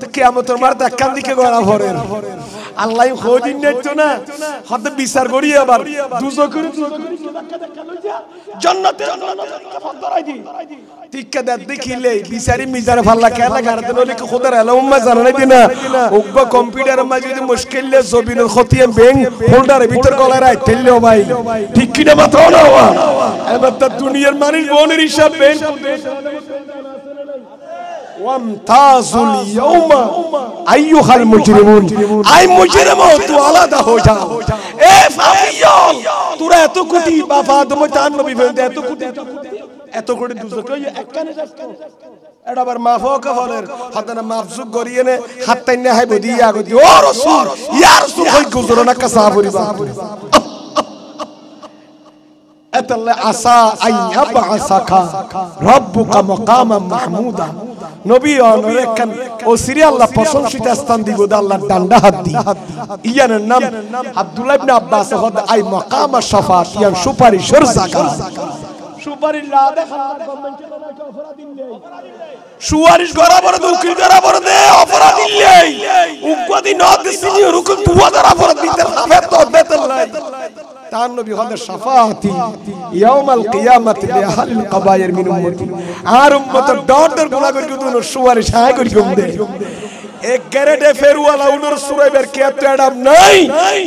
S1: তো কিয়ামতের মার দেখান দিকে গড়া ভরে আল্লাহ খোদিন নেছো না হতে বিচার করি আবার দুজকের ধাক্কা লইয়া জান্নাতের ফদরাই দি টিকা দে দেখিলে বিচারি মিজার ফাল্লা কেলা গারতে নলে কি খোদার আলম জানাই দিনা ওগ কম্পিউটার মা যদি মুশকিল লে জবিনের খতিয়া ব্যাং হোল্ডারে ভিতর গলায় রাখ তেললো ভাই ঠিক কি না মাথা না এবার তো দুনিয়ার মানুষ বোনের হিসাব ব্যাং ওয়ামতাজুল ইয়াউমা আইয়ুহাল মুজরিমুন আই মুজরিমো তু আলাদা হয়ে যাও এ ফাকিয়াল তোরা এত কোটি বাবা আদম তান নবী বলতে এত কোটি দুজকে একখানে যাচ্ছে এটা আবার মাফও কফলের হাতনা মাফজুক করিয়েনে হাতটাইনে হাই বদি আগতি ও রাসূল ইয়া রাসূল কই গুজরো না কাসাবরি বা আতাল্লা আসা আইয়াবআসাকা রাব্বুকা মাকামান মাহমুদা নবী অনরে কান ও সিরি আল্লাহ প্রশংসিত স্থান দিব আল্লাহর ডান্ডা হাত দি ইয়ানের নাম আব্দুল্লাহ ইবনে আব্বাস হদ আই মাকাম শাফাত ইয়ান সুপারিশের জায়গা সুপারিশ লা দেখা গভর্নমেন্ট না কে অপরাধী নেই সুপারিশ করা বড় উকিল করা বড় দে অপরাধী নেই উকদি না দিছিনি রুকুল 2000 অপরাধ দিতে হবে তো বেতন নাই তার নবী হদ শাফাতি ইয়াউমাল কিয়ামত লি আহলিল কবায়ের মিন উম্মতি আর উম্মত ডর গুনাহ করি কোন সুপারিশ হাই করি কম দে এক গ্যারেটে ফেরওয়ালা উনর সুরাইবের কিয়াত এডাম নাই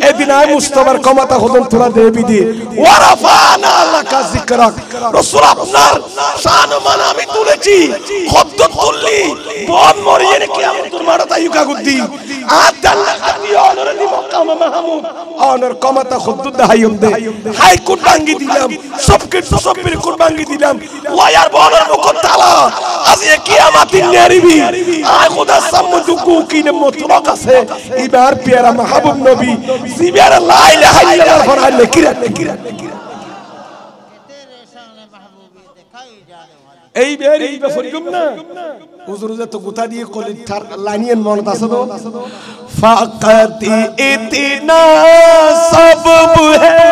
S1: এদিন আই মুস্তাফার ক্ষমতা হদন তোরা দেবি দি ওয়ারাফানা লাকা যিকরাক রাসূল আপনার শান মান আমি তুলেছি খদ্দ তুললি বদ মরিয়ে কিয়ামতের মাঠে ইউকা গুদ্দি আদাল্লা আদি অনর দি মকাম মাহমুদ অনর ক্ষমতা খদ্দ দাহাইম দে হাই কোর্ট ভাঙ্গি দিলাম সবকে সবের কোর্ট ভাঙ্গি দিলাম ওয়ার বনর মুখ তালা আজ কিয়ামত নেরিবি আয় খোদা সামনে কুকিনে মতলক আছে ইবার পিয়ারা মাহবুব নবী জিবার লা ইলাহা ইল্লাল্লাহ ফরমান কিরা
S2: तेरे सामने महबूबी दिखाई जाने वाली
S1: এই বের এই ফরিগুম না হুজুর যে তো গুতা দিয়ে কলি লাইনিয়ান মনত আছে তো ফাকাত ইতনা সবব হে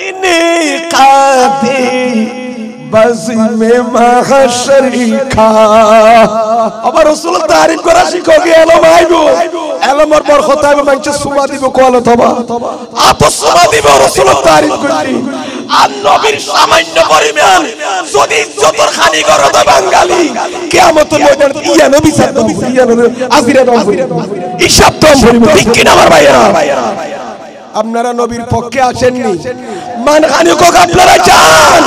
S1: ইনে কাতে बस में महशरी खा अब रसूल तारीफ करा শিখোগে এলো ভাইগো এলমর পর খতাবে মানছে সুমা দিব কোয়ালো তবা আত সুমা দিব রসূল তারিফ করলি আর নবীর সামান্য পরিমাণ যদি ইজ্জতর খানি করো তো বাঙালি কিয়ামতের ময়দান ইয়া নবী সাল্লাল্লাহু আলাইহি ওয়া সাল্লাম আজিরা দম হিসাব দম ঠিক কি না আমার ভাইরা আপনারা নবীর পক্ষে আছেননি মান খানি কো আপনারা চান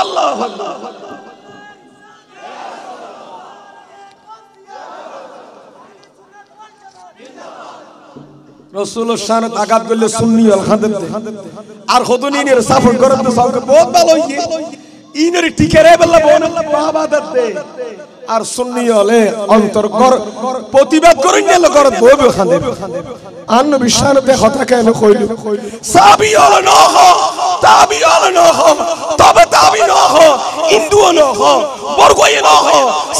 S1: আল্লাহ আল্লাহ রাসূল শানত আঘাত করলে সুন্নি আল খাদত আর খদুনিনের সাফর করত তো সবকে বহুত ভালো হইয়ে ইনের টিকেরে বল্লা বোন বাবা দতে আর সুন্নি হলে অন্তর কর প্রতিবাদ করেন না করত বইবে খান্দে আর নবী শানতে কথা কেন কইল সাহাবী হলো না তাবি হলো না তবে তাবি না হিন্দু না বরগয় না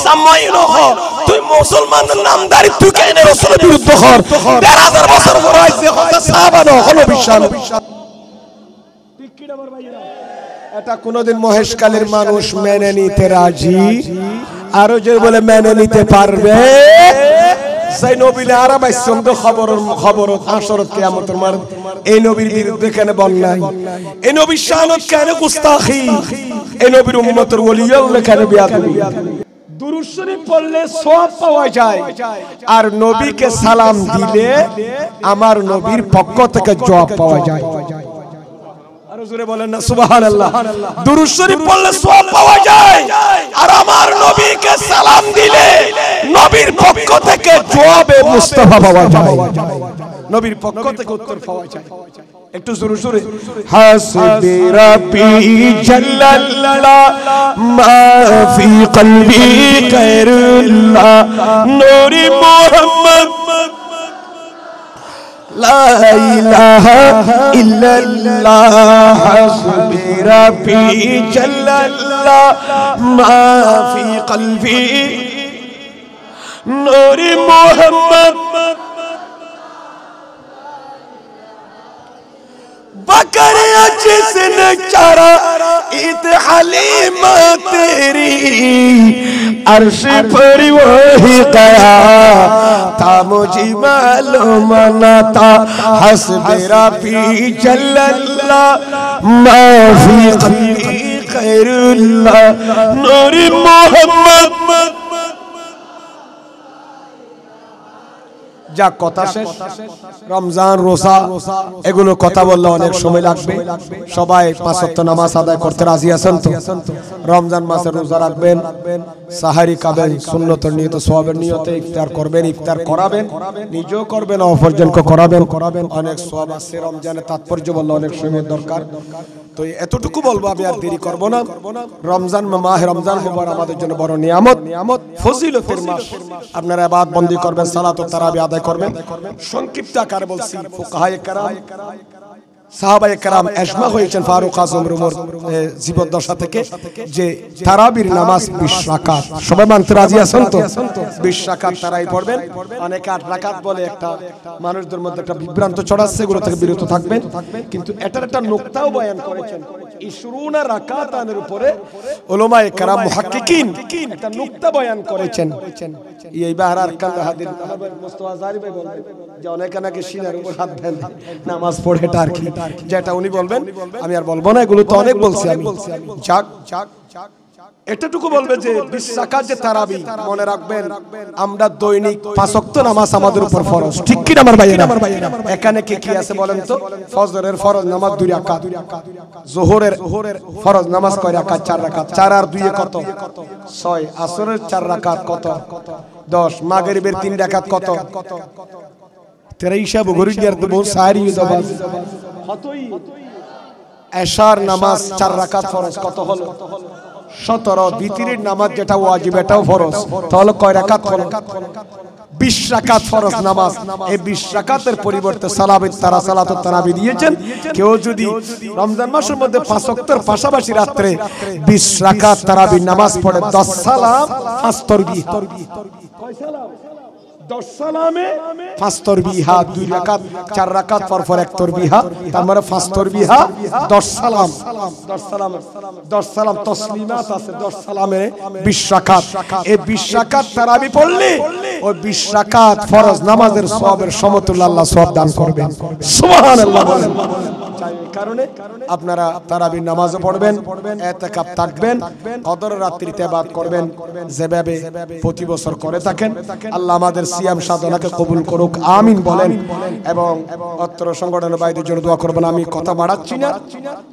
S1: সামাই না তুই মুসলমানের নামদারি তুই কেন রাসূলের বিরুদ্ধে কর 1000 বছর পরে যে কথা সাহাবা না হলো বিশ্বাস ঠিক কি আমার ভাইরা এটা কোনদিন মহেশকালের মানুষ মেনে নিতে রাজি আর যে বলে মেনে নিতে পারবে সেই নবীর আরাবাই সঙ্গ খবর হাসরত কিয়ামতের মার এই নবীর বিরুদ্ধে কেন বললাই এই নবীর শানত কেন গুস্তাখি এই নবীর উম্মতের ওলিয়াল্লাহ কেন বিয়াদবি দুরূদ শরীফ পড়লে সওয়াব পাওয়া যায় আর নবীকে সালাম দিলে আমার নবীর পক্ষ থেকে জবাব পাওয়া যায় আর জোরে বলেন না সুবহানাল্লাহ দুরূদ শরীফ পড়লে সওয়াব পাওয়া যায় আর আমার নবীকে সালাম দিলে নবীর পক্ষ থেকে জবাবে মুস্তাফা পাওয়া যায় নবীর পক্ষ থেকে উত্তর পাওয়া যায় একটু জোরে জোরে হাসবি রাব্বি জাল্লাল্লাহ মা ফি কলবি গায়রুল্লাহ নূরি মুহাম্মদ লা ইলাহা ইল্লাল্লাহ হাসবি রাব্বি জাল্লাল্লাহ মা ফি কলবি নূরি মুহাম্মদ बकर जिसने चारा इत हलीमा तेरी अर्श पर वही गया था मुझे मालूम न था हस्बी रब्बी जल्लल्लाह मा फी क़ल्बी खैरुल्लाह नूरी मोहम्मद যা কথা শেষ রমজান রোজা এগুলো কথা বললে অনেক সময় লাগবে সবাই পাঁচ ওয়াক্ত নামাজ আদায় করতে রাজি আছেন তো রমজান মাসে রোজা রাখবেন সাহারি খাবেন সুন্নতের নিয়ত সওয়াবের নিয়তে ইফতার করবেন ইফতার করাবেন নিজেও করবেন অপরজনকে করাবেন অনেক সওয়াব আছে রমজানের তাৎপর্য বললে অনেক সময় দরকার তো এতটুকু বলবো আমি আর দেরি করব না রমজান মাহে রমজান মুবারক আমাদের জন্য বড় নিয়ামত ফজিলতের মাস আপনারা ইবাদত বন্দি করবেন সালাত ও তারাবি আদায় করবেন সংক্ষিপ্ত আকারে বলছি ফুকাহায়ে কেরাম সাহাবায়ে কেরাম ইজমা হয়েছেন ফারুক আজম উমর জীবদ্দশা থেকে যে তারাবির নামাজ 20 রাকাত। সবাই মানতে রাজি আছেন তো? 20 রাকাত তারাই পড়বেন। অনেকে 8 রাকাত বলে, একটা মানুষদের মধ্যে একটা বিভ্রান্ত ছড়াচ্ছে, এগুলো থেকে বিরত থাকবেন। কিন্তু এটার একটা নুকতাও বয়ান করেছেন 20 রাকাতানের উপরে উলামায়ে কেরাম মুহাক্কিকিন একটা নুকতা বয়ান করেছেন। এইবার আরকান হাদিস আমার মুস্তাফা জারি ভাই বলবেন যে অনেকে নাকি সিনার উপর হাত দেন নামাজ পড়ে, এটা আর কি, যেটা উনি বলবেন আমি আর বলবো না, এগুলো তো অনেক বলছি আমি। যাক এতটুকু বলবে যে 20 রাকাত যে তারাবি, মনে রাখবেন আমরা দৈনিক 5 ওয়াক্ত নামাজ আমাদের উপর ফরজ, ঠিক কি না আমার ভাইয়েরা? এখানে কি কি আছে বলেন তো? ফজরের ফরজ নামাজ 2 রাকাত, যোহরের ফরজ নামাজ কয় রাকাত? 4 রাকাত। 4 আর 2 কত? 6। আসরের 4 রাকাত কত? 10। মাগরিবের 3 রাকাত কত? তেরা হিসাব গরিয়ার তো বহু সারি দাবাস কতই। এশার নামাজ 4 রাকাত ফরজ, কত হলো? 17। বিতিরের নামাজ যেটা ওয়াজিব এটাও ফরজ, তাহলে কয় রাকাত হলো? 20 রাকাত ফরজ নামাজ। এই 20 রাকাতের পরিবর্তে সালাতুত তারাবি দিয়েছেন। কেউ যদি রমজান মাসের মধ্যে 5 ওয়াক্তের পাশাপাশি রাতে 20 রাকাত তারাবি নামাজ পড়ে 10 সালাম 5 তাসবিহ, কয় সালাম? 10 সালামে 5 তাসবিহ, 2 রাকাত 4 রাকাত পর 1 তাসবিহ, তার মানে 5 তাসবিহ 10 সালাম, 10 সালাম 10 সালাম তাসলিমাত আছে 10 সালামে 20 রাকাত। এই 20 রাকাত তারাবি পড়লে ওই 20 রাকাত ফরজ নামাজের সওয়াবের সমতুল্য আল্লাহ সওয়াব দান করবেন। সুবহানাল্লাহ বলেন। এই কারণে আপনারা তারাবির নামাজও পড়বেন, ইতিকাফ থাকবেন, কদর রাত্রিতে ইবাদত করবেন যেভাবে প্রতি বছর করে থাকেন। আল্লাহ আমাদের সিয়াম সাধনাকে কবুল করুক, আমিন বলেন। এবং অত্র সংগঠনের বাইরের জন্য দোয়া করবেন। আমি কথা বাড়াচ্ছি না,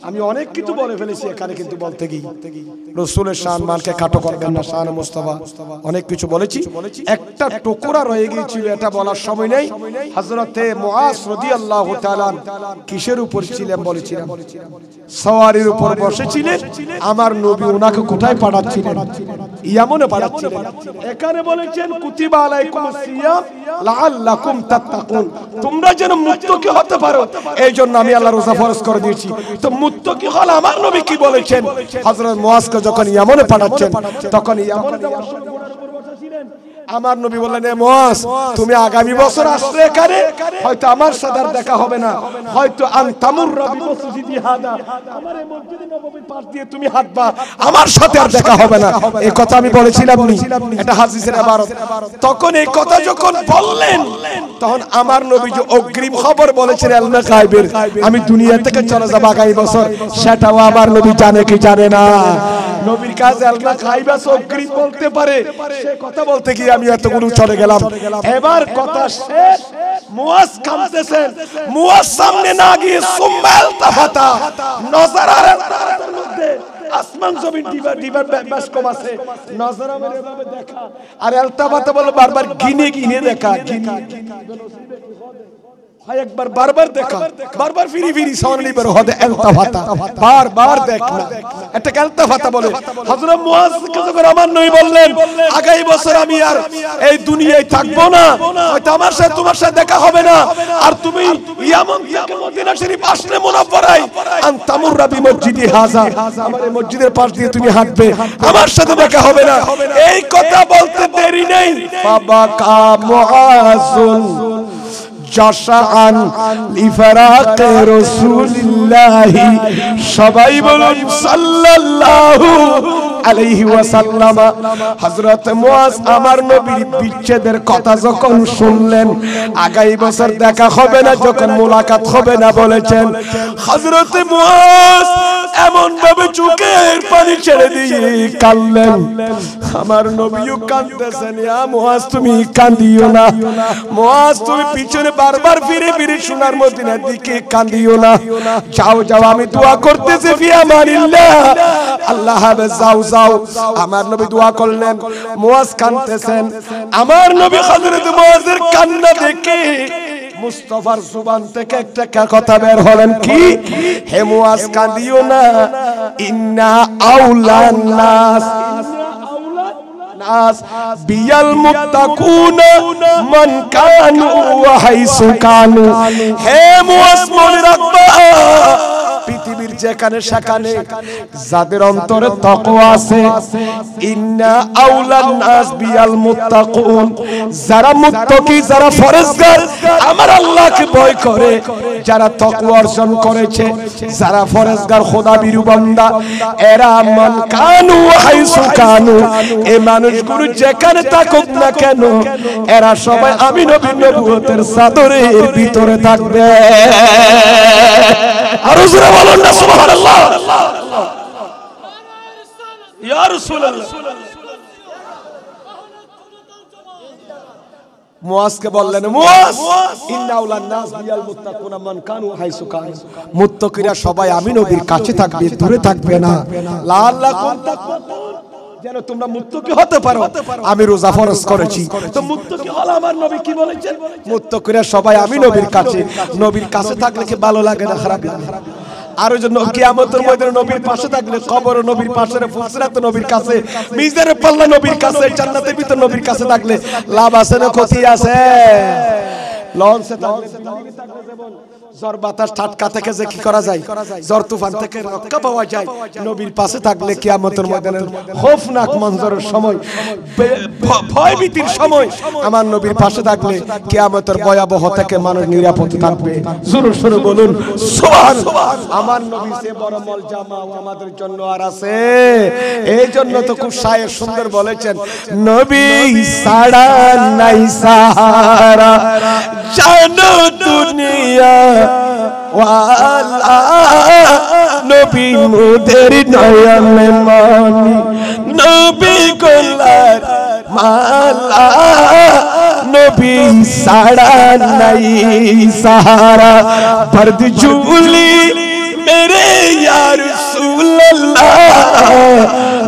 S1: আমি অনেক কিছু বলে ফেলেছি এখানে, কিন্তু বলতে গিয়ে রাসূলের শান মানকে কাটো করবেন না, শান মুস্তাফা অনেক কিছু বলেছি। একটা টুকরা রয়ে গিয়েছিল, এটা বলার সময় নেই। হযরতে মুআজ রাদিয়াল্লাহু তাআলা কিসের উপর ছিলেন বলেছিলাম? সওয়ারির উপর বসেছিলেন। আমার নবী ওনাকে কোথায় পাঠাচ্ছিলেন? ইয়ামনে পাঠাচ্ছিলেন। এখানে বলেছেন কুতিবা আলাইকুমুস সিয়াম লাআল্লাকুম তাত্তাকুন, তোমরা যেন মুত্তাকি হতে পারো, এই জন্য আমি আল্লাহ রোজা ফরজ করে দিয়েছি। তো মুত্তাকি হল আমার নবী কি বলেছেন? হযরত মুআজকে যখন ইয়ামনে পাঠাচ্ছেন, তখন ইয়ামনে যাওয়ার সময় ঘোড়ার উপর বসেছিলেন। আমার নবী বললেন, এ মুআজ তুমি আগামী বছর আসলে এখানে হয়তো আমার সাথে আর দেখা হবে না, হয়তো আনতামুররা বিমসজিদি হাদা, আমার এই মসজিদে নববীর পাশ দিয়ে তুমি হাঁটবা, আমার সাথে আর দেখা হবে না। এই কথা আমি বলেছিলাম নি? এটা হাদিসের ইবারত। তখন এই কথা যখন বললেন, তখন আমার নবী যে অগ্রিম খবর বলেছেন ইলমে গায়বের, আমি দুনিয়া থেকে চলে যাব আগামী বছর, সেটাও আমার নবী জানে কি জানে না? নবীর কাছে ইলমে গায়ব অগ্রিম বলতে পারে, সে কথা বলতে গিয়ে আমি এতগুলো চলে গেলাম। এবার কথা শেষ, মুআজ কাঁদতেছেন। মুআজ সামনে না গিয়ে সুম্মাল তাফাতা, নজর আর তার মধ্যে আসমান জমিন ডিবার বেশ কম আছে, নজর আমার এভাবে দেখা আর আলতাফাতা বলে বারবার গিনে গিনে দেখা, হয় একবার বারবার দেখা, বারবার ফিরি ফিরি সামনে বের হবে আলতাফাতা, বারবার দেখা, এটা আলতাফাতা বলে। হযরত মুআজকে যখন আমার নবী বললেন আগামী বছর আমি আর এই দুনিয়ায় থাকবো না, হয়তো আমার সাথে তোমার সাথে দেখা হবে না, আর তুমি ইয়ামান থেকে মদিনা শরীফ আসলে মুনাফফারাই আনতামুররা বিমসজিদি হাযা, আমার এই মসজিদের পাশ দিয়ে তুমি হাঁটবে, আমার সাথে দেখা হবে না। এই কথা বলতে দেরি নেই, ফাবাকা মুআজুন জাশাআন লিফারাকে রাসূলিল্লাহি, সবাই বলুন সাল্লাল্লাহু আলাইহি ওয়াসাল্লাম। হযরত মুআজ আমার নবীর বিচ্ছেদের কথা যখন শুনলেন, আগামী বছর দেখা হবে না, যখন মোলাকাত হবে না বলেছেন, হযরত মুআজ এমন ভাবে চোখের পানি ছেড়ে দিয়ে কাঁদলেন। আমার নবীও কাঁদতেছেন, ইয়া মুআজ তুমি কাঁদিও না, মুআজ তুমি পিছনে বারবার ফিরে ফিরে সোনার মদিনার দিকে কাঁদিও না, যাও যাও আমি দোয়া করতেছি ফি আমানিল্লাহ, আল্লাহ হাফেজ, যাও যাও। আমার নবী দোয়া করলেন, মুআজ কাঁদতেছেন। আমার নবী হযরত মুআজের কান্না দেখে মুস্তাফার জবান থেকে একটা কথা বের হলেন, কি? হে মুআজ কাঁদিও না, ইন্না আউলান নাস বিয়াল মুত্তাকুনা মান কানু ওয়া হাইসু কানু। হে মুআজ মনে রাখবা, পৃথিবীর যেখানে সেখানে যাদের অন্তরে তাকওয়া আছে, ইন্না আউলান নাস বিয়াল মুত্তাকুন, যারা মুত্তাকি, যারা ফরজগার, আমার আল্লাহকে ভয় করে, যারা তাকওয়া অর্জন করেছে, যারা ফরজগার খোদাবিরু বান্দা, এরা মান কানু হাইসু কানু, এই মানুষগুলো যেখানে থাকুক না কেন এরা সবাই আমি নবীর নবুয়তের চাদরের ভিতরে থাকবে। আর জোরে বলুন না সুবহানাল্লাহ। ইয়া রাসূলুল্লাহ। মুয়াজকে বললেন, মুয়াজ ইন্না আউলান নাস বিয়াল মুত্তাকুনা মান কানু হাইসু কানু, মুত্তাকিরা সবাই আমি নবীর কাছে থাকবে, দূরে থাকবে না। লাআল্লাকুম তাত্তাকুন, যেন তোমরা মুত্তাকি হতে পারো। আমি রোজা ফরজ করেছি, তো মুত্তাকি হলো আমার নবী কি বলেছেন? মুত্তাকিরা সবাই আমি নবীর কাছে। নবীর কাছে থাকলে কি ভালো লাগে না খারাপ লাগে? আর ওই জন্য কিয়ামতের ময়দানে নবীর পাশে থাকলে, কবর নবীর পাশে, ফুলসিরাত নবীর কাছে, মিজানের পাল্লা নবীর কাছে, জান্নাতের ভিতর নবীর কাছে থাকলে লাভ আছে না ক্ষতি আছে? লঞ্চে থাকলে যেমন ঝড় বাতাস ঠাটকা থেকে যে কি করা যায়, ঝড় তুফান থেকে রক্ষা পাওয়া যায়, নবীর পাশে থাকলে কিয়ামতের ময়দানে খৌফনাক মঞ্জরের সময়, ভয়ভীতির সময় আমার নবীর পাশে থাকলে কিয়ামতের ভয়াবহ থেকে মানুষ নিরাপদে থাকবে। জোরে জোরে বলুন সুবহানাল্লাহ। আমার নবী সে বড় মল জামা আমাদের জন্য আর আছে। এই জন্য তো খুব শায়ের সুন্দর বলেছেন, নবী সাড়া নাই সাহারা জানো দুনিয়া ওয়ালা, নবী মুদের নয়নে মানি, নবী গোলার মালা, নবী সাড়া নাই সাহারা, বর্দ ঝুলি मेरे या रसूल अल्लाह,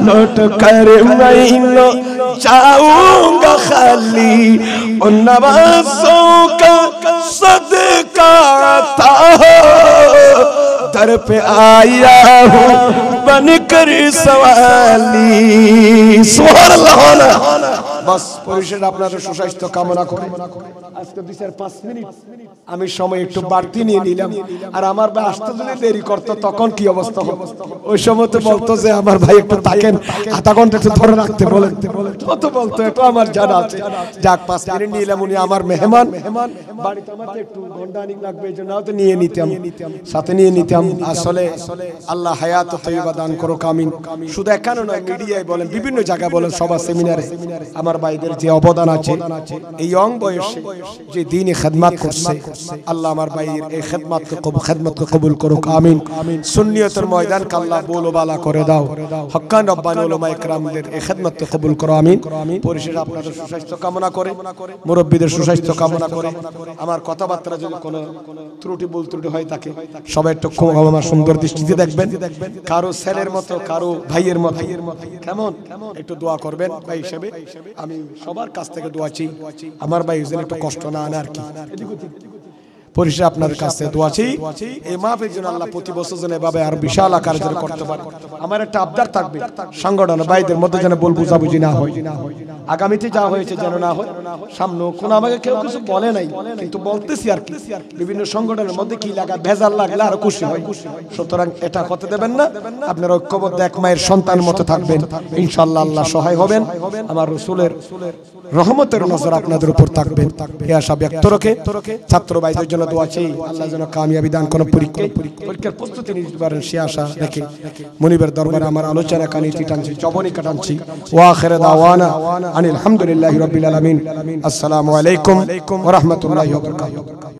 S1: लौट कर मैं न जाऊंगा खाली, उन नवाज़ों का सदका था, दर पे आया हूँ बनकर सवाली। सुबहानाल्लाह। বাস পরিশেষে আপনাদের সুস্বাস্থ্য কামনা করে আজকে 2-5 মিনিট আমি সময় একটু বাড়তি নিয়ে নিলাম। আর আমার ভাই আসতে যদি দেরি করতো তখন কি অবস্থা হতো? ওই সময় তো বলতো যে আমার ভাই একটু থাকেন, আধা ঘন্টা একটু ধরে রাখতে বলেন, কত বলতো, এটা আমার জানা আছে। যাক 5 মিনিট নিলাম, উনি আমার মেহমান, বাড়িতে আমাকে একটু ঘন্টা আনিক লাগবে, এই জন্য তো নিয়ে নিতাম, সাথে নিয়ে নিতাম। আসলে আল্লাহ হায়াত ও তয়্যিবা দান করুক, আমিন। শুধু এখানে নয়, মিডিয়ায় বলেন, বিভিন্ন জায়গায় বলেন, সভা সেমিনারে আমার ভাইদের যে অবদান আছে, এই ইয়ং বয়সে যে দ্বীনি খিদমত করছে, আল্লাহ আমার ভাইয়ের এই খিদমতকে কবুল করুক, আমিন। সুন্নিয়তের ময়দানকে আল্লাহ বলো বালা করে দাও, হক্কান রব্বানি উলামা ইকরামদের এই খিদমতকে কবুল করো, আমিন। পরিশেষে আপনাদের সুস্বাস্থ্য কামনা করে, মুরব্বীদের সুস্বাস্থ্য কামনা করে, আমার কথাবার্তা যদি কোনো ভুল ত্রুটি হয় থাকে সবাই একটু আমার সুন্দর দৃষ্টিতে দেখবেন। কারো ছেলের মতো, কারো ভাইয়ের মতো, কেমন একটু দোয়া করবেন ভাই হিসেবে। আমি সবার কাছ থেকে দোয়া চাই, আমার ভাই যেন একটু কষ্ট না আনে আর কি। পরিশেষে আপনার কাছে দোয়া চাই, এই মাহফিল যেন আল্লাহ প্রতি বছর যেন এভাবে আর বিশাল আকারে যেন করতে পারে। আমার একটা আবদার থাকবে, সংগঠন ভাইদের মধ্যে যেন বল বুঝাবুঝি না হয়, আগামীতে যা হয়েছে যেন না হয়। সামনে কোন আমাকে কেউ কিছু বলে নাই, কিন্তু বলতেছি আর কি, বিভিন্ন সংগঠনের মধ্যে কি লাগা ভেজাল লাগলে আরো খুশি হয়। সুতরাং এটা হতে দেবেন না, আপনারা ঐক্যবদ্ধ এক মায়ের সন্তান মতো থাকবেন, ইনশাআল্লাহ আল্লাহ সহায় হবেন। আমার রাসূলের রহমতের নজর আপনাদের উপর থাকবে। এই আশা ব্যক্ত রেখে ছাত্র ভাইদের জন্য দোয়া চাই, আল্লাহ যেন কামিয়াবি দান করেন। পরীক্ষার প্রস্তুতি নিতে পারেন সে আশা রেখে মুনিবের দরবারে আমার আলোচনা কানিটি টানছি, জবনিকা টানছি। ওয়া আখিরু দাওয়ানা আনিল হামদুলিল্লাহি রাব্বিল আলামিন। আসসালামু আলাইকুম ওয়া রাহমাতুল্লাহি ওয়া বারাকাতুহু।